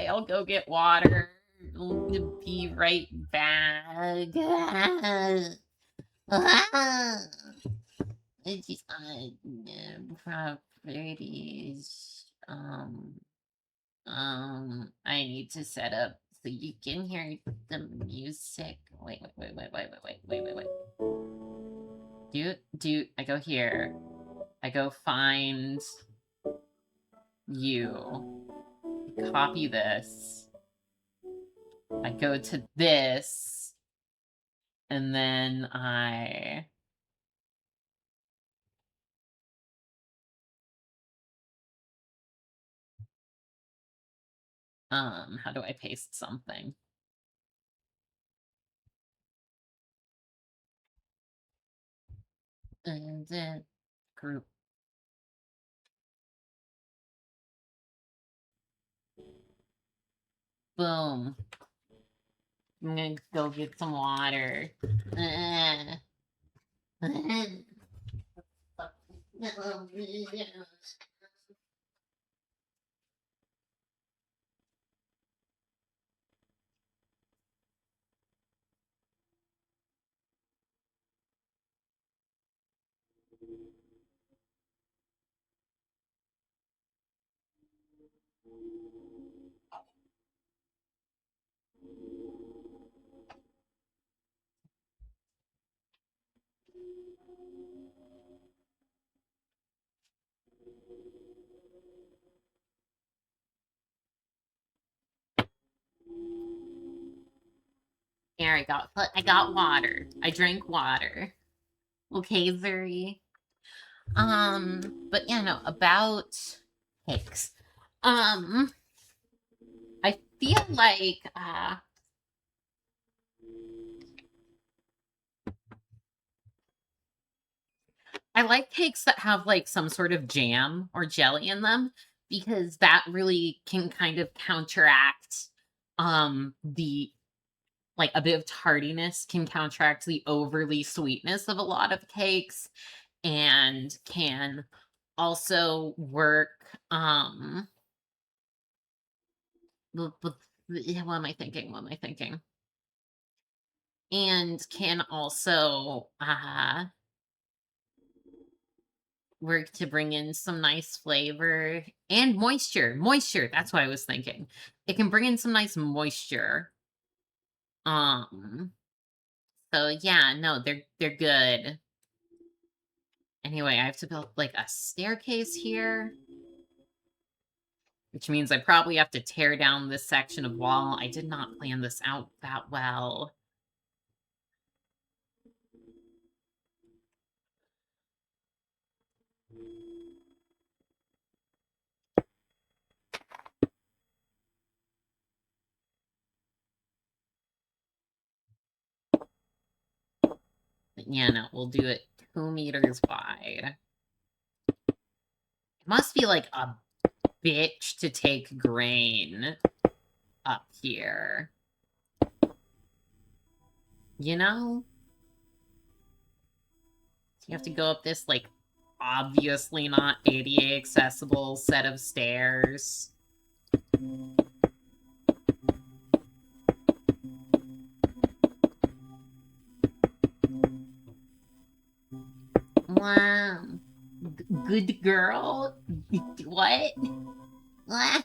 I'll go get water. I'll be right back. It's just, properties. I need to set up so you can hear the music. Wait. I go here. I go find you. Copy this. I go to this. And then how do I paste something? And then group. Boom. I'm gonna go get some water. Here, I got water. I drank water. Okay, Zuri. But yeah, no, about cakes. I feel like I like cakes that have like some sort of jam or jelly in them because that really can kind of counteract the like a bit of tardiness can counteract the overly sweetness of a lot of cakes and can also work what am I thinking? What am I thinking? And can also work to bring in some nice flavor and moisture. Moisture, that's what I was thinking. It can bring in some nice moisture. Um so yeah, no, they're good. Anyway, I have to build like a staircase here, which means I probably have to tear down this section of wall. I did not plan this out that well. But yeah, no, we'll do it 2 meters wide. It must be like a bitch to take grain up here. You know? You have to go up this, like, obviously not ADA accessible set of stairs. Wow. Good girl? What? Wow.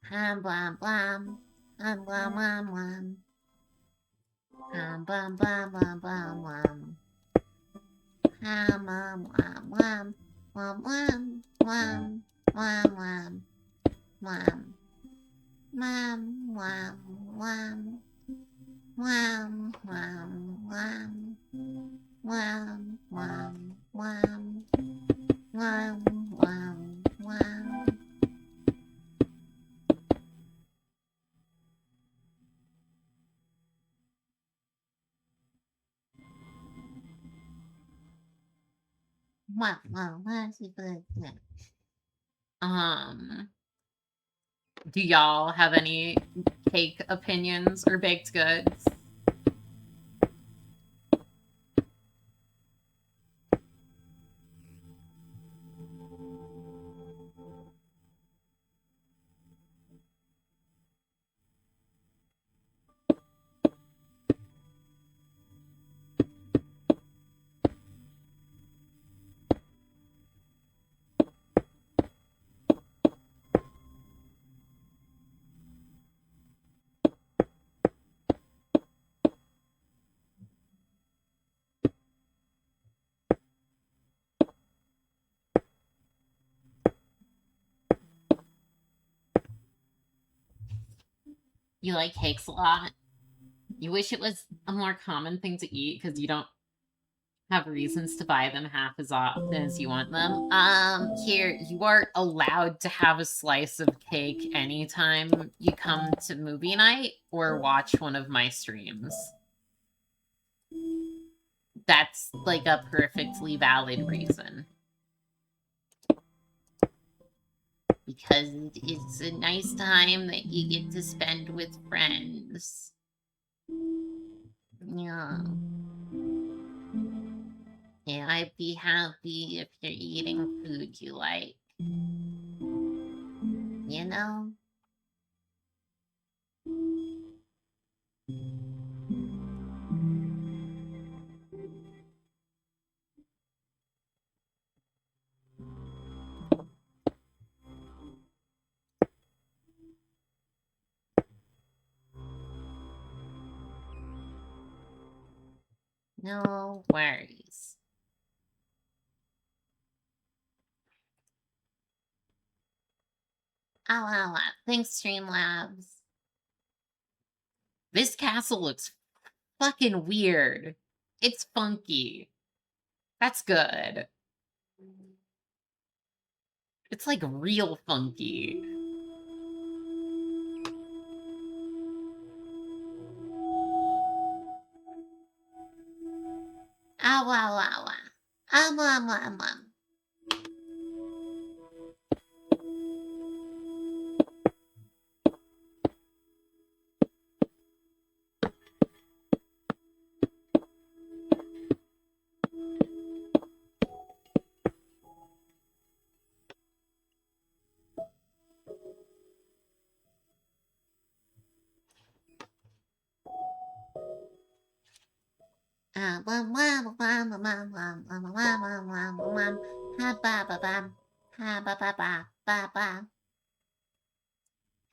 Blam blam. Blam blam blam. Blam blam blam blam blam. Blam blam blam blam blam blam blam blam. Wham, wham, wham. Wham, wham, wham. Wham, wham, wham. Wham, wham, wham. Wow, wow, that's good. Do y'all have any cake opinions or baked goods? You like cakes a lot? You wish it was a more common thing to eat because you don't have reasons to buy them half as often as you want them. Here, you are allowed to have a slice of cake anytime you come to movie night or watch one of my streams. That's like a perfectly valid reason. Because it's a nice time that you get to spend with friends. Yeah. Yeah, I'd be happy if you're eating food you like. You know? No worries. Oh, thanks, Streamlabs. This castle looks fucking weird. It's funky. That's good. It's like real funky. Ah, wow, wow, wow.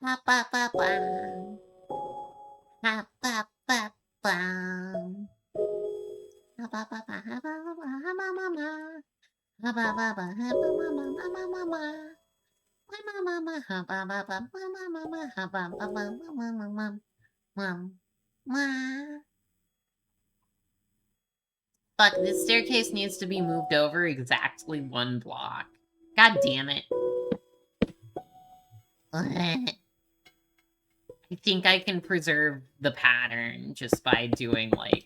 Ha ba ba ba. Ha ba ba ba. Ha ba ba ba. Ha ba ba ba. Ha ba ba ba. Ha ba ba ba. Ha ba ba ba. Ha ba ba ba. Ha ba ba ba. Ha ba ba ba. Ha ba ba ba. Ha ba ba ba. Ha ba ba ba. Mom. Ma. Fuck, this staircase needs to be moved over exactly 1 block. God damn it. I think I can preserve the pattern just by doing, like,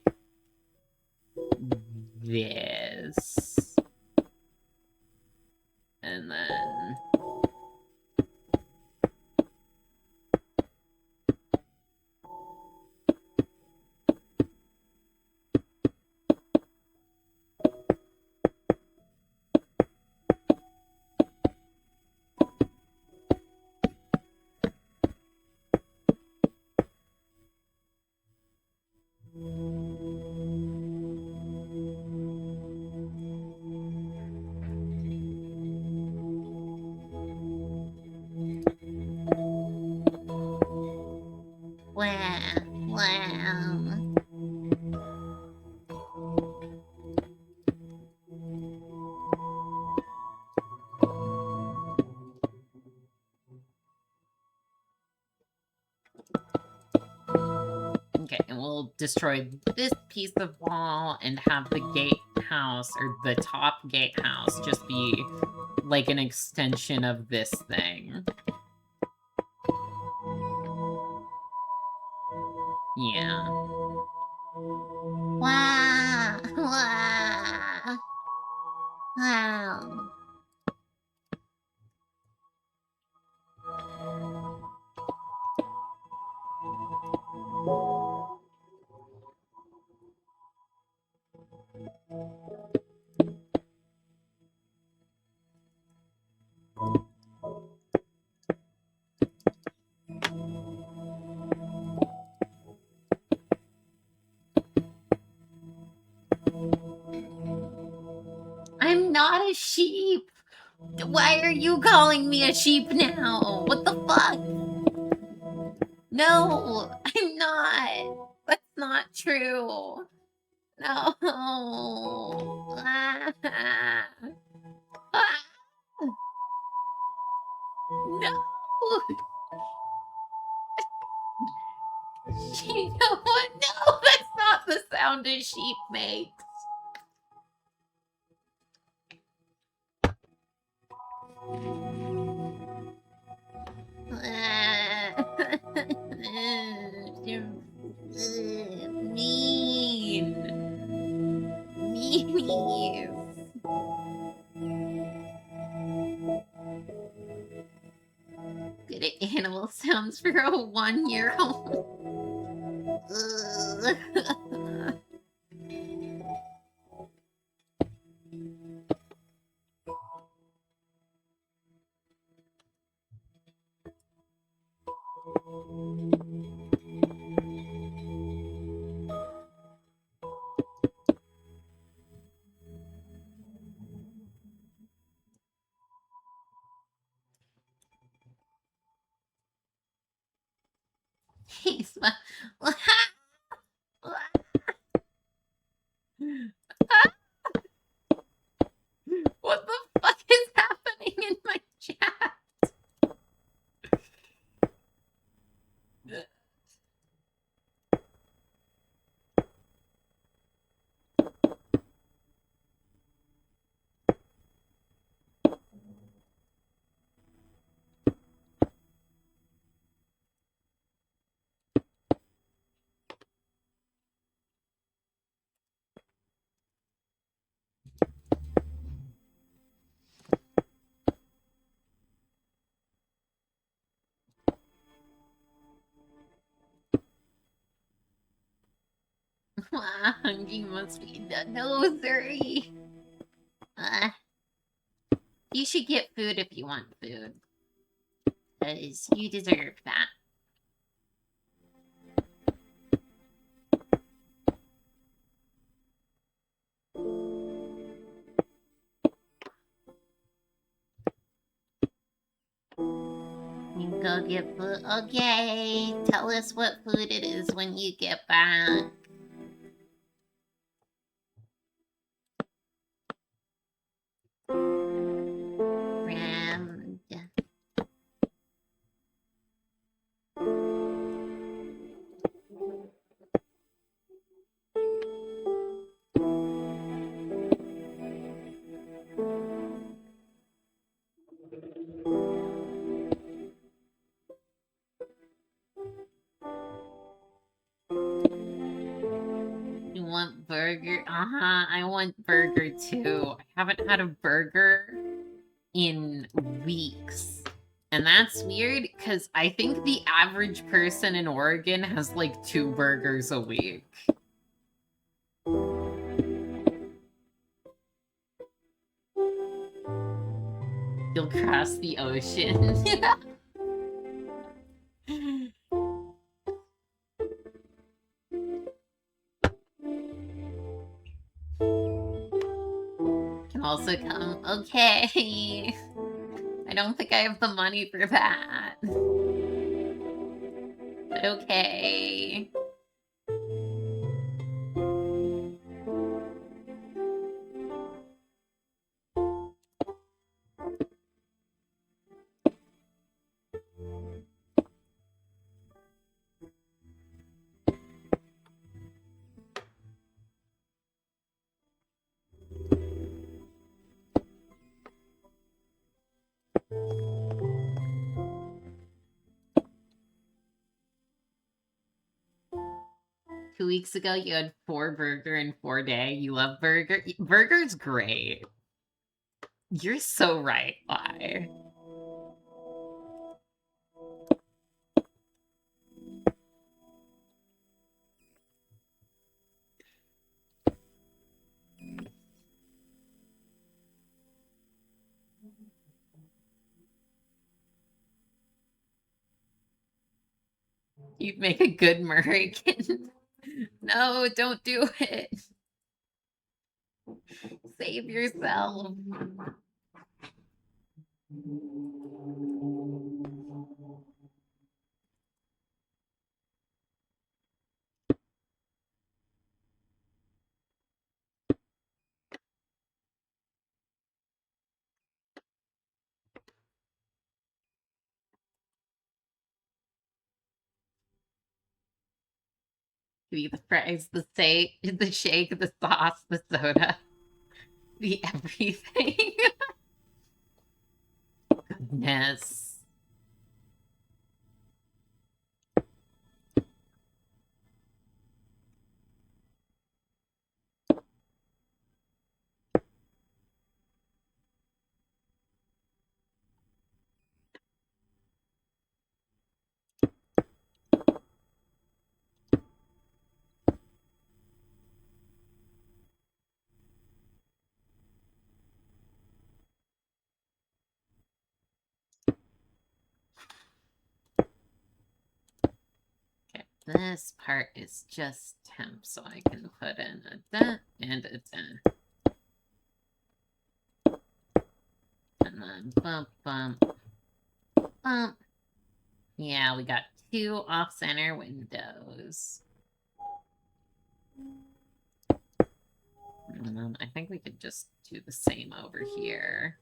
this. And then... Wow. Okay, and we'll destroy this piece of wall and have the gatehouse, or the top gatehouse, just be like an extension of this thing. Yeah. Wow. Wow. Wow. I'm not a sheep. Why are you calling me a sheep now? What the fuck? No, I'm not. That's not true. No. Ah. Ah. No. You know what? No, that's not the sound a sheep makes. Mean. Meanies. Good at animal sounds for a 1-year-old. He's what the fuck is happening in my chat? You must be the nosary. You should get food if you want food. Because you deserve that. You go get food. Okay, tell us what food it is when you get back. Friend. You want burger? Uh-huh, I want burger too. I haven't had a burger in weeks. And that's weird because I think the average person in Oregon has like 2 burgers a week. You'll cross the ocean. Can also come. Okay. I don't think I have the money for that. But okay. Two weeks ago, you had 4 burger in 4 day. You love burger. Burger's great. You're so right, why? You'd make a good American. No, don't do it. Save yourself. Give you the fries, the steak, the shake, the sauce, the soda, the everything. Goodness. Okay, this part is just temp, so I can put in a da and a da. And then bump, bump, bump. Yeah, we got 2 off-center windows. And then I think we could just do the same over here.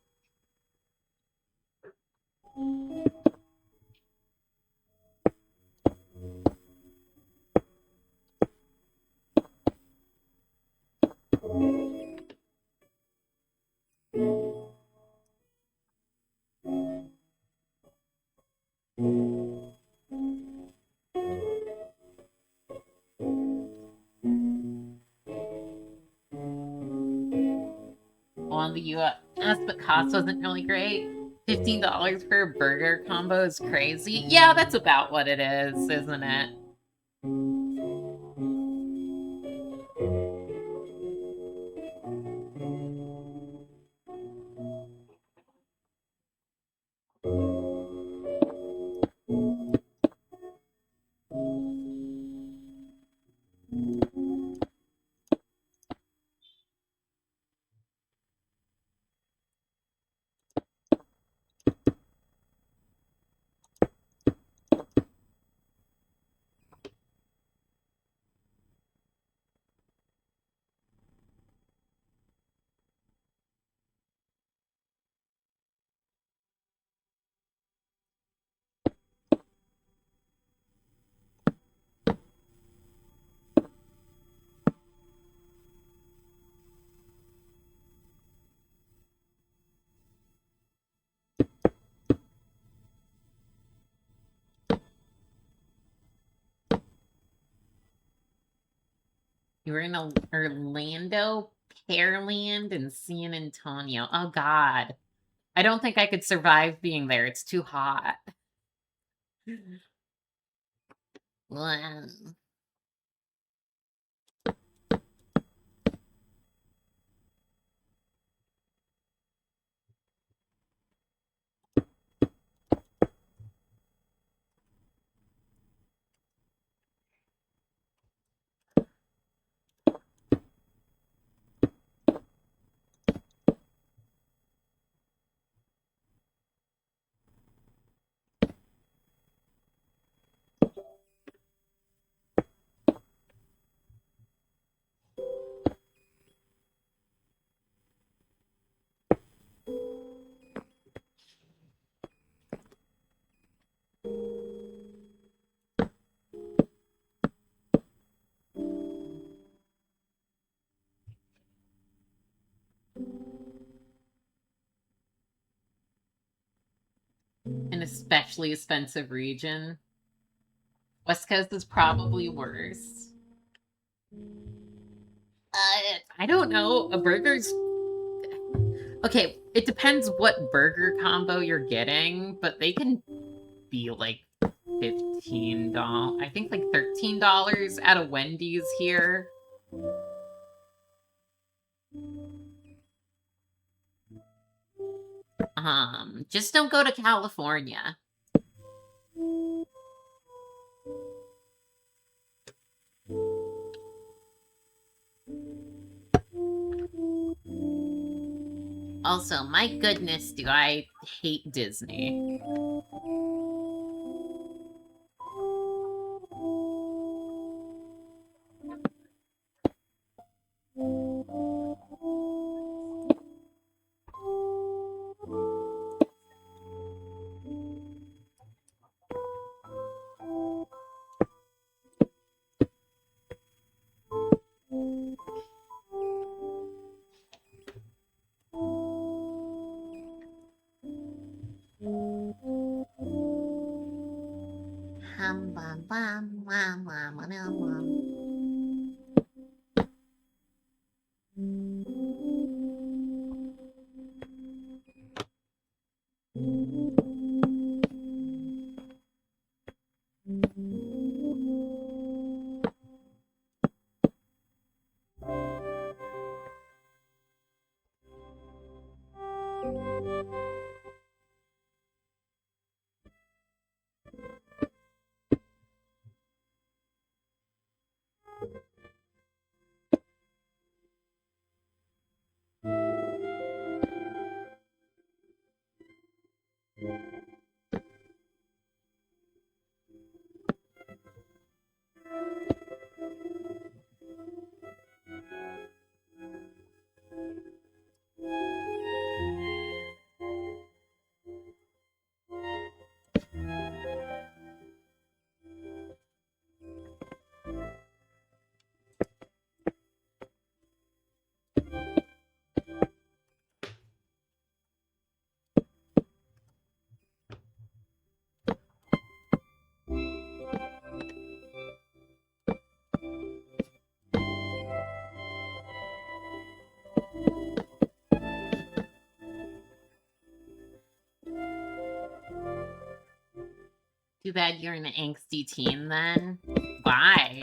On the US, but cost wasn't really great. $15 for a burger combo is crazy. Yeah, that's about what it is, isn't it? You were in Orlando, Pearland, and San Antonio. Oh God. I don't think I could survive being there. It's too hot. Wow. An especially expensive region. West Coast is probably worse. I don't know. A burger's okay. It depends what burger combo you're getting, but they can be like $15. I think like $13 at a Wendy's here. Just don't go to California. Also, my goodness, do I hate Disney. Too bad you're an angsty teen then. Why?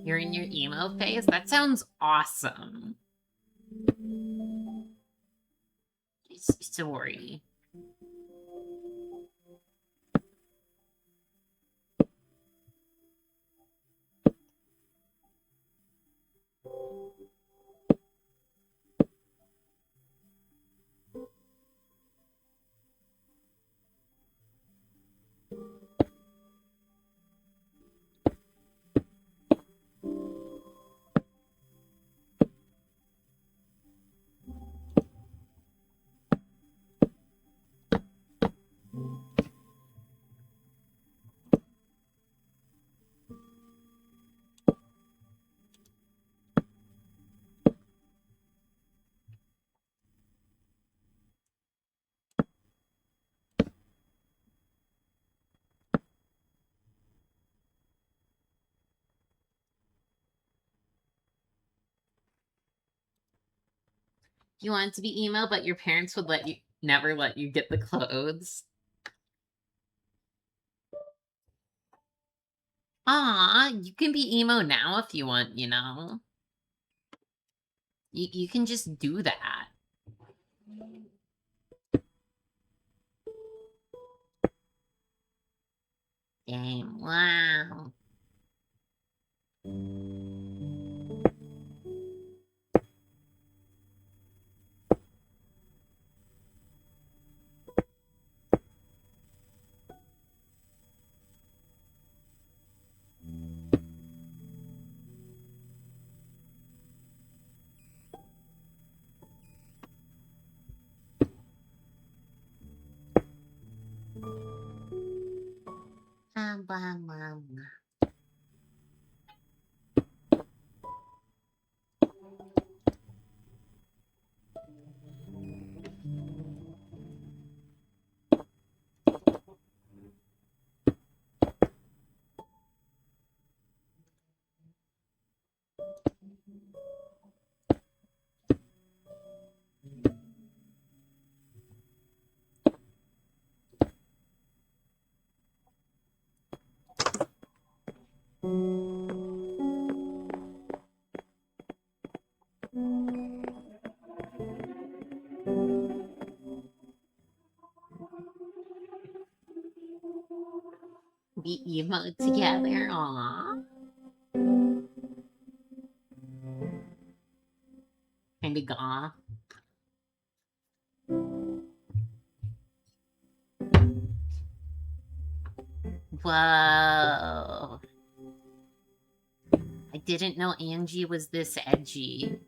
You're in your emo phase? That sounds awesome. Sorry. You wanted to be emo, but your parents would never let you get the clothes. Ah, you can be emo now if you want, you know. You can just do that. Dang, wow. Be emo together, aw. Kinda goth. Whoa. I didn't know Angie was this edgy.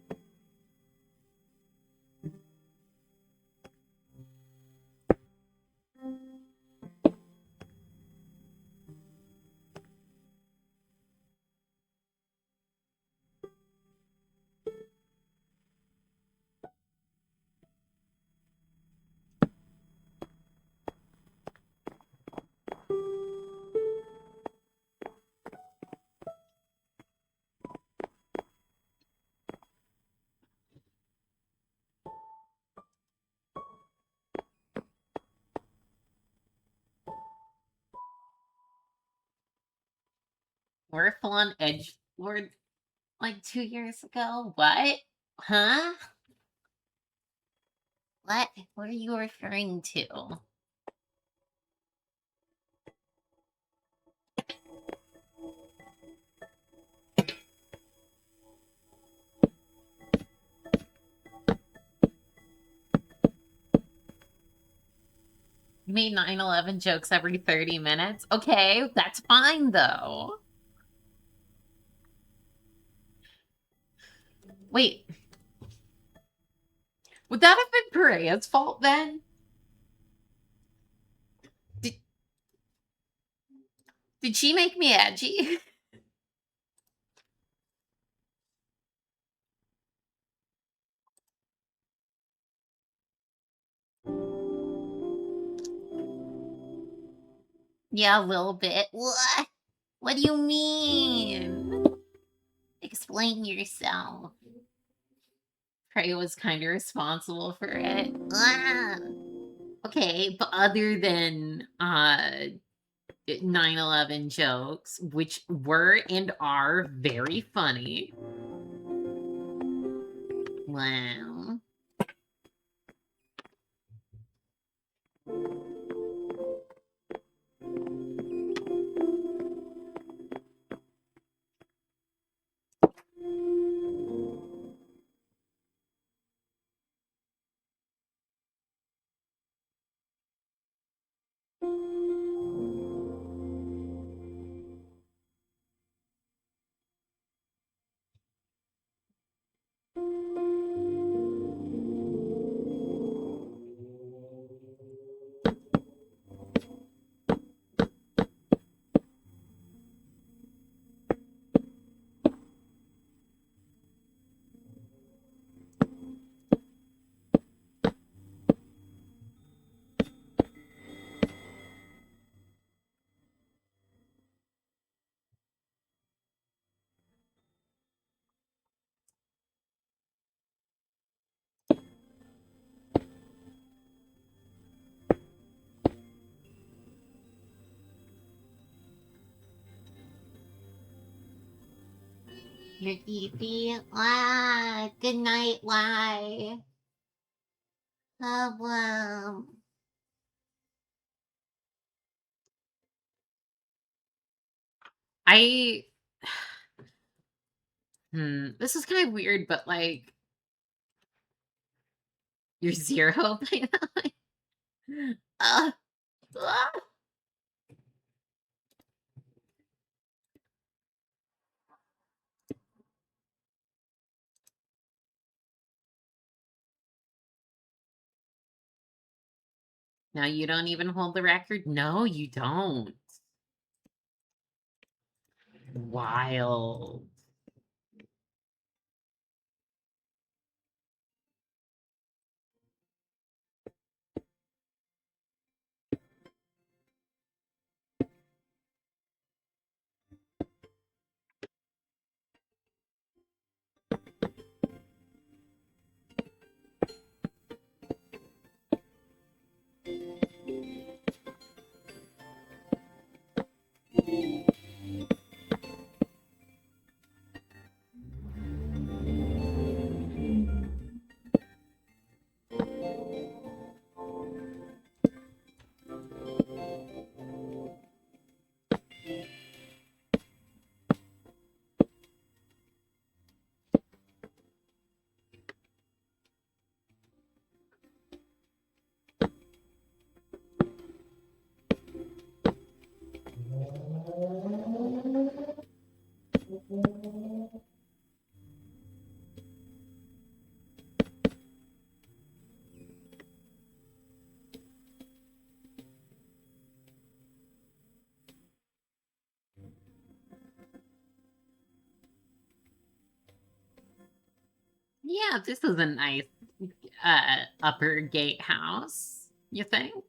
We're full on edge lord like 2 years ago. What? Huh? What? What are you referring to? You made 9/11 jokes every 30 minutes? Okay, that's fine though. Wait. Would that have been Perea's fault then? Did she make me edgy? Yeah, a little bit. What? What do you mean? Explain yourself. Prey was kind of responsible for it. Okay, but other than 9/11 jokes, which were and are very funny. Wow. Your Fifi. Good night, Lie. Problem. I this is kind of weird, but like you're zero by now. uh, uh. Now you don't even hold the record? No, you don't. Wild. Yeah, this is a nice upper gatehouse, you think?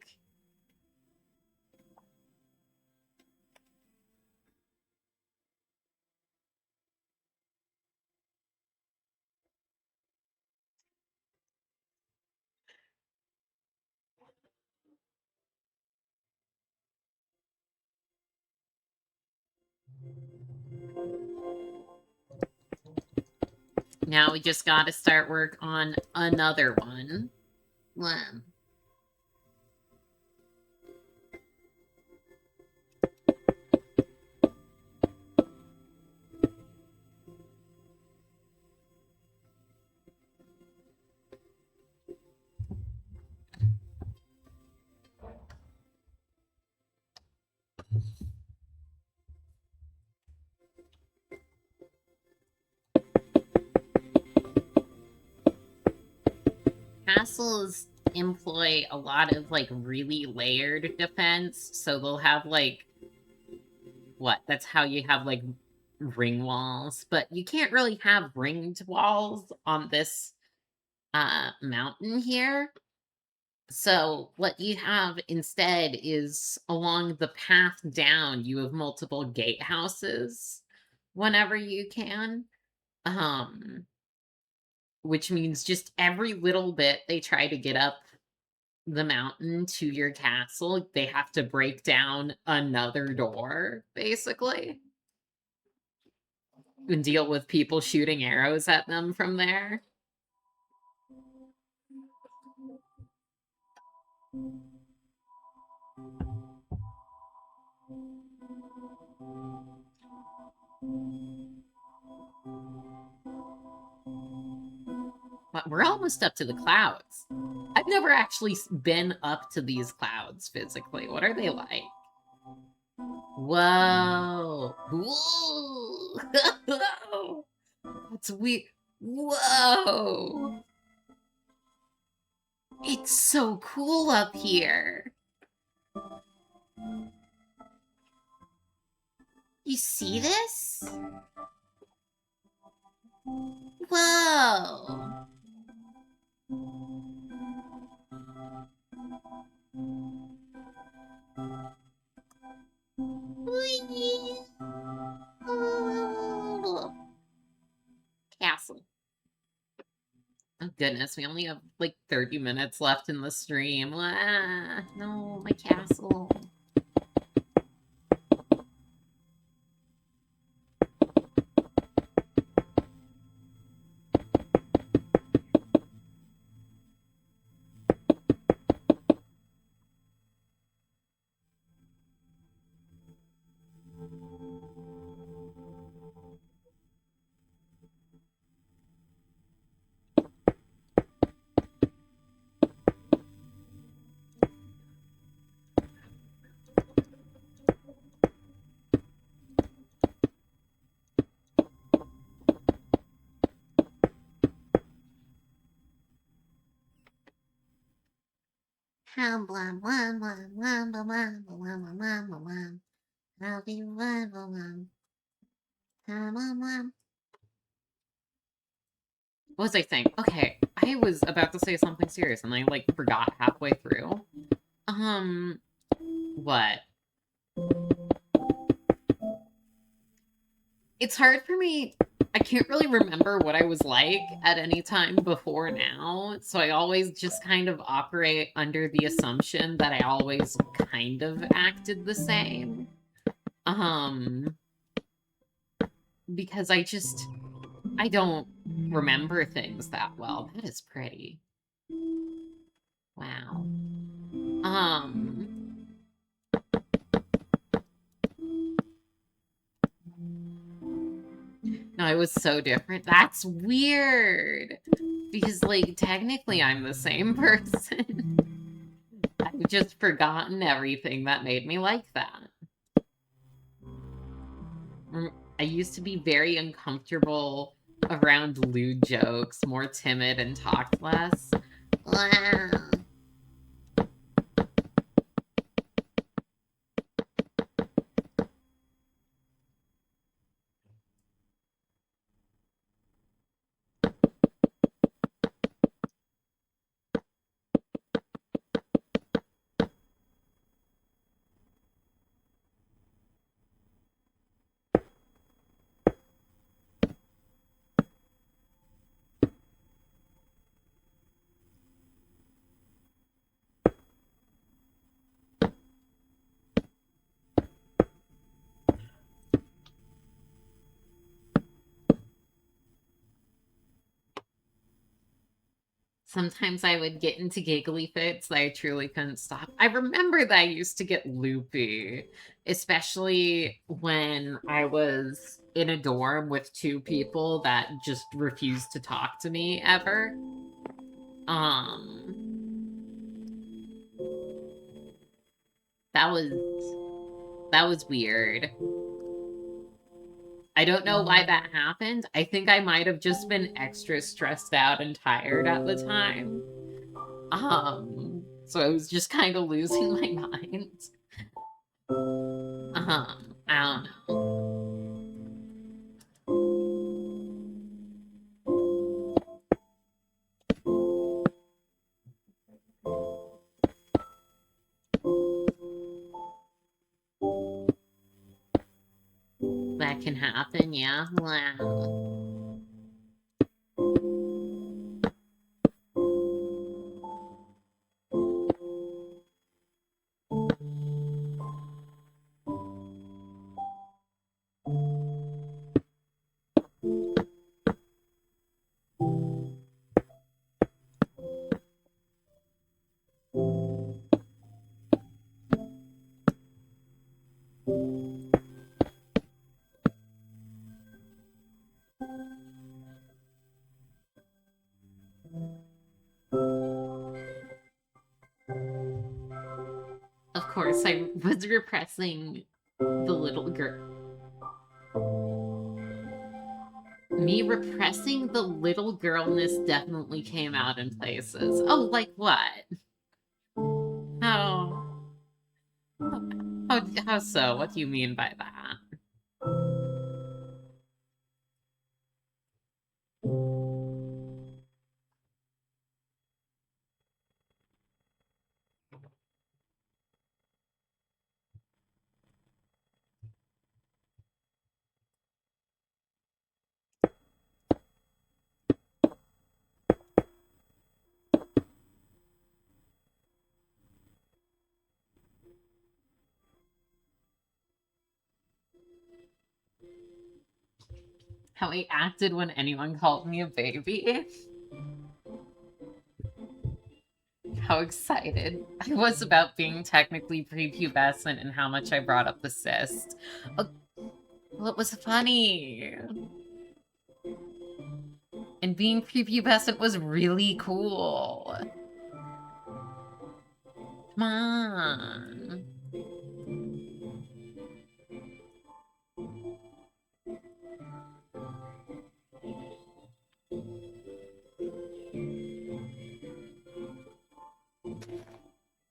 Now we just got to start work on another one. Well, castles employ a lot of like really layered defense, so they'll have like what? That's how you have like ring walls, but you can't really have ringed walls on this mountain here. So what you have instead is along the path down, you have multiple gatehouses whenever you can. Which means just every little bit they try to get up the mountain to your castle, they have to break down another door, basically, and deal with people shooting arrows at them from there. But we're almost up to the clouds. I've never actually been up to these clouds physically. What are they like? Whoa. Whoa. That's weird. Whoa. It's so cool up here. You see this? Whoa. Castle. Oh goodness, we only have like 30 minutes left in the stream. Ah, no, my castle. Blah, blah, blah, blah, blah, blah, blah, blah, blah, blah, blah. I'll be blah, blah, blah. Blah, blah, blah. What was I saying? Okay, I was about to say something serious and I like forgot halfway through. What? It's hard for me. I can't really remember what I was like at any time before now, so I always just kind of operate under the assumption that I always kind of acted the same. Because I don't remember things that well. That is pretty. Wow. No, it was so different. That's weird. Because, like, technically I'm the same person. I've just forgotten everything that made me like that. I used to be very uncomfortable around lewd jokes, more timid and talked less. Wow. Sometimes I would get into giggly fits that I truly couldn't stop. I remember that I used to get loopy, especially when I was in a dorm with two people that just refused to talk to me ever. That was weird. I don't know why that happened. I think I might have just been extra stressed out and tired at the time. So I was just kind of losing my mind. I don't know. That can happen, yeah. Wow. Of course, I was repressing the little girl. Me repressing the little girlness definitely came out in places. Oh, like what? How? How so? What do you mean by that? How I acted when anyone called me a baby? How excited I was about being technically prepubescent and how much I brought up the cyst. Well, it was funny. And being prepubescent was really cool. Come on.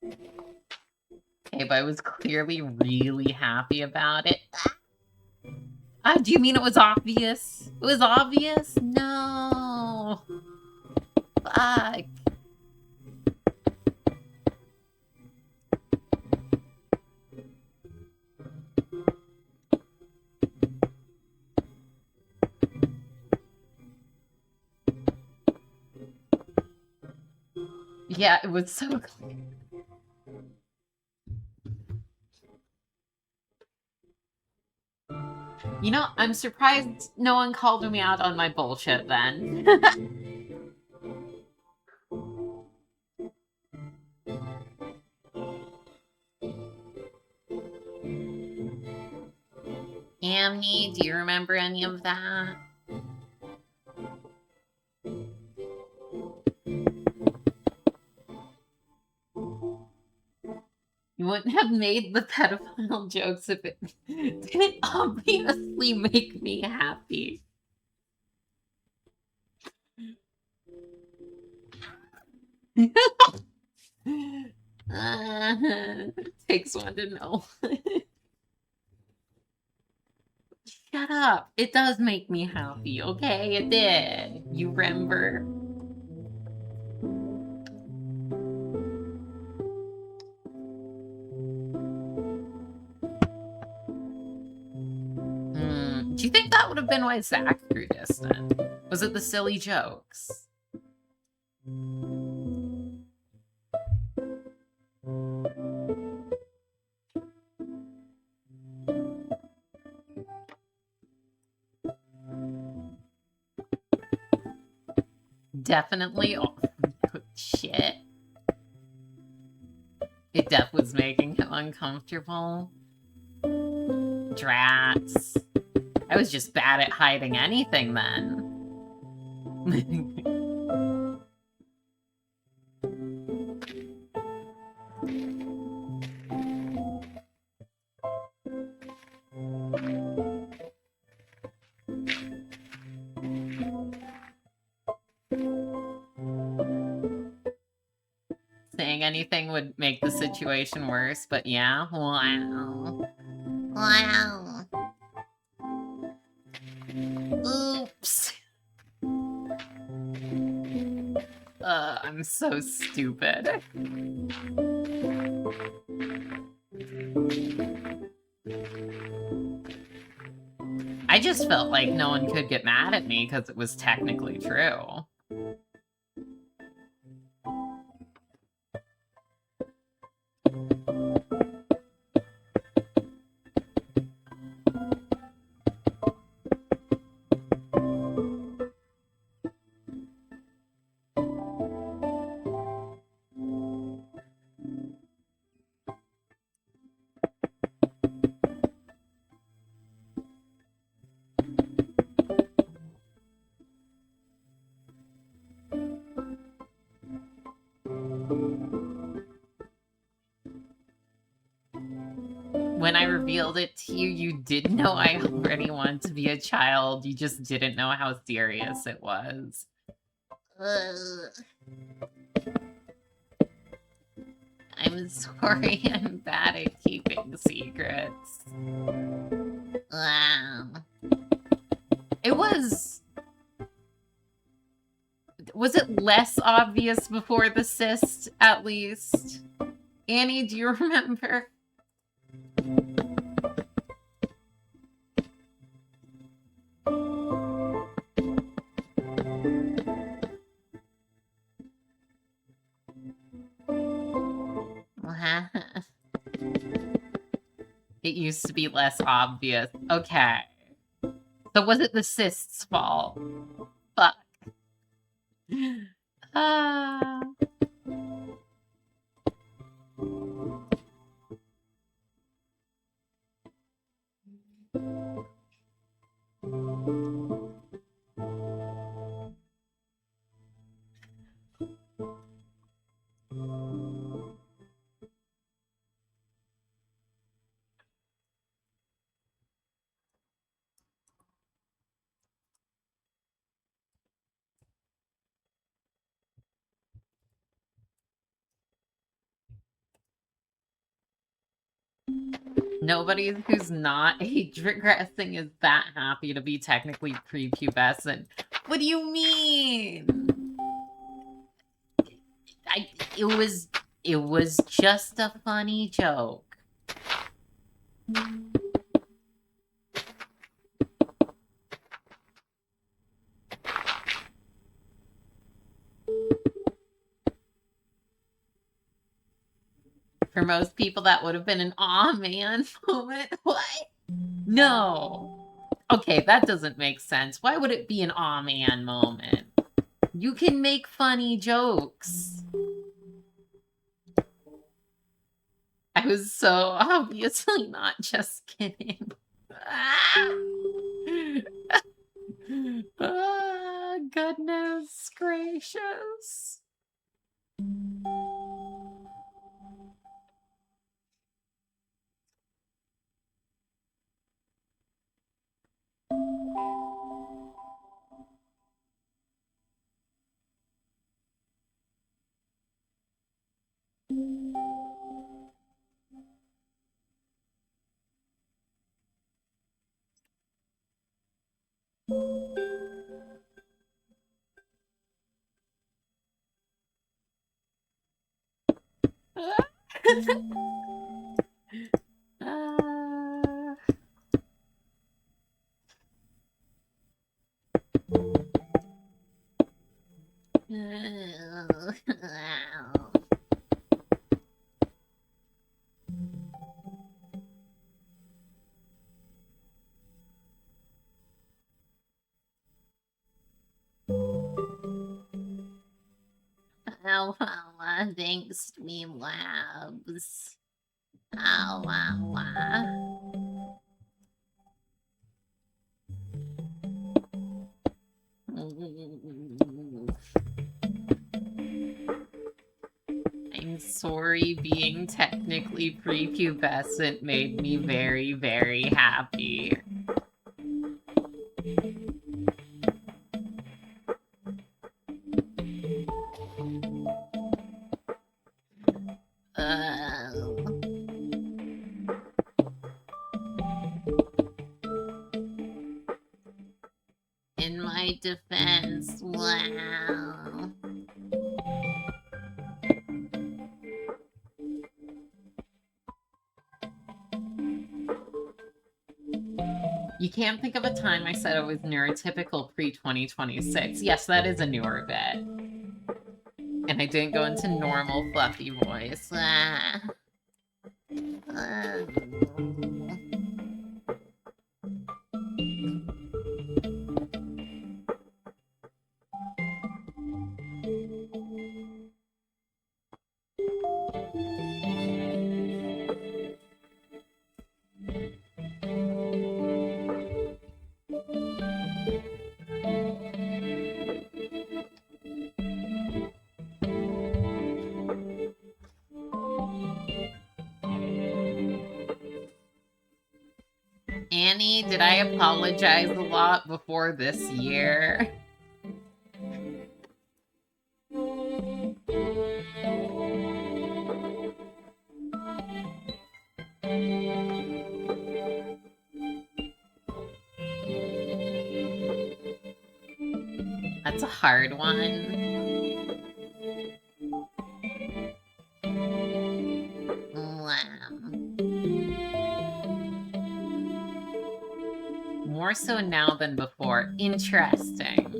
Okay, but I was clearly really happy about it. Do you mean it was obvious? It was obvious? No. Fuck. Yeah, it was so clear. You know, I'm surprised no one called me out on my bullshit then. Amni, do you remember any of that? You wouldn't have made the pedophile jokes if it didn't obviously make me happy. Takes one to know. Shut up. It does make me happy, okay? It did. You remember? Do you think that would have been why Zach grew distant? Was it the silly jokes? Definitely. Oh, shit. It was making him uncomfortable. Drats. I was just bad at hiding anything then. Saying anything would make the situation worse, but yeah, wow. Wow. Oops. I'm so stupid. I just felt like no one could get mad at me because it was technically true. When I revealed it to you, you did know I already wanted to be a child. You just didn't know how serious it was. I'm sorry, I'm bad at keeping secrets. Wow. It was... Was it less obvious before the cyst, at least? Annie, do you remember? It used to be less obvious. Okay. So was it the cyst's fault? Fuck. Nobody who's not age regressing is that happy to be technically prepubescent. What do you mean? It was just a funny joke. For most people, that would have been an aw man moment. What? No. Okay, that doesn't make sense. Why would it be an aw man moment? You can make funny jokes. I was so obviously not just kidding. Ah, goodness gracious. Ah. Oh, thanks, Meme Labs. I'm sorry, being technically prepubescent made me very, very happy. In my defense, wow. You can't think of a time I said I was neurotypical pre-2026. Yes, that is a newer bit. And I didn't go into normal fluffy voice. Annie, did I apologize a lot before this year? That's a hard one. Wow. More so now than before. Interesting.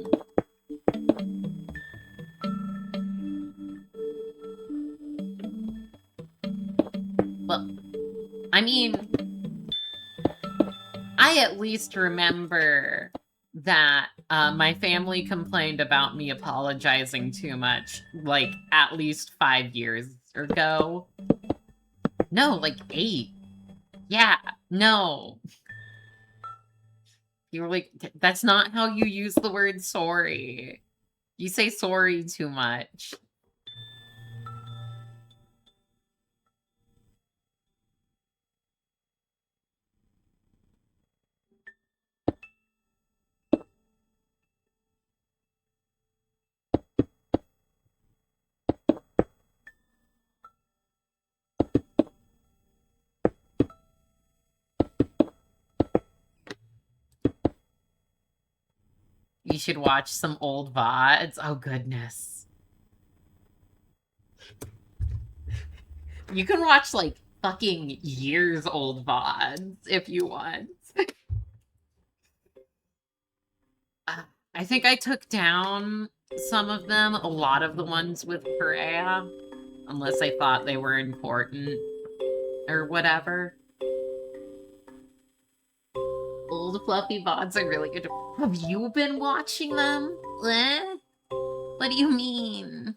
Well, I mean, I at least remember that my family complained about me apologizing too much, like, at least 5 years ago. No, like 8. Yeah, no. You were like, that's not how you use the word sorry. You say sorry too much. You should watch some old VODs. Oh, goodness. You can watch, like, fucking years old VODs if you want. I think I took down some of them, a lot of the ones with Perea, unless I thought they were important or whatever. Old fluffy VODs are really good. Have you been watching them? Eh? What do you mean?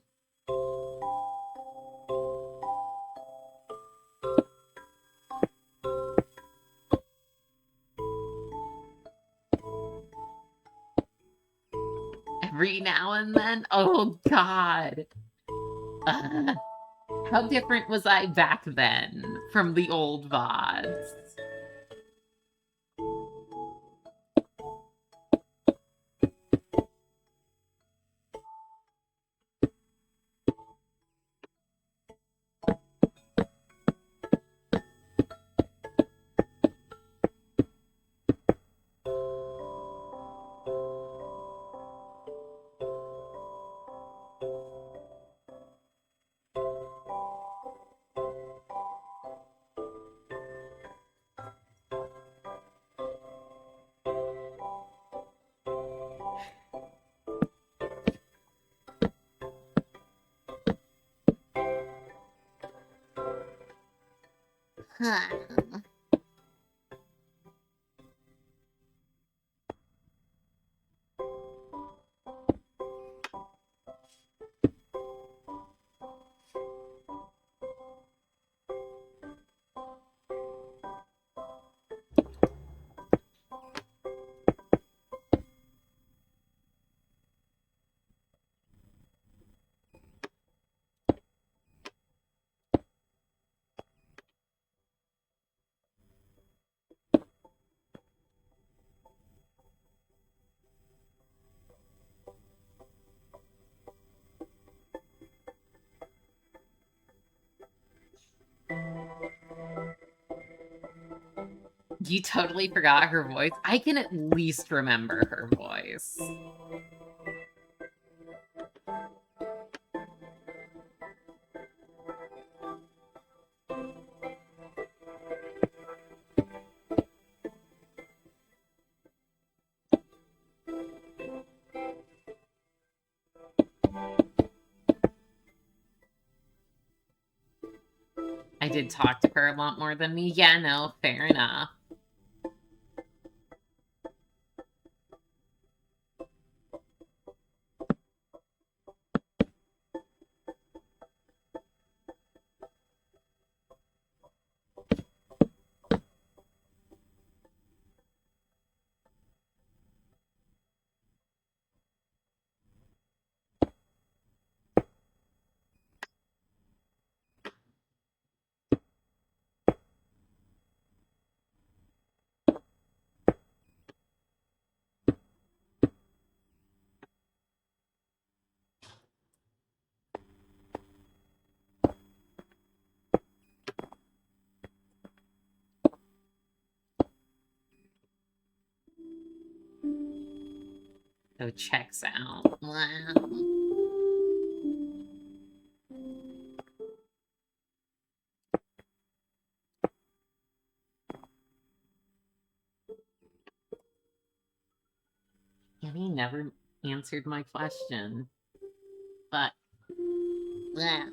Every now and then? Oh, God. How different was I back then from the old VODs? Huh. You totally forgot her voice. I can at least remember her voice. I did talk to her a lot more than me. Yeah, no, fair enough. So checks out. Wow. He never answered my question. But yeah.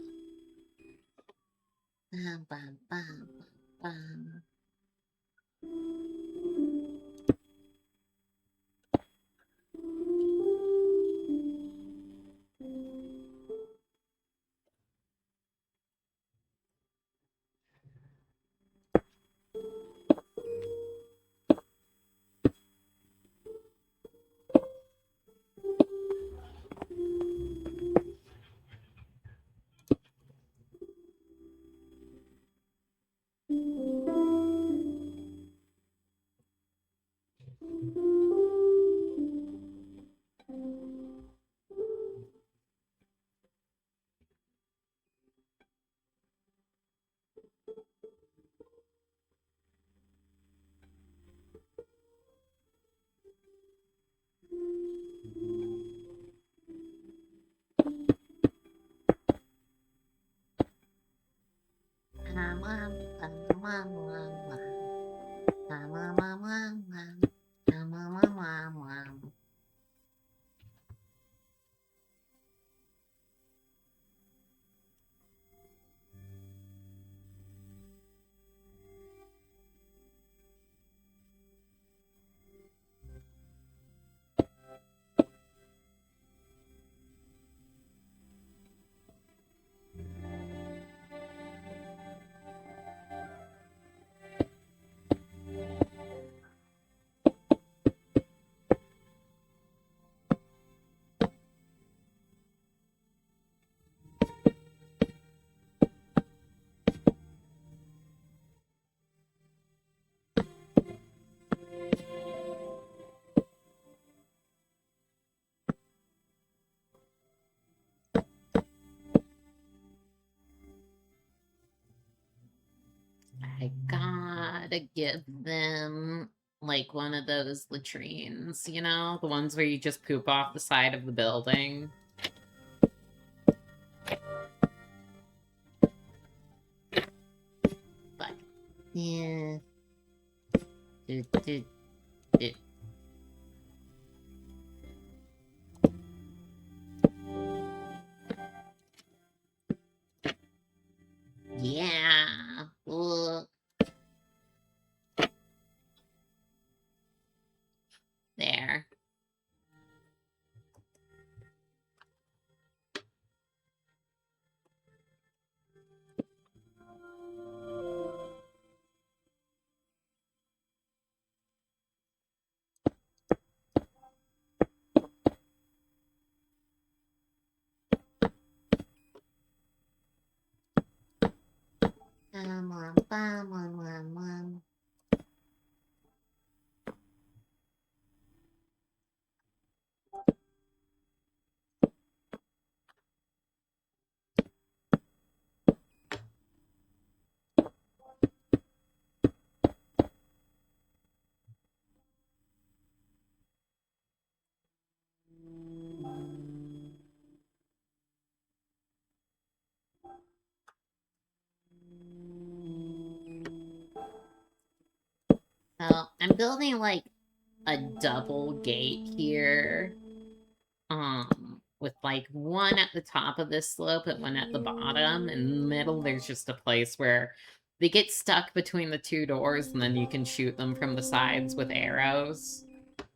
I gotta give them like one of those latrines, you know, the ones where you just poop off the side of the building. But yeah. Do, do, do. Yeah. Ugh. There. Come on, bum, one, one, one. So I'm building like a double gate here. With like one at the top of this slope and one at the bottom. In the middle, there's just a place where they get stuck between the two doors, and then you can shoot them from the sides with arrows,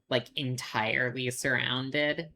like entirely surrounded.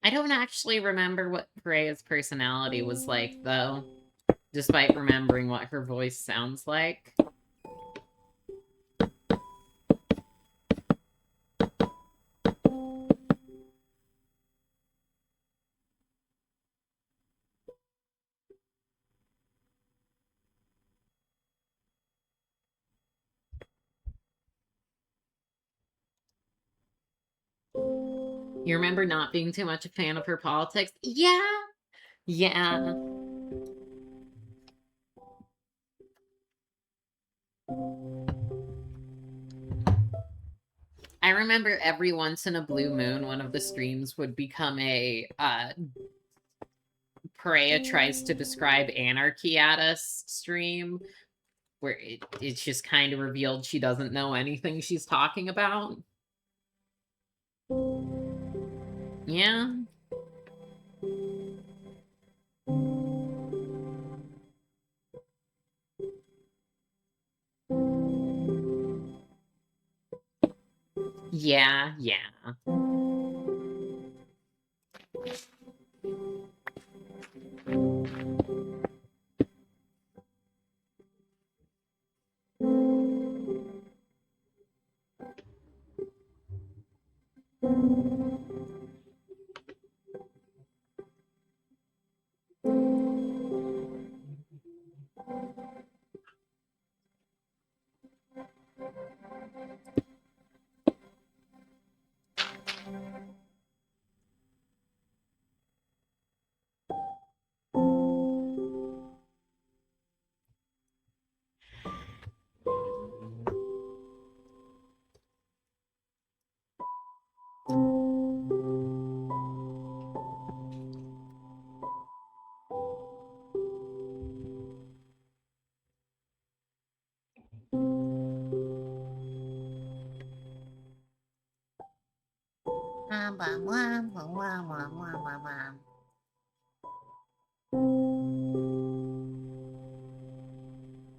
I don't actually remember what Freya's personality was like, though, despite remembering what her voice sounds like. You remember not being too much a fan of her politics? Yeah. Yeah. I remember every once in a blue moon, one of the streams would become a Perea tries to describe anarchy at us stream, where it's just kind of revealed she doesn't know anything she's talking about. Yeah. Yeah, yeah.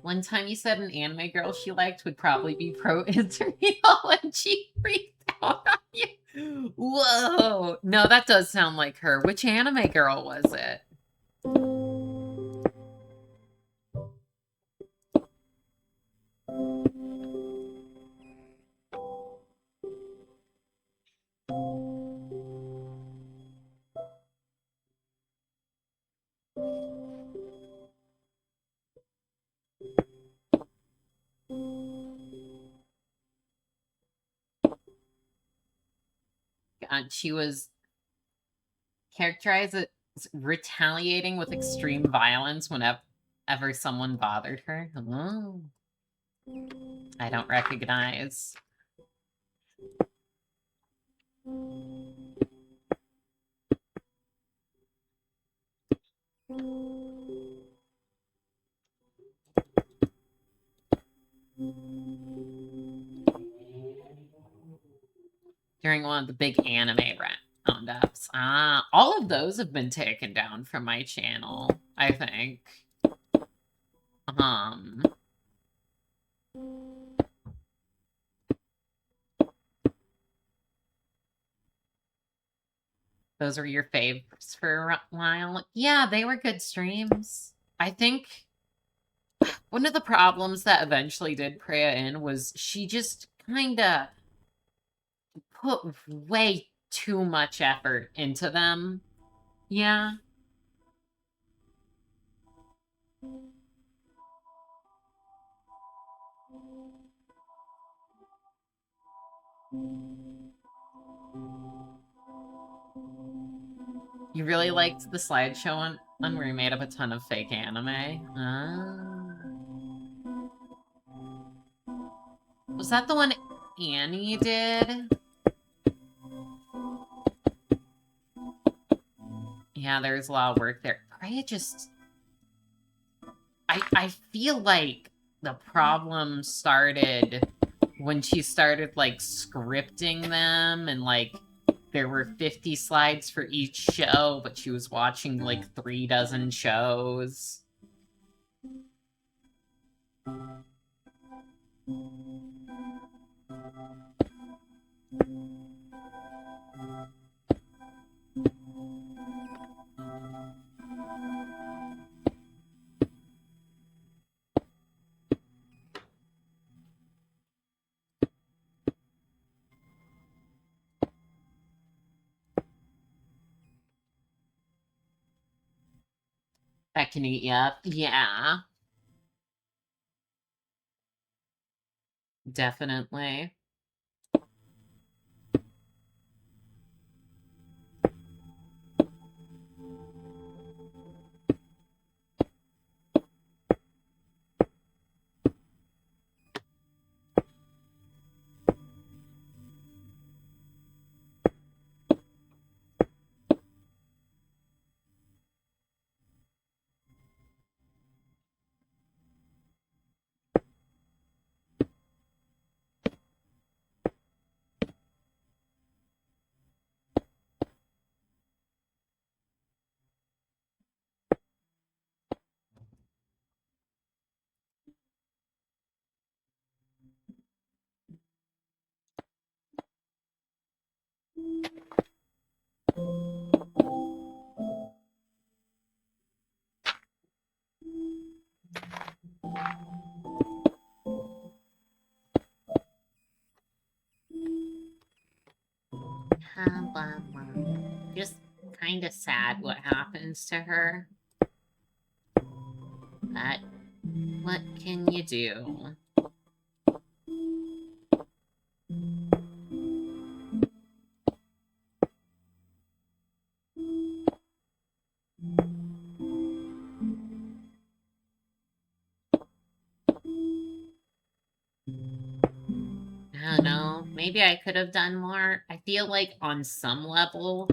One time you said an anime girl she liked would probably be pro Israel and she freaked out on you. Whoa. No, that does sound like her. Which anime girl was it? God, she was characterized as retaliating with extreme violence whenever someone bothered her. Oh. I don't recognize. During one of the big anime roundups. All of those have been taken down from my channel, I think. Those were your faves for a while. Yeah, they were good streams. I think one of the problems that eventually did Priya in was she just kind of put way too much effort into them. Yeah. You really liked the slideshow on where you made up a ton of fake anime? Was that the one Annie did? Yeah, there's a lot of work there. Priya just... I feel like the problem started when she started, like, scripting them and, like, there were 50 slides for each show, but she was watching, like, 36 shows. That can eat you up. Yeah. Definitely. Just kind of sad what happens to her. But what can you do? I don't know. Maybe I could have done more. I feel like on some level,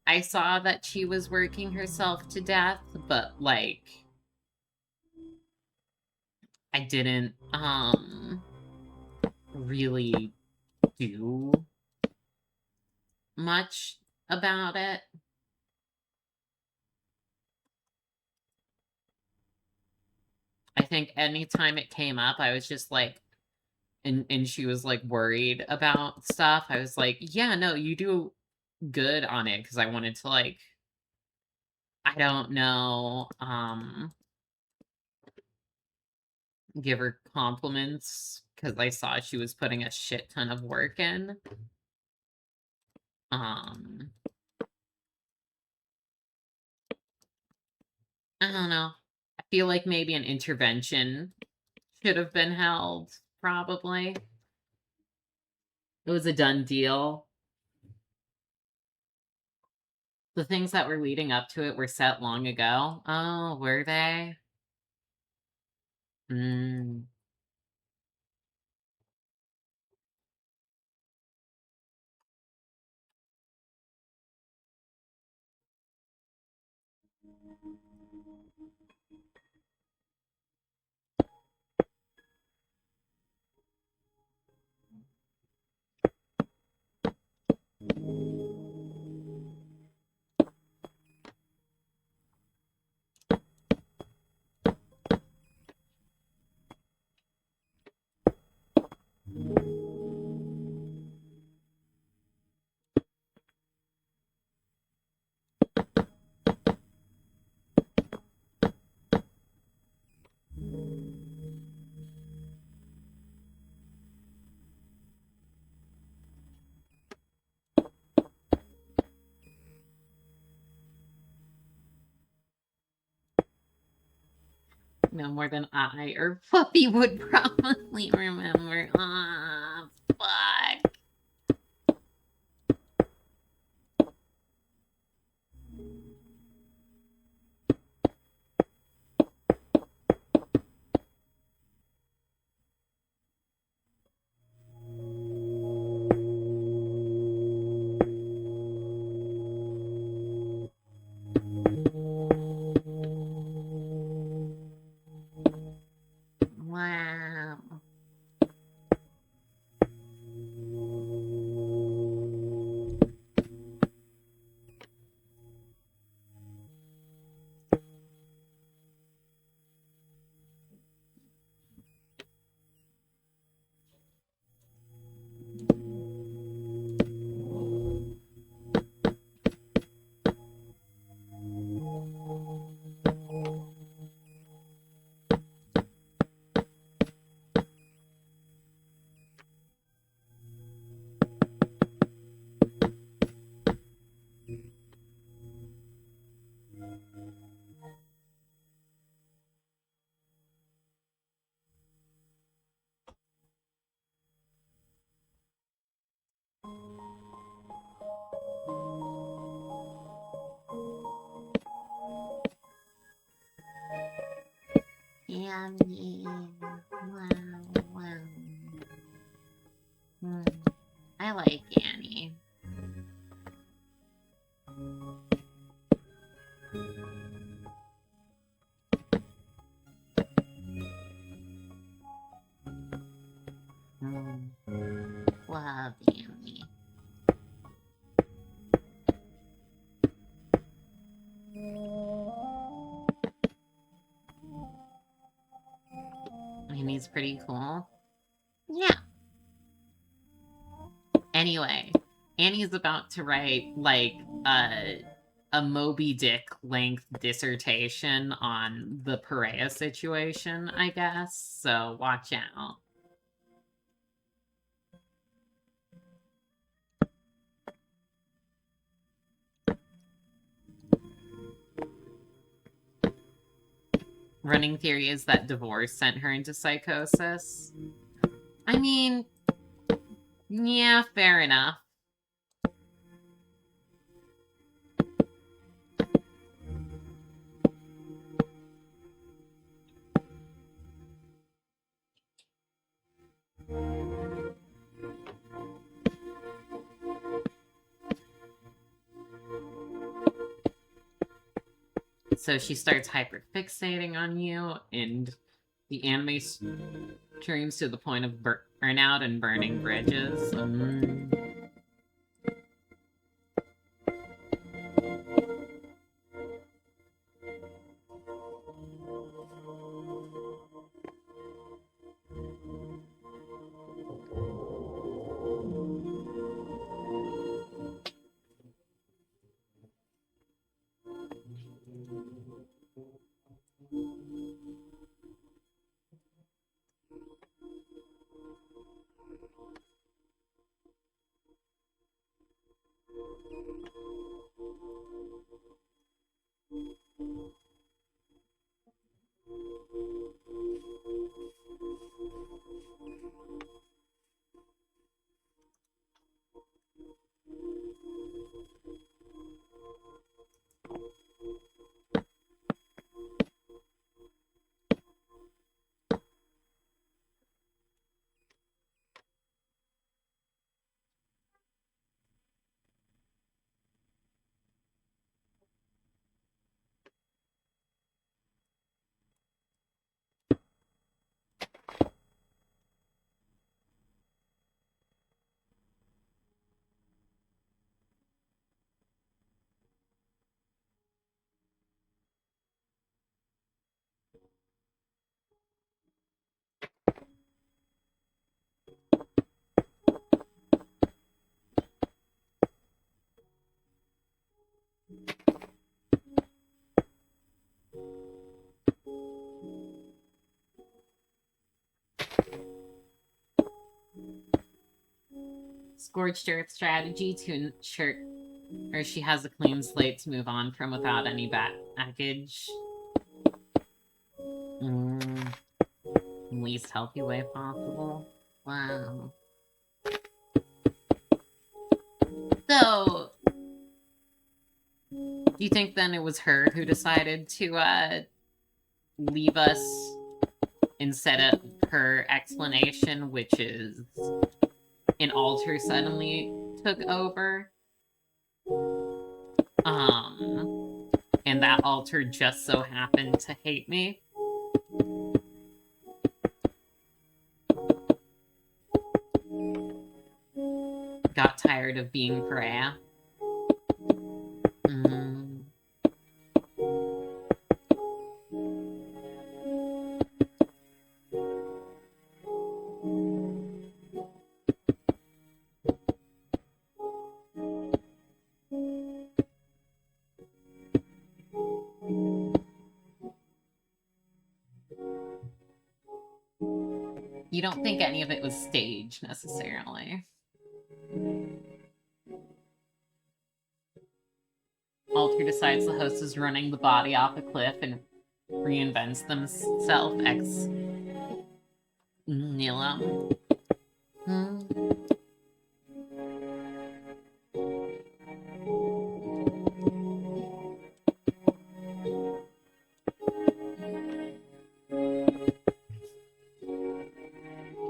I saw that she was working herself to death, but like, I didn't, really do much about it. I think anytime it came up, I was just like, and she was like worried about stuff. I was like, yeah, no, you do good on it, because I wanted to like, I don't know, give her compliments because I saw she was putting a shit ton of work in. Um, I don't know. I feel like maybe an intervention should have been held, probably. It was a done deal. The things that were leading up to it were set long ago. Oh, were they? Mm. No more than I or Fluffy would probably remember. Ah, fuck. Wow. Yummy. Wow, wow. Hmm. I like Annie. Mm. Love Annie. Annie's pretty cool. Yeah. Anyway, Annie's about to write like a Moby Dick length dissertation on the Perea situation, I guess. So watch out. Running theory is that divorce sent her into psychosis. I mean, yeah, fair enough. So she starts hyperfixating on you, and the anime streams to the point of burnout and burning bridges. scorched earth strategy to ensure or she has a clean slate to move on from without any baggage. Least healthy way possible. Wow. So, do you think then it was her who decided to leave us instead of her explanation, which is an altar suddenly took over? And that altar just so happened to hate me? Got tired of being Freya? You don't think any of it was staged, necessarily. Alter decides the host is running the body off a cliff and reinvents themselves ex nihilo.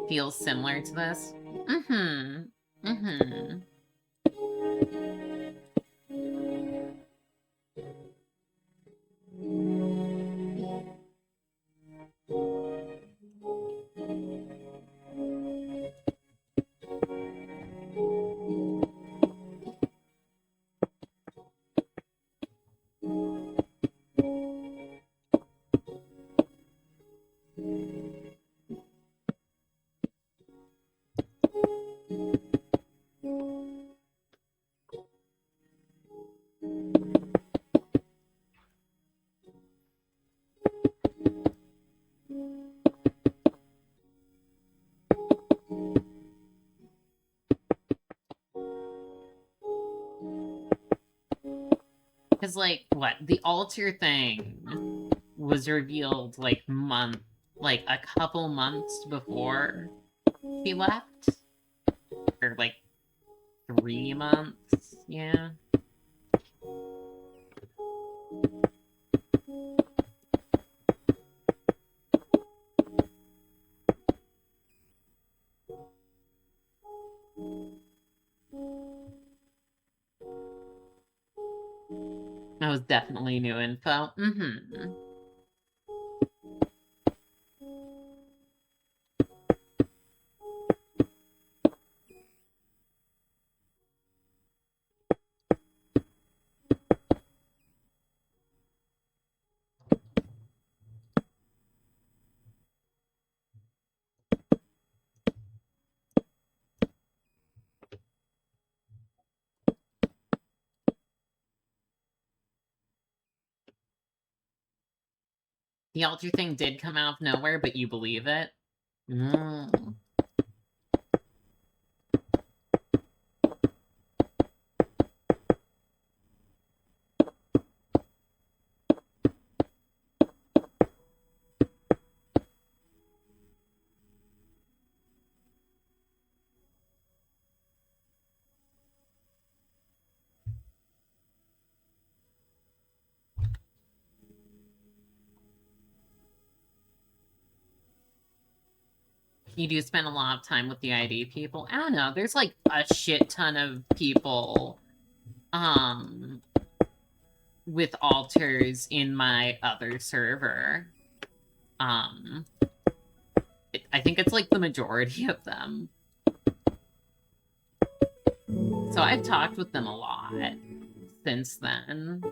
Feels similar to this. Because, like, what? The altar thing was revealed, like, a couple months before he left? Or, like, 3 months? Yeah. That was definitely new info. The altar thing did come out of nowhere, but you believe it? You do spend a lot of time with the ID people. I don't know. There's like a shit ton of people with altars in my other server. I think it's like the majority of them. So I've talked with them a lot since then.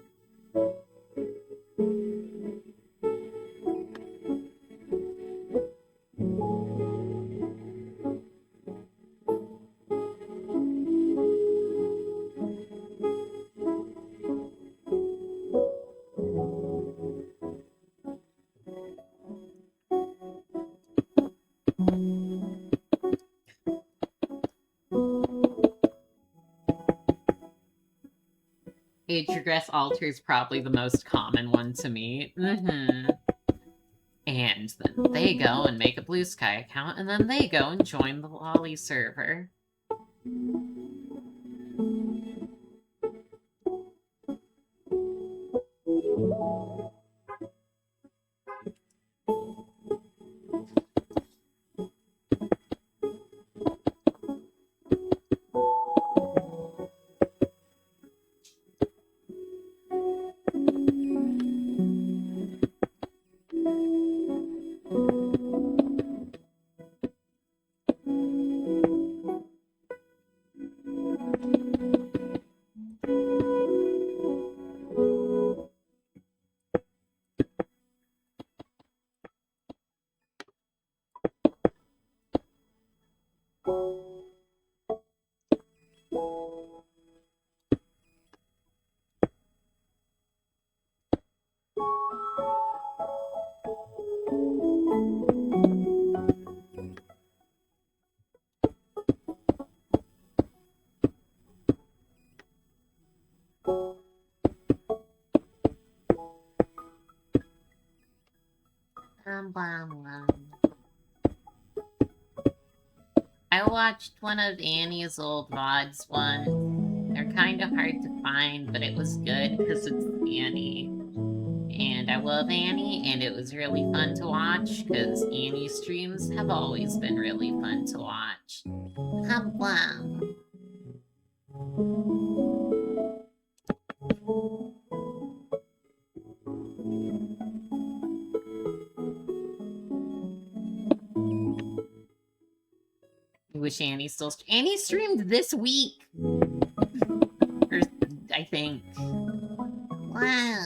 Age regress alter is probably the most common one to meet. And then they go and make a Blue Sky account, and then they go and join the Lolly server. I watched one of Annie's old VODs once. They're kind of hard to find, but it was good because it's Annie. And I love Annie, and it was really fun to watch because Annie streams have always been really fun to watch. Kablam. I wish Annie still... Annie streamed this week! Or, I think. Wow.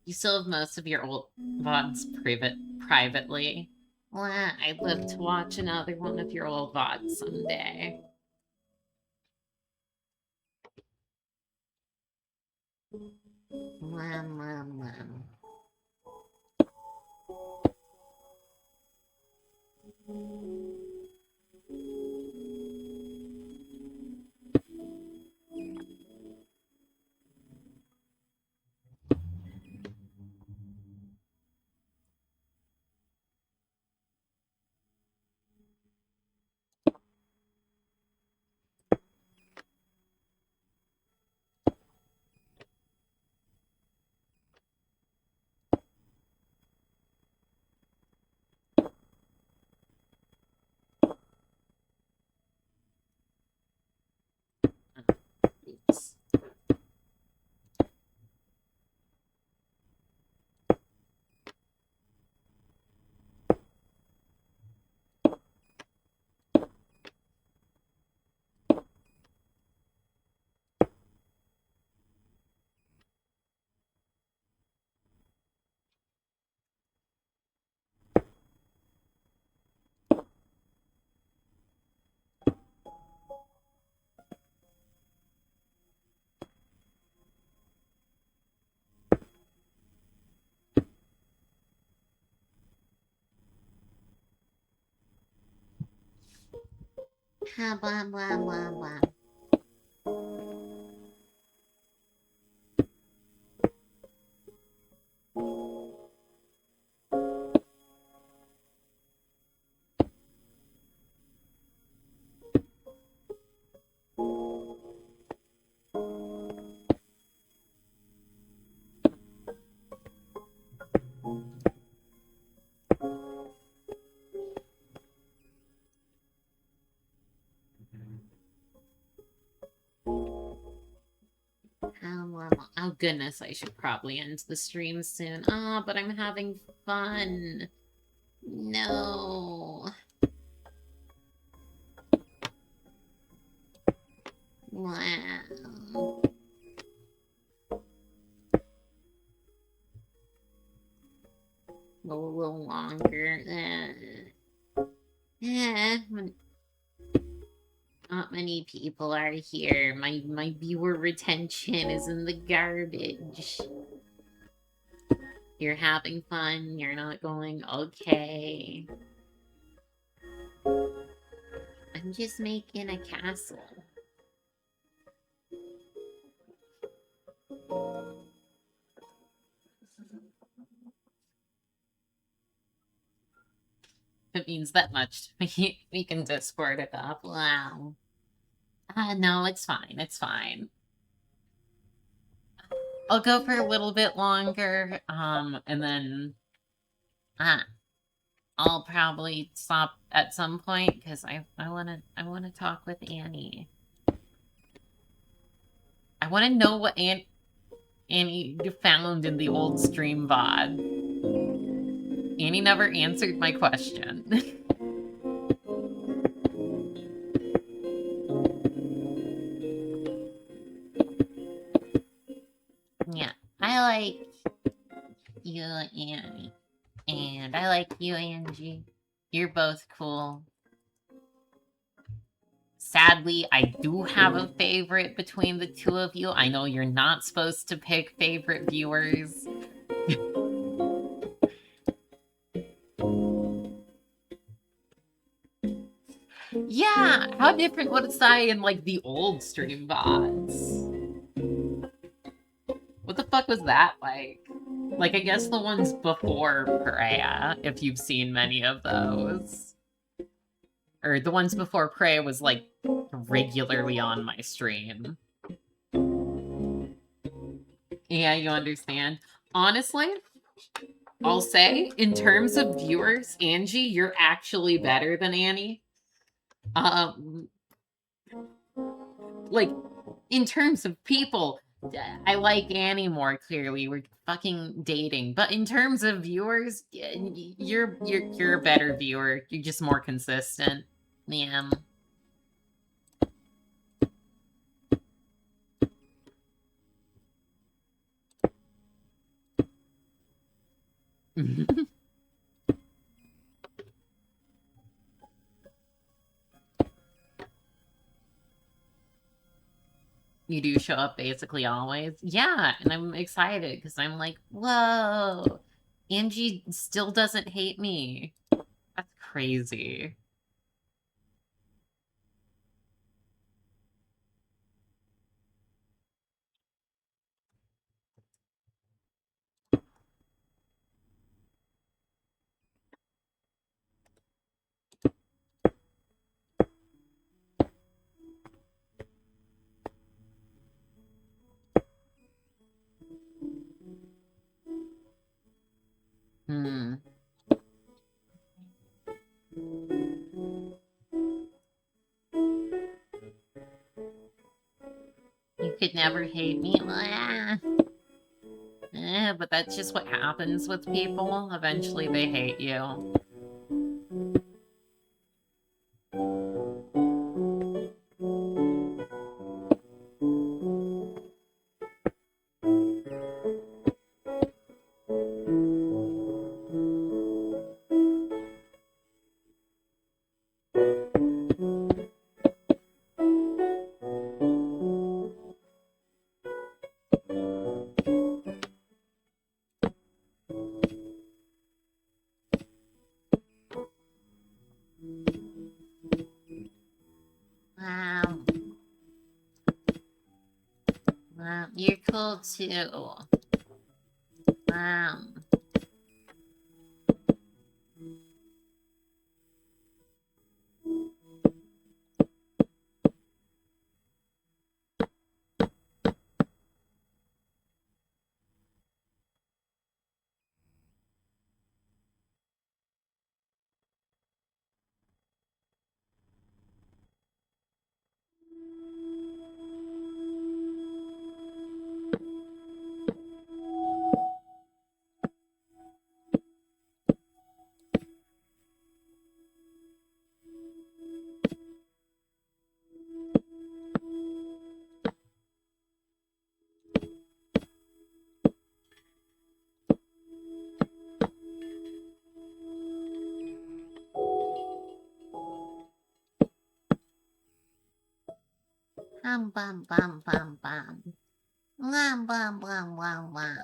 You still have most of your old VODs privately. Well, I'd love to watch another one of your old VODs someday. Oops. Blah, blah, blah, blah. normal. Oh goodness, I should probably end the stream soon. Ah, but I'm having fun. No. Wow. Go a little longer. Not many people are here. My viewer retention is in the garbage. You're having fun. You're not going okay. I'm just making a castle. If it means that much to me, we can Discord it up. Wow. No, it's fine. It's fine. I'll go for a little bit longer, and then I'll probably stop at some point because I wanna talk with Annie. I wanna know what Annie found in the old stream VOD. Annie never answered my question. Yeah, I like you, Annie. And I like you, Angie. You're both cool. Sadly, I do have a favorite between the two of you. I know you're not supposed to pick favorite viewers. Yeah, how different would it say in, like, the old stream VODs? What the fuck was that like? Like, I guess the ones before Preya, if you've seen many of those. Or the ones before Preya was, like, regularly on my stream. Yeah, you understand. Honestly, I'll say, in terms of viewers, Angie, you're actually better than Annie. Like, in terms of people, I like Annie more, clearly. We're fucking dating. But in terms of viewers, you're a better viewer. You're just more consistent. Yeah. You do show up basically always. Yeah, and I'm excited because I'm like, whoa, Angie still doesn't hate me. That's crazy. Hmm. You could never hate me. But that's just what happens with people. Eventually they hate you. Wow. Wow, you're cool too. Wow. Bum bum bum bum bum. Bum bum bum bum bum.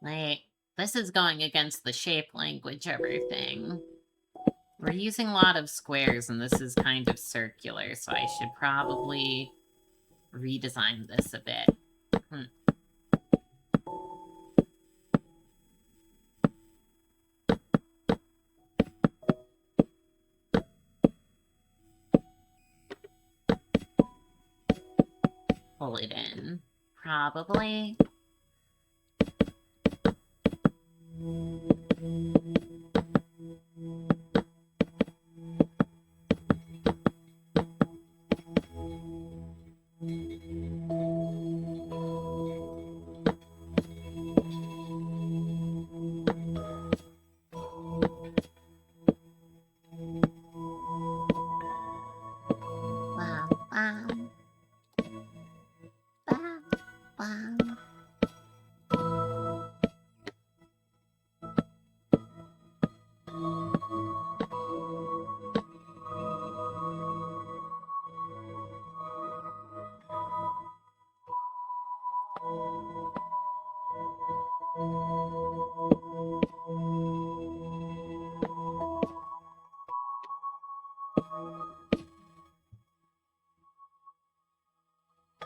Wait, this is going against the shape language everything. We're using a lot of squares, and this is kind of circular, so I should probably redesign this a bit. Pull it in. Probably.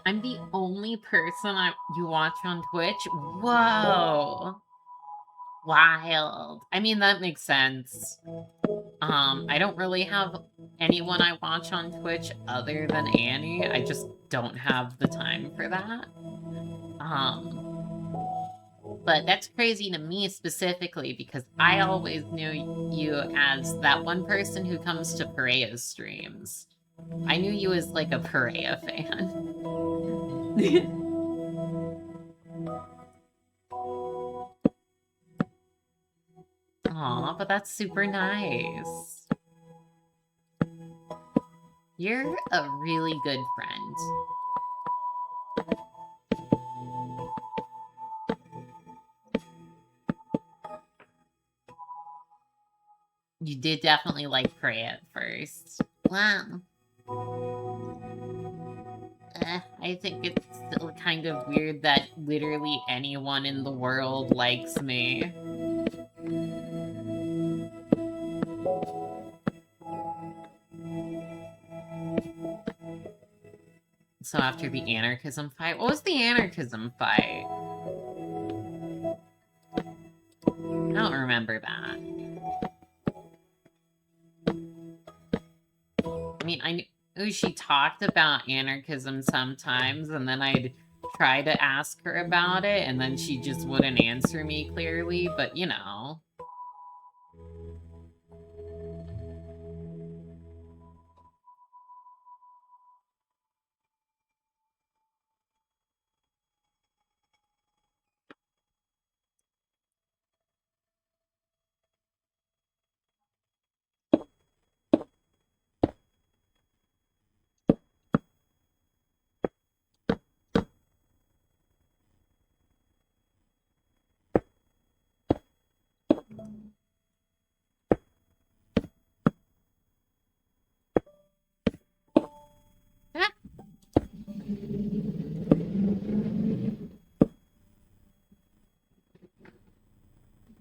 I'm the only person you watch on Twitch? Whoa. Wild. I mean, that makes sense. I don't really have anyone I watch on Twitch other than Annie. I just don't have the time for that. But that's crazy to me specifically because I always knew you as that one person who comes to Parea's streams. I knew you as like a Parea fan. Aw, but that's super nice. You're a really good friend. You did definitely like Prey at first. Wow. I think it's still kind of weird that literally anyone in the world likes me. So after the anarchism fight, what was the anarchism fight? I don't remember that. I mean, I knew she talked about anarchism sometimes, and then I'd try to ask her about it, and then she just wouldn't answer me clearly, but you know.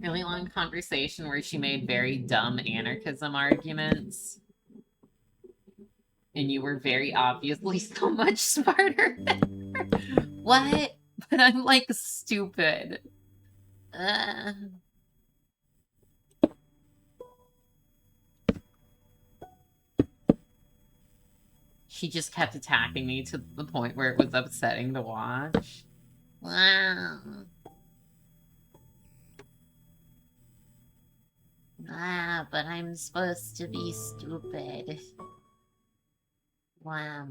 Really long conversation where she made very dumb anarchism arguments. And you were very obviously so much smarter than her. What? But I'm like stupid. She just kept attacking me to the point where it was upsetting to watch. Wow. Ah, but I'm supposed to be stupid. Wow.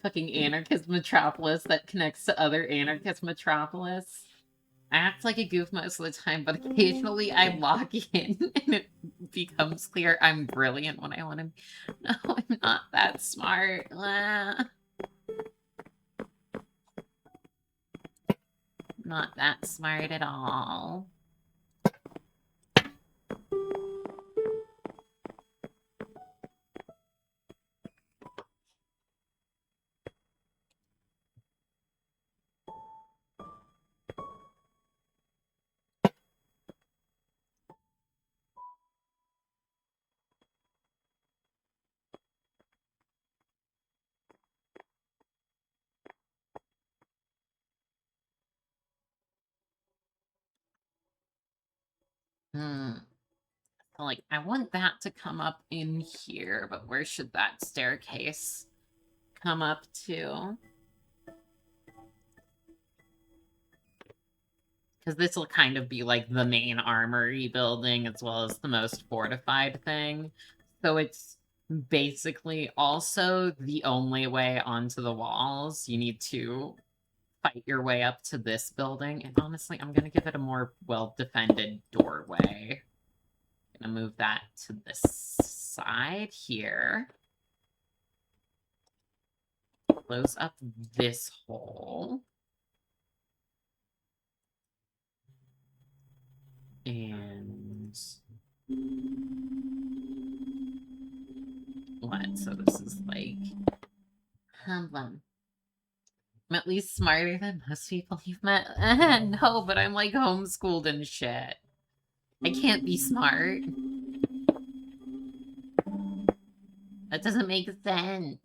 Fucking anarchist metropolis that connects to other anarchist metropolis. I act like a goof most of the time, but occasionally I log in and it becomes clear I'm brilliant when I want to. No, I'm not that smart. Not that smart at all. Hmm. So, like, I want that to come up in here, but where should that staircase come up to? Because this will kind of be like the main armory building as well as the most fortified thing. So it's basically also the only way onto the walls. You need to fight your way up to this building. And honestly, I'm going to give it a more well-defended doorway. I'm going to move that to this side here. Close up this hole. And what? So this is like, I'm at least smarter than most people you've met. No, but I'm like homeschooled and shit. I can't be smart. That doesn't make sense.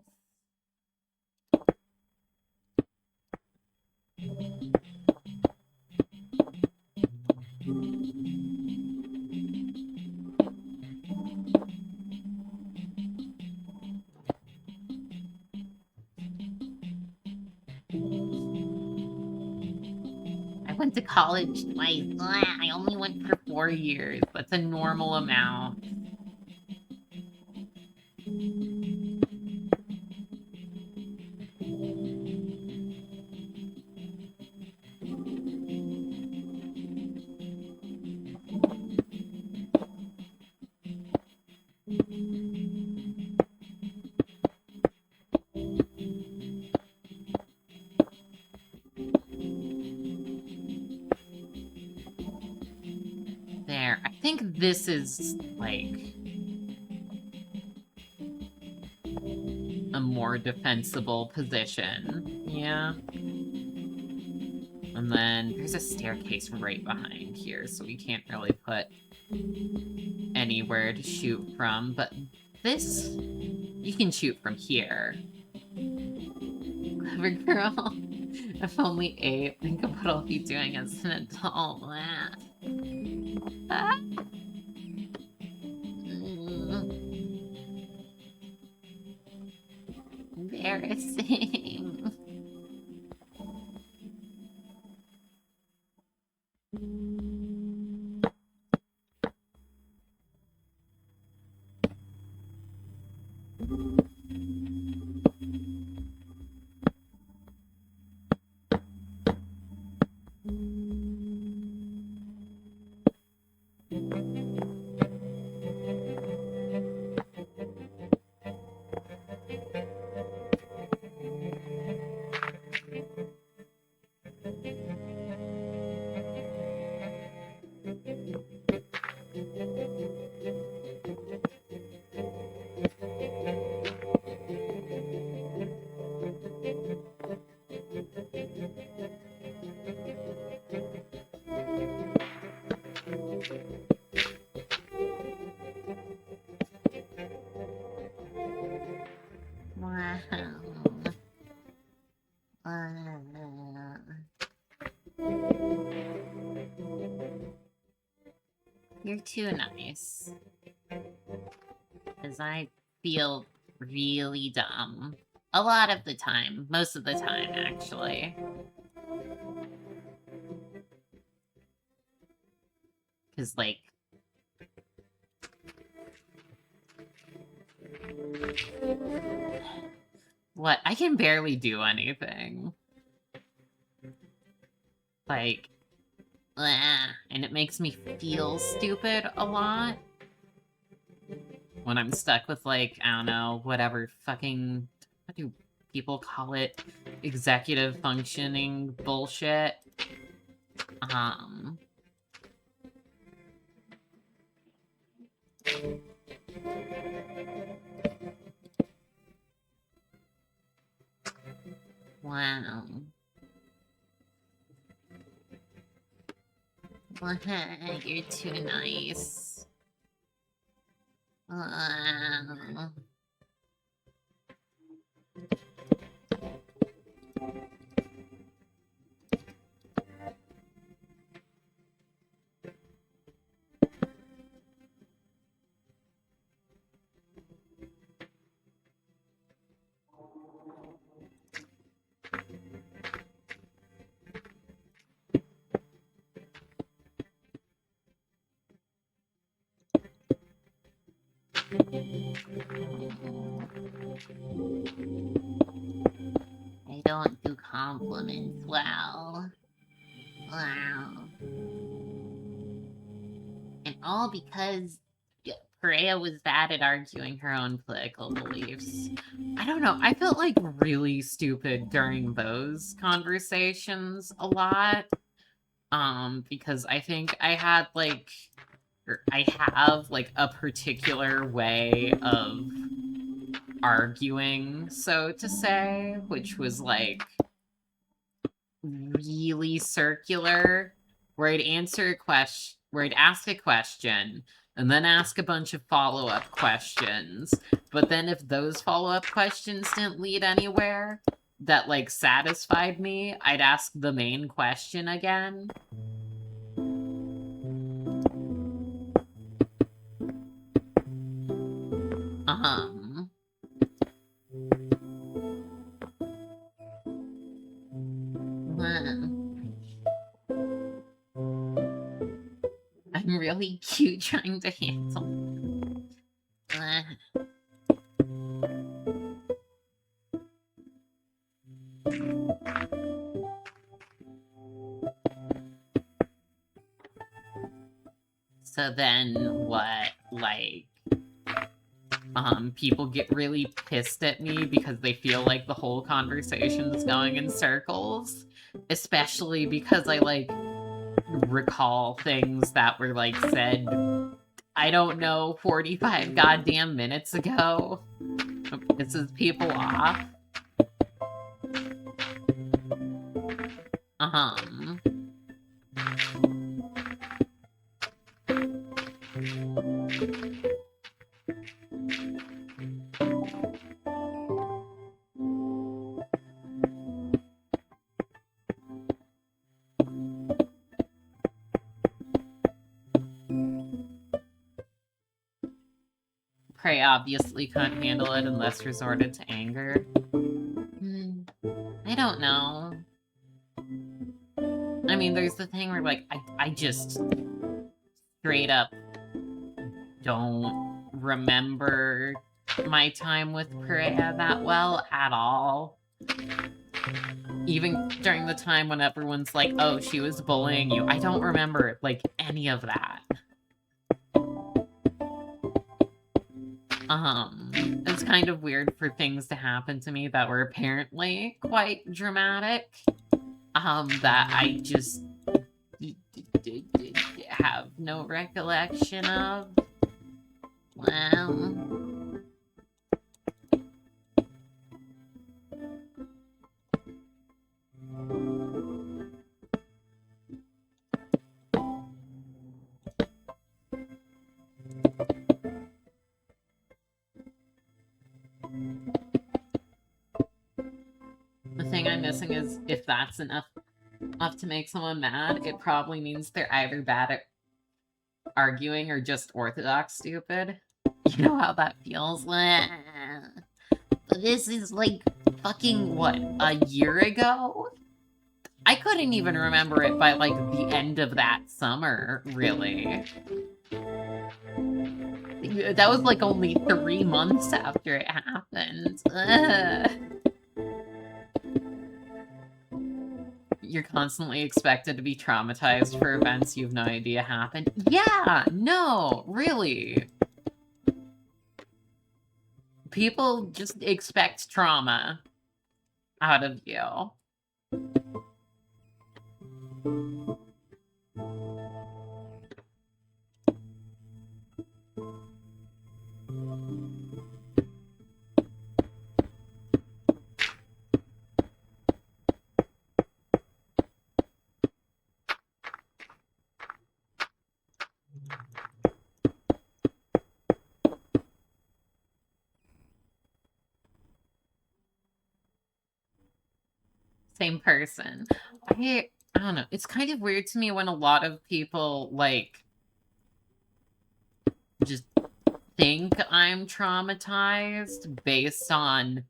I went to college twice. I only went for 4 years. That's a normal amount. There. I think this is, like, a more defensible position. Yeah. And then there's a staircase right behind here, so we can't really put anywhere to shoot from. But this, you can shoot from here. Clever girl. If only 8. Think of what I'll be doing as an adult. Ah. Embarrassing. Wow. You're too nice. Because I feel really dumb. A lot of the time. Most of the time, actually. Because, like... What? I can barely do anything. Like... and it makes me feel stupid a lot. When I'm stuck with, like, I don't know, whatever fucking... What do people call it? Executive functioning bullshit. Wow. You're too nice. I don't do compliments well. Wow. And all because Perea was bad at arguing her own political beliefs. I don't know. I felt like really stupid during those conversations a lot. Because I think I had like, or I have like a particular way of arguing, so to say, which was like really circular, where I'd answer a question, where I'd ask a question, and then ask a bunch of follow-up questions. But then if those follow-up questions didn't lead anywhere that, like, satisfied me, I'd ask the main question again. I'm really cute trying to handle. So then what, like, people get really pissed at me because they feel like the whole conversation is going in circles, especially because I, like, recall things that were, like, said, I don't know, 45 goddamn minutes ago. It pisses people off. Prey obviously couldn't handle it unless resorted to anger. I don't know. I mean, there's the thing where, like, I just straight up don't remember my time with Perea that well at all. Even during the time when everyone's like, oh, she was bullying you. I don't remember, like, any of that. It's kind of weird for things to happen to me that were apparently quite dramatic. That I just have no recollection of. Well... I'm missing is if that's enough to make someone mad, it probably means they're either bad at arguing or just orthodox stupid. You know how that feels? This is like fucking what, a year ago? I couldn't even remember it by like the end of that summer, really. That was like only 3 months after it happened. You're constantly expected to be traumatized for events you have no idea happened. Yeah, no, really. People just expect trauma out of you. Same person. I don't know. It's kind of weird to me when a lot of people, like, just think I'm traumatized based on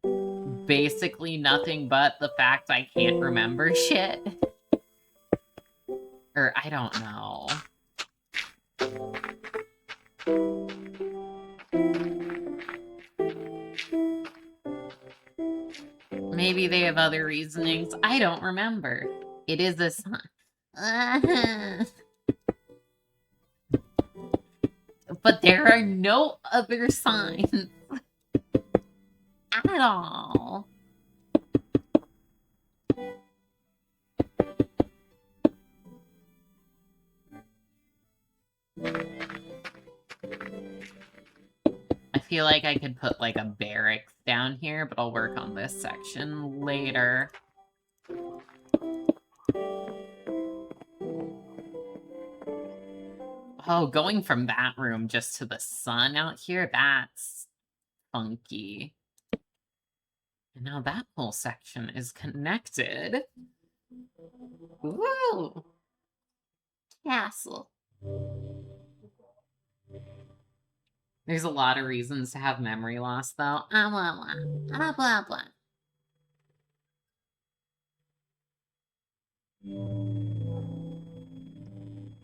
basically nothing but the fact I can't remember shit. Or, I don't know. Maybe they have other reasonings. I don't remember. It is a sign. But there are no other signs at all. I feel like I could put like a barracks down here, but I'll work on this section later. Oh, going from that room just to the sun out here, that's funky. And now that whole section is connected. Woo! Castle. There's a lot of reasons to have memory loss, though. Blah, blah, blah, blah, blah.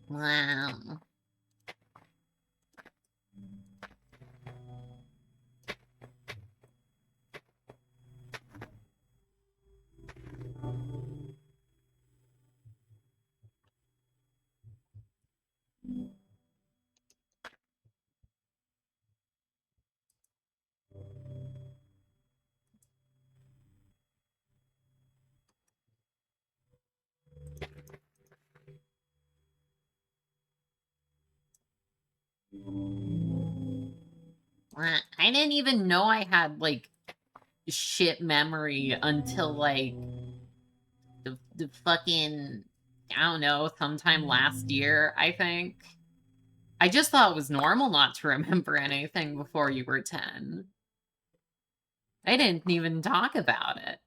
Wow. I didn't even know I had, like, shit memory until, like, the fucking, I don't know, sometime last year, I think. I just thought it was normal not to remember anything before you were 10. I didn't even talk about it.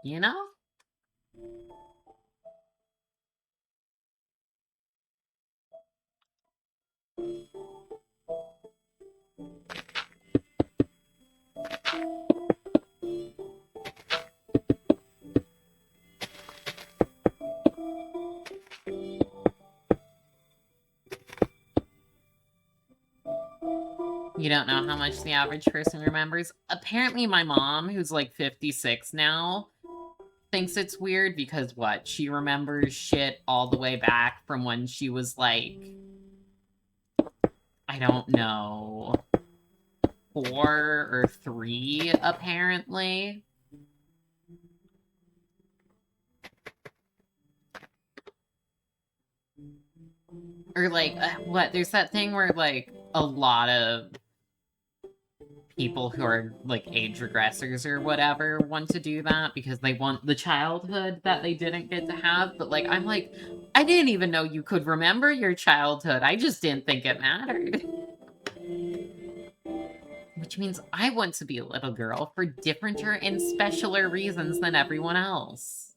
You know? You don't know how much the average person remembers? Apparently my mom, who's like 56 now, thinks it's weird because what? She remembers shit all the way back from when she was like, I don't know, 4 or 3, apparently. Or like, what? There's that thing where like a lot of people who are like age regressors or whatever want to do that because they want the childhood that they didn't get to have. But like, I'm like, I didn't even know you could remember your childhood. I just didn't think it mattered. which means I want to be a little girl for differenter and specialer reasons than everyone else.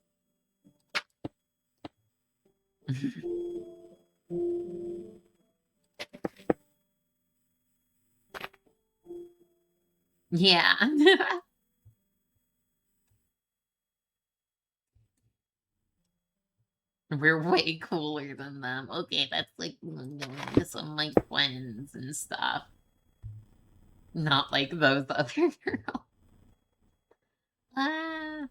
Yeah. We're way cooler than them. Okay, that's like some of my friends and stuff. Not like those other girls. Ah.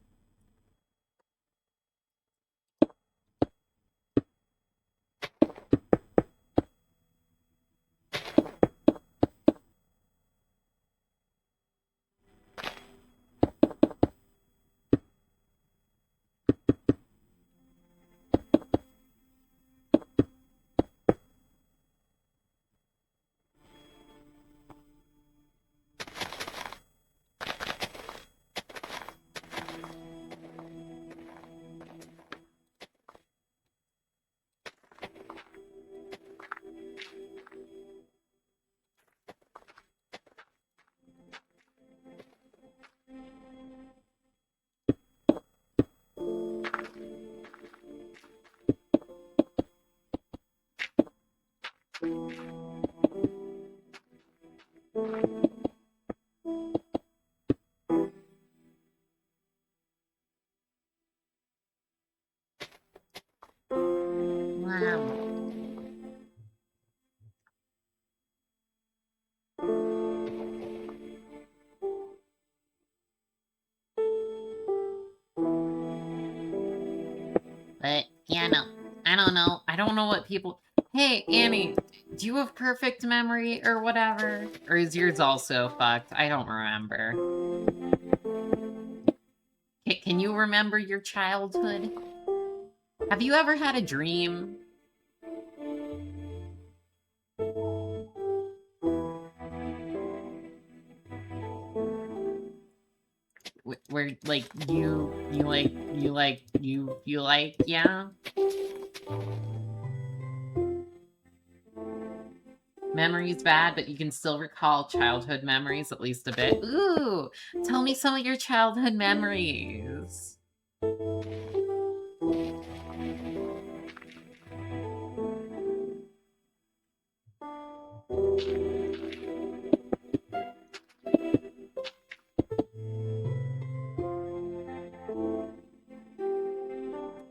Wow. But yeah, no. I don't know. I don't know what people. Hey, Annie, do you have perfect memory or whatever? Or is yours also fucked? I don't remember. Can you remember your childhood? Have you ever had a dream? Where like you like yeah, memories bad, but you can still recall childhood memories at least a bit. Ooh, tell me some of your childhood memories.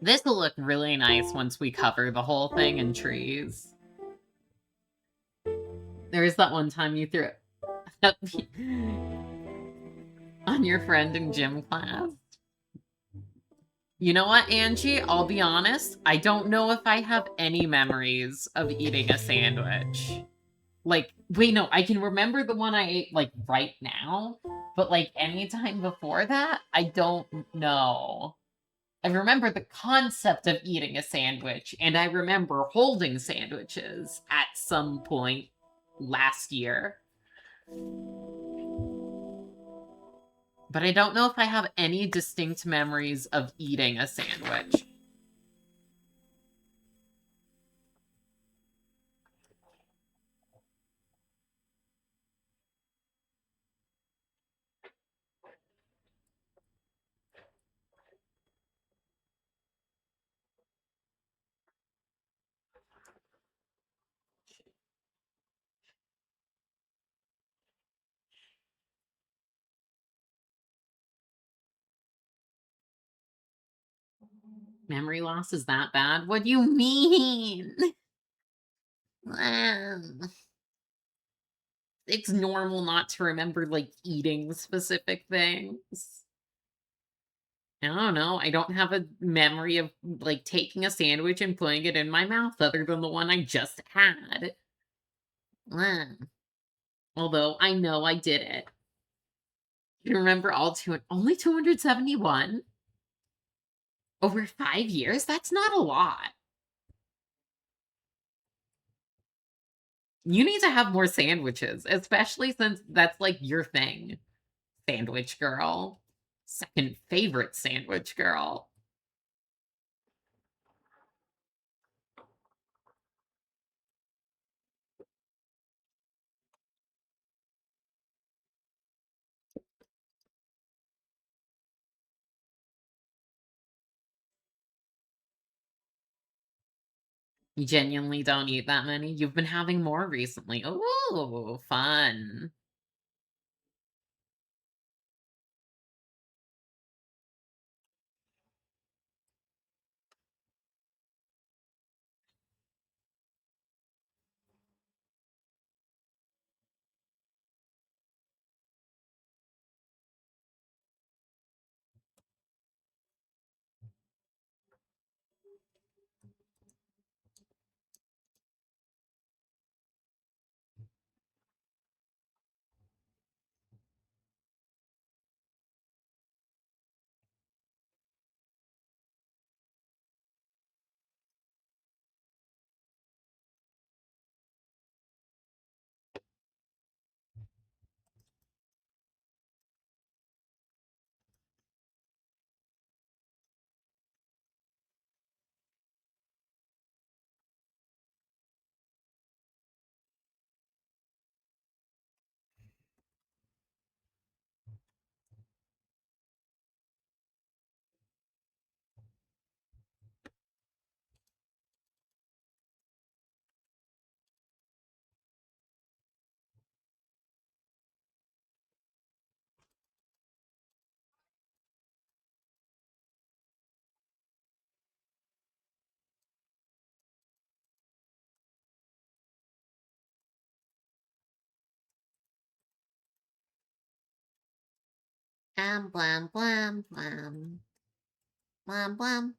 This will look really nice once we cover the whole thing in trees. There was that one time you threw it on your friend in gym class. You know what, Angie? I'll be honest. I don't know if I have any memories of eating a sandwich. Like, wait, no, I can remember the one I ate, like, right now. But, like, any time before that, I don't know. I remember the concept of eating a sandwich, and I remember holding sandwiches at some point last year. But I don't know if I have any distinct memories of eating a sandwich. Memory loss is that bad? What do you mean? It's normal not to remember, like, eating specific things. I don't know. I don't have a memory of, like, taking a sandwich and putting it in my mouth other than the one I just had. Although I know I did it. You remember only 271? Over 5 years? That's not a lot. You need to have more sandwiches, especially since that's, like, your thing. Sandwich girl. Second favorite sandwich girl. You genuinely don't eat that many? You've been having more recently. Ooh, fun. Blam, blam, blam. Blam, blam.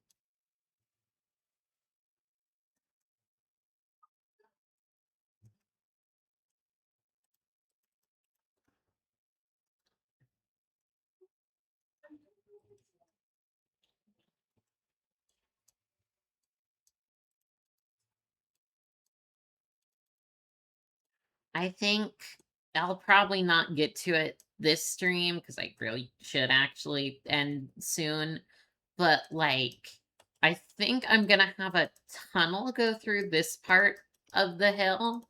I think I'll probably not get to it this stream because I really should actually end soon. But like, I think I'm gonna have a tunnel go through this part of the hill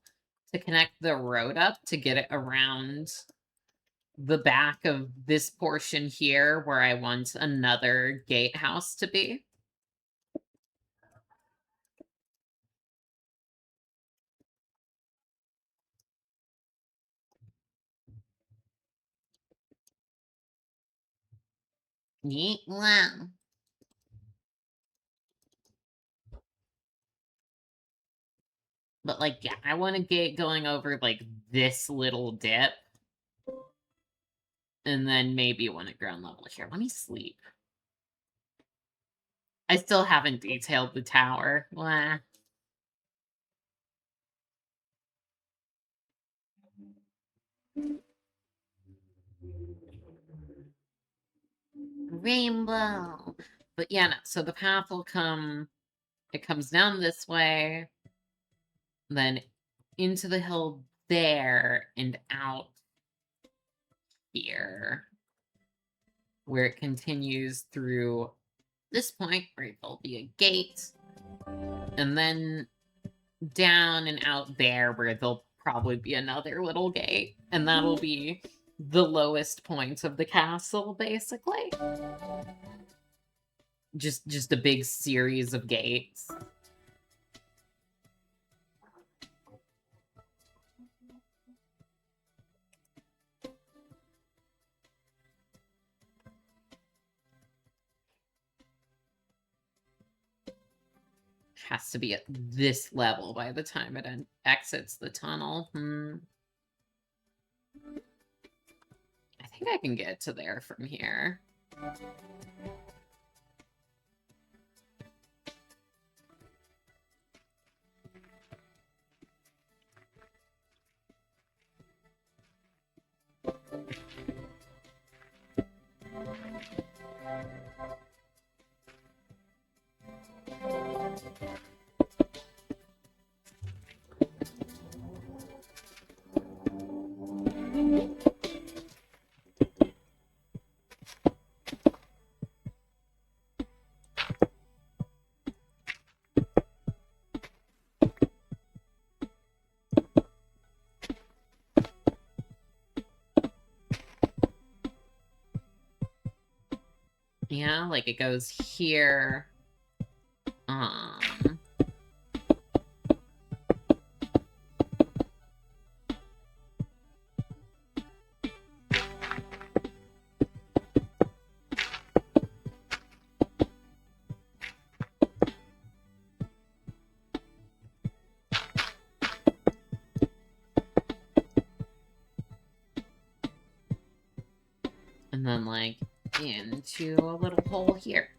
to connect the road up to get it around the back of this portion here where I want another gatehouse to be. Yeet, wow. But like, yeah, I want a gate going over like this little dip. And then maybe one at ground level here. Let me sleep. I still haven't detailed the tower. Blah. Rainbow. But yeah, no, so the path will come, it comes down this way, then into the hill there, and out here, where it continues through this point where there'll be a gate, and then down and out there where there'll probably be another little gate, and that'll be the lowest point of the castle, basically. Just a big series of gates. Has to be at this level by the time it exits the tunnel. I think I can get to there from here. Yeah, like it goes here. Um, And then, like, into a little hole here.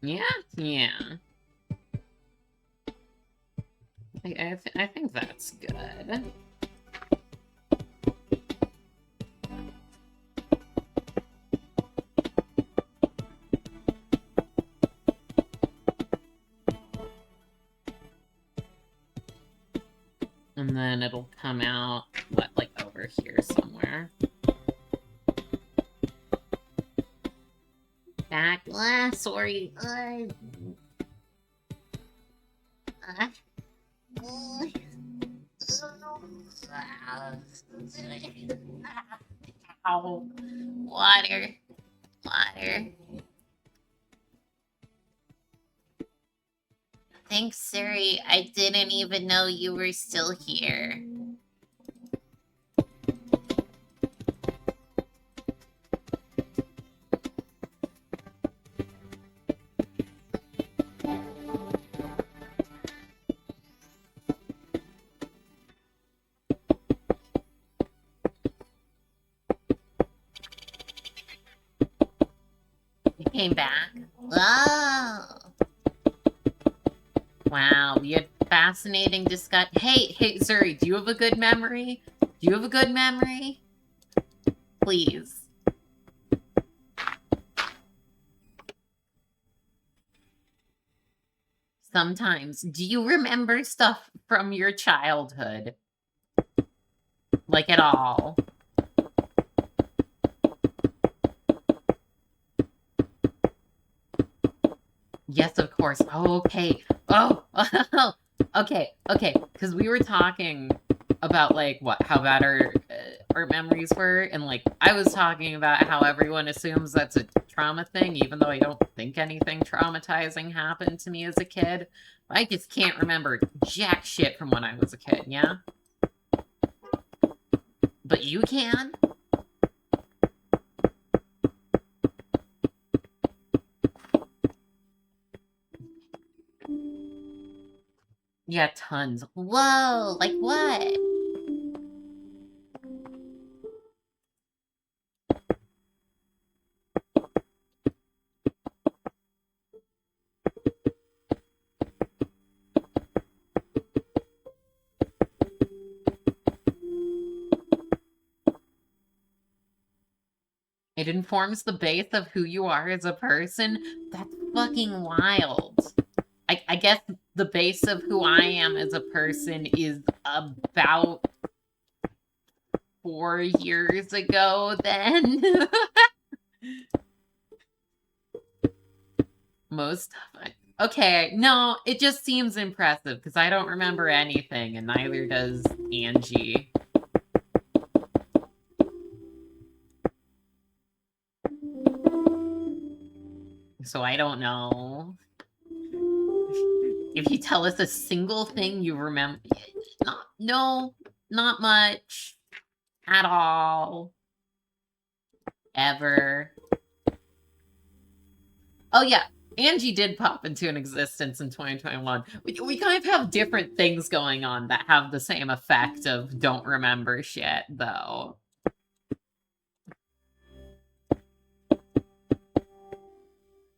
Yeah, yeah. I think that's good. And then it'll come out, what, like over here somewhere. Back, sorry. Ow. Water. Thanks, Siri. I didn't even know you were still here. You came back? Oh. Wow, we had fascinating discussion. Hey, Zuri, do you have a good memory? Please. Sometimes. Do you remember stuff from your childhood? Like, at all? Yes, of course. Oh, okay. Oh, okay. Because we were talking about, like, how bad our memories were, and, like, I was talking about how everyone assumes that's a trauma thing, even though I don't think anything traumatizing happened to me as a kid. I just can't remember jack shit from when I was a kid, yeah? But you can? Yeah, tons. Whoa, like what? It informs the base of who you are as a person? That's fucking wild. I guess the base of who I am as a person is about 4 years ago then. Most of it. Okay, no, it just seems impressive because I don't remember anything and neither does Angie. So I don't know. If you tell us a single thing you remember, not much at all. Ever. Oh yeah, Angie did pop into an existence in 2021. We kind of have different things going on that have the same effect of don't remember shit, though.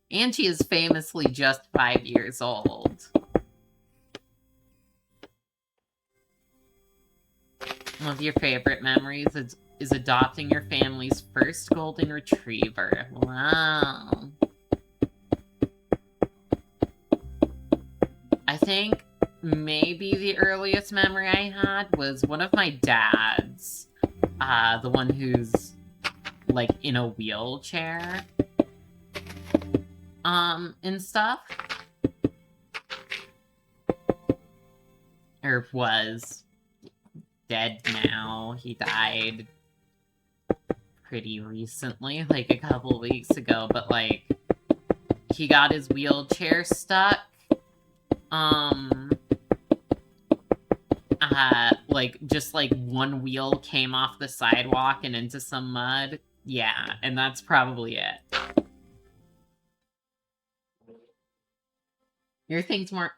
Angie is famously just 5 years old. One of your favorite memories is adopting your family's first golden retriever. Wow. I think maybe the earliest memory I had was one of my dad's. The one who's, like, in a wheelchair. And stuff. Or was dead now. He died pretty recently, like a couple weeks ago, but, like, he got his wheelchair stuck. Like, just, like, one wheel came off the sidewalk and into some mud. Yeah, and that's probably it. Your thing's more...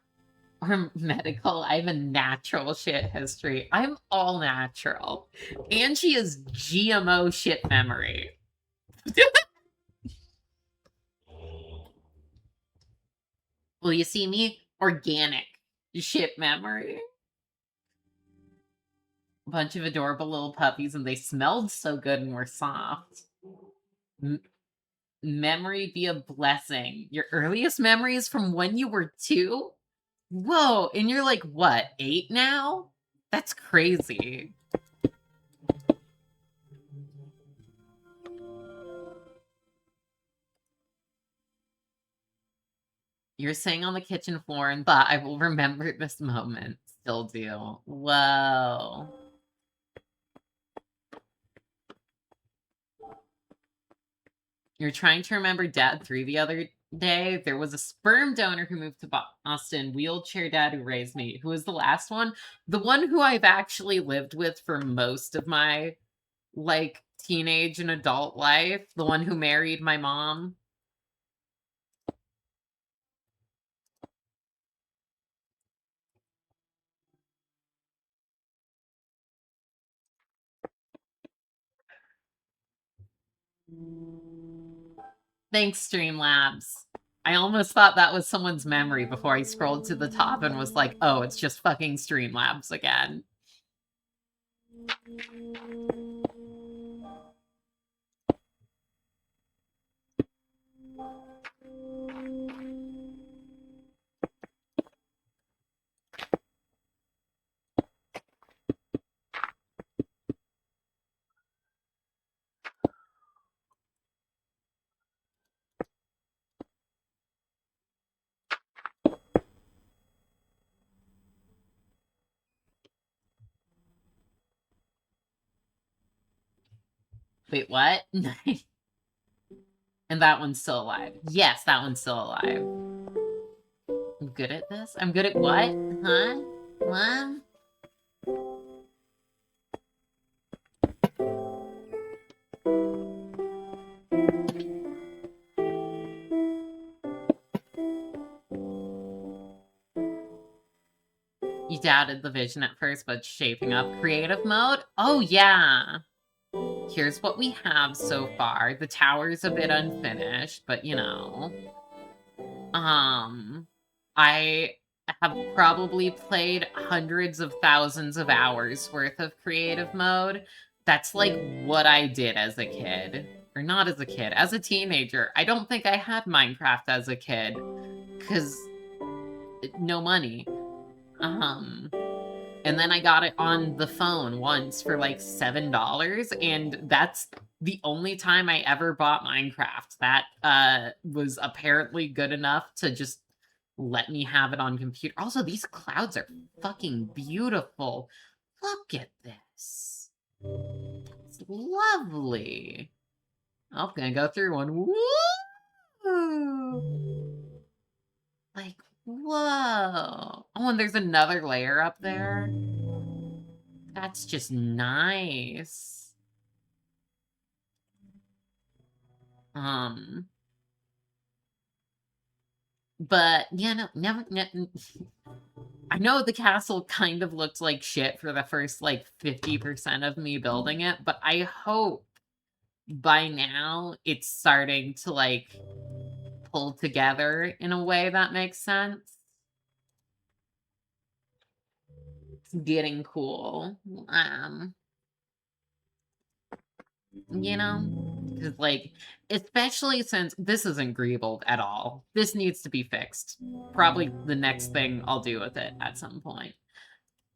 or medical. I have a natural shit history. I'm all natural. And she has GMO shit memory. Will you see me? Organic shit memory. A bunch of adorable little puppies, and they smelled so good and were soft. Memory be a blessing. Your earliest memories from when you were 2? Whoa, and you're like, what, 8 now? That's crazy. You're sitting on the kitchen floor and thought, I will remember this moment. Still do. Whoa. You're trying to remember Dad 3 the other day. There was a sperm donor who moved to Boston, wheelchair dad who raised me. Who was the last one? The one who I've actually lived with for most of my, like, teenage and adult life. The one who married my mom. Thanks, Streamlabs. I almost thought that was someone's memory before I scrolled to the top and was like, oh, it's just fucking Streamlabs again. Wait, what? And that one's still alive. Yes, that one's still alive. I'm good at this? I'm good at what? Huh? What? You doubted the vision at first, but shaping up creative mode? Oh, yeah. Here's what we have so far. The tower's a bit unfinished, but you know. I have probably played hundreds of thousands of hours worth of creative mode. That's like what I did as a kid. Or not as a kid, as a teenager. I don't think I had Minecraft as a kid. Because no money. And then I got it on the phone once for like $7, and that's the only time I ever bought Minecraft. That was apparently good enough to just let me have it on computer. Also, these clouds are fucking beautiful. Look at this. It's lovely. I'm gonna go through one. Woo! Like, whoa. Oh, and there's another layer up there. That's just nice. But yeah, no, never. I know the castle kind of looked like shit for the first like 50% of me building it, but I hope by now it's starting to like pull together in a way that makes sense. It's getting cool. You know? Because, like, especially since this isn't Greebled at all. This needs to be fixed. Probably the next thing I'll do with it at some point.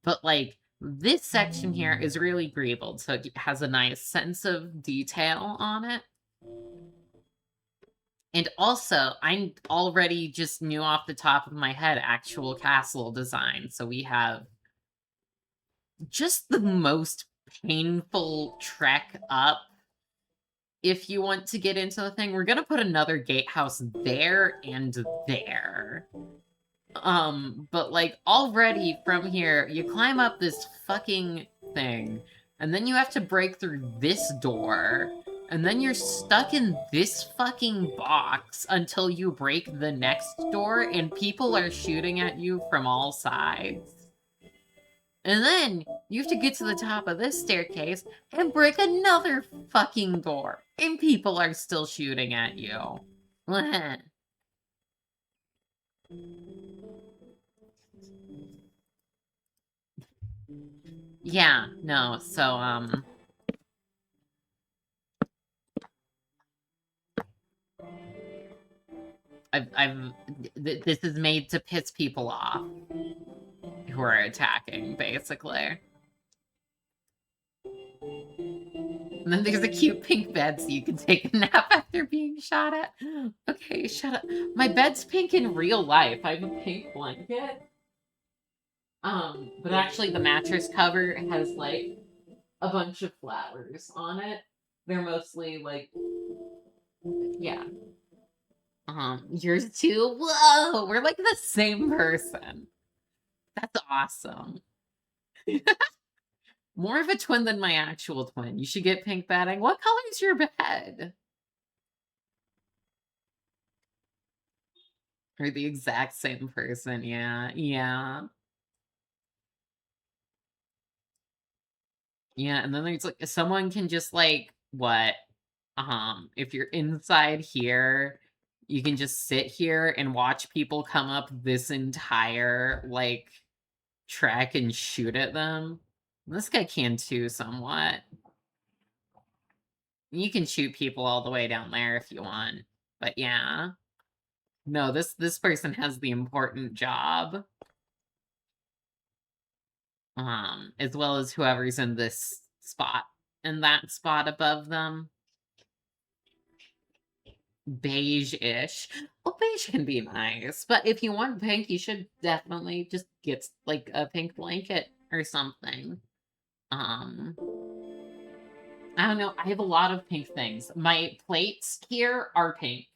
But, like, this section here is really Greebled, so it has a nice sense of detail on it. And also, I already just knew off the top of my head actual castle design. So we have just the most painful trek up if you want to get into the thing. We're gonna put another gatehouse there and there. But like already from here, you climb up this fucking thing, and then you have to break through this door, And then you're stuck in this fucking box until you break the next door and people are shooting at you from all sides. And then you have to get to the top of this staircase and break another fucking door. And people are still shooting at you. Yeah, no, so, this is made to piss people off who are attacking, basically. And then there's a cute pink bed so you can take a nap after being shot at. Okay, shut up. My bed's pink in real life. I have a pink blanket. But actually the mattress cover has, like, a bunch of flowers on it. They're mostly, like, yeah. Yours too? Whoa! We're, like, the same person. That's awesome. More of a twin than my actual twin. You should get pink bedding. What color is your bed? We're the exact same person. Yeah, yeah. Yeah, and then there's, like, someone can just, like, what? If you're inside here, you can just sit here and watch people come up this entire, like, track and shoot at them. This guy can too, somewhat. You can shoot people all the way down there if you want. But yeah. No, this person has the important job. As well as whoever's in this spot and that spot above them. Beige-ish. Well, beige can be nice, but if you want pink, you should definitely just get, like, a pink blanket or something. I don't know. I have a lot of pink things. My plates here are pink.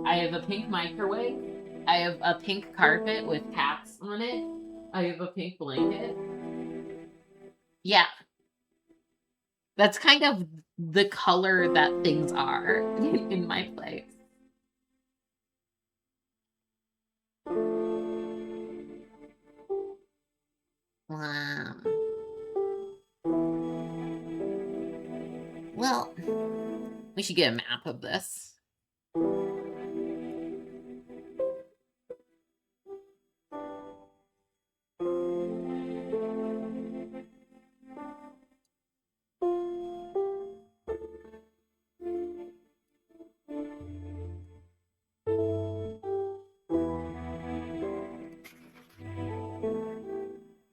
I have a pink microwave. I have a pink carpet with cats on it. I have a pink blanket. Yeah. That's kind of the color that things are in my place. Wow. Well, we should get a map of this.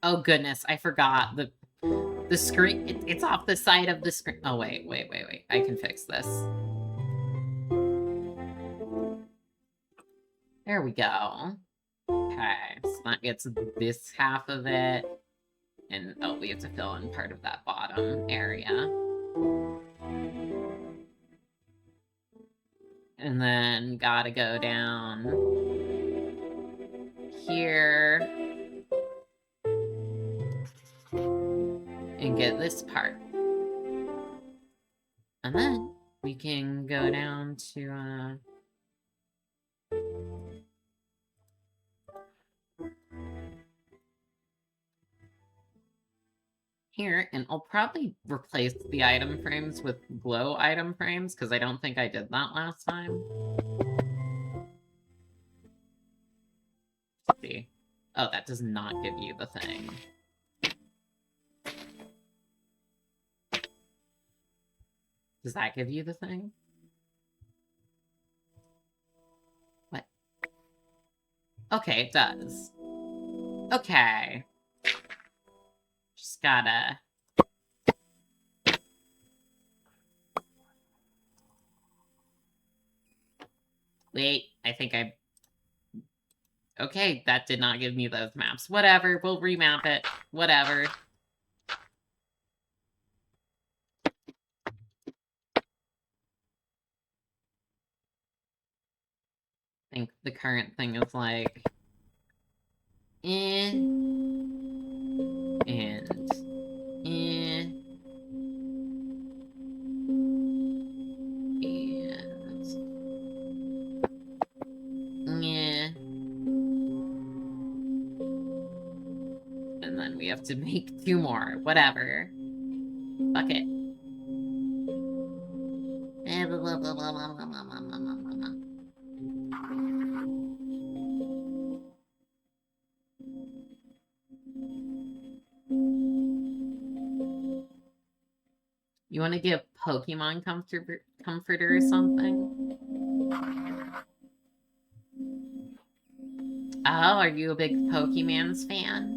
Oh goodness, I forgot the screen. It's off the side of the screen. Oh wait. I can fix this. There we go. Okay, so that gets this half of it. And, oh, we have to fill in part of that bottom area. And then gotta go down here and get this part. And then we can go down to, here, and I'll probably replace the item frames with glow item frames, because I don't think I did that last time. Let's see. Oh, that does not give you the thing. Does that give you the thing? What? Okay, it does. Okay. Just gotta... Wait, I think I... Okay, that did not give me those maps. Whatever, we'll remap it. Whatever. I think the current thing is like... and... then we have to make 2 more. Whatever. Fuck it. You want to give Pokemon Comforter or something? Oh, are you a big Pokemans fan?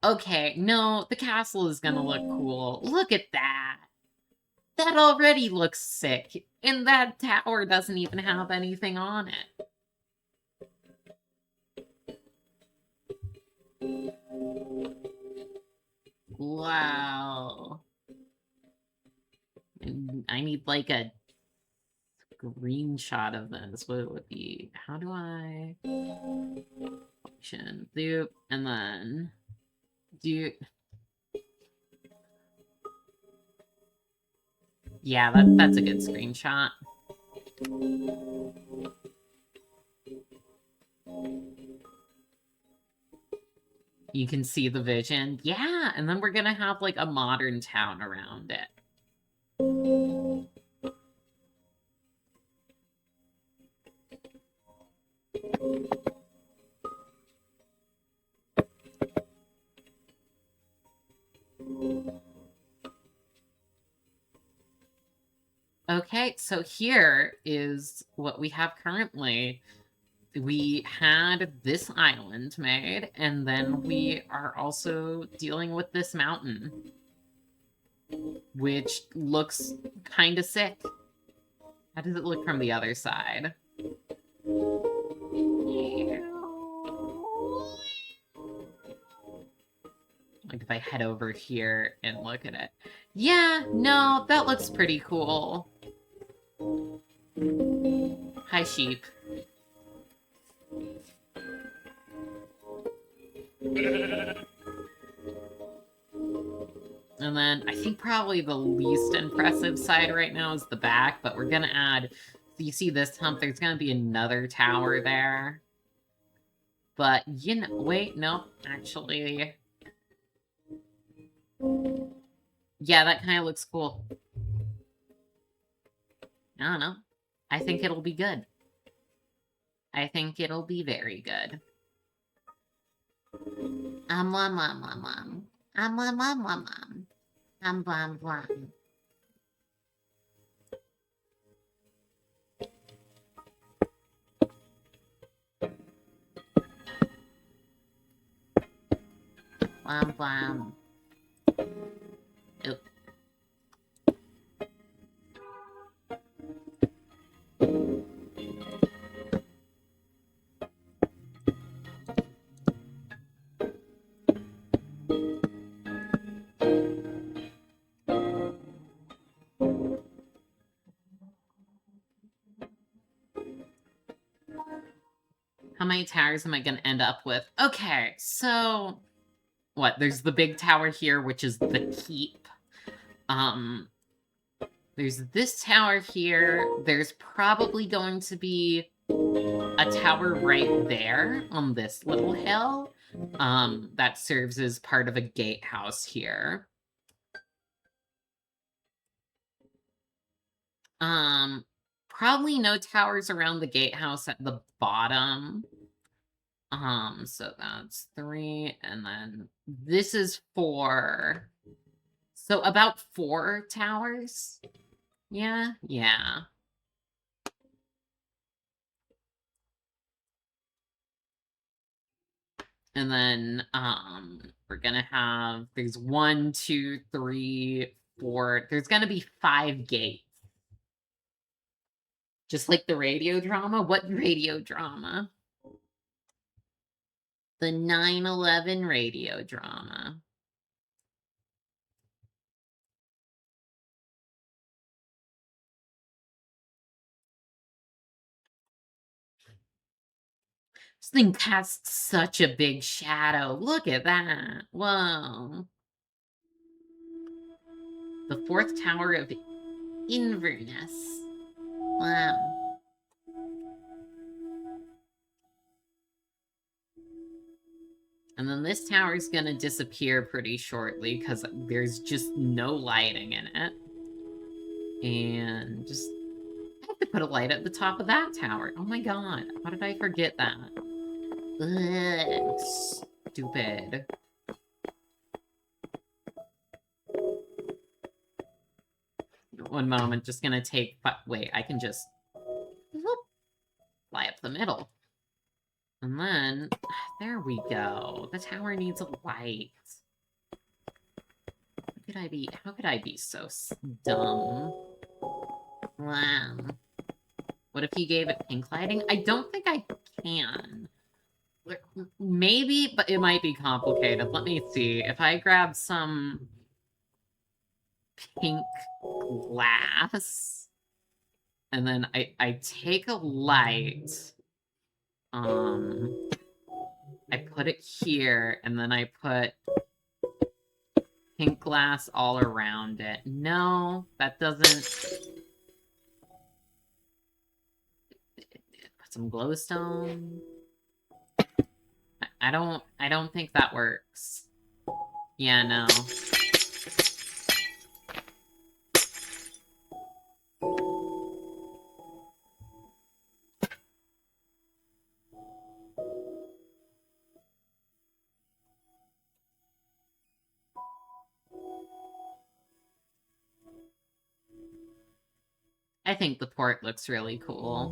Okay, no, the castle is gonna look cool. Look at that. That already looks sick. And that tower doesn't even have anything on it. Wow. I need like a screenshot of this. What it would be? How do I function? Loop and then do. Yeah, that's a good screenshot. You can see the vision. Yeah, and then we're gonna have like a modern town around it. Okay, so here is what we have currently. We had this island made, and then we are also dealing with this mountain, which looks kind of sick. How does it look from the other side? Like if I head over here and look at it. Yeah, no, that looks pretty cool. Hi, sheep. And then I think probably the least impressive side right now is the back, but we're gonna add, you see this hump, there's gonna be another tower there. But, you know, wait, no, actually. Yeah, that kind of looks cool. I don't know. I think it'll be good. I think it'll be very good. Blum. Blum. Blum. Oop. How many towers am I going to end up with? Okay, so what? There's the big tower here, which is the keep. There's this tower here. There's probably going to be a tower right there on this little hill. That serves as part of a gatehouse here. Probably no towers around the gatehouse at the bottom. So that's 3, and then this is 4. So about 4 towers. Yeah. And then we're gonna have, there's 1, 2, 3, 4. There's gonna be 5 gates. Just like the radio drama. What radio drama? The 9/11 radio drama. This thing casts such a big shadow. Look at that. Whoa. The 4th tower of Inverness. Wow. And then this tower's gonna disappear pretty shortly because there's just no lighting in it. And just... I have to put a light at the top of that tower. Oh my god. How did I forget that? Ugh, stupid. One moment, just gonna take... Wait, I can just... whoop, fly up the middle. And then... there we go. The tower needs a light. How could I be so dumb? Wow. What if you gave it pink lighting? I don't think I can. Maybe, but it might be complicated. Let me see. If I grab some pink glass, and then I take a light, I put it here, and then I put pink glass all around it. No, that doesn't... Put some glowstone. I don't think that works. Yeah, no. I think the port looks really cool.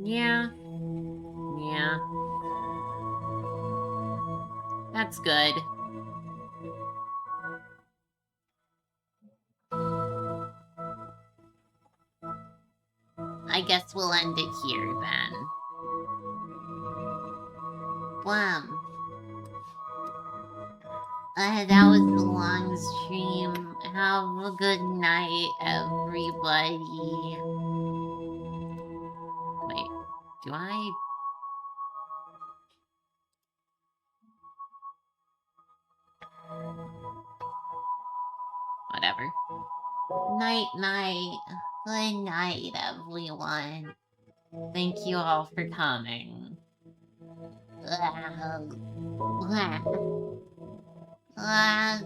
Yeah. Yeah. That's good. I guess we'll end it here, then. That was a long stream. Have a good night, everybody. Wait, do I... Whatever. Night-night. Good night, everyone. Thank you all for coming. Blah.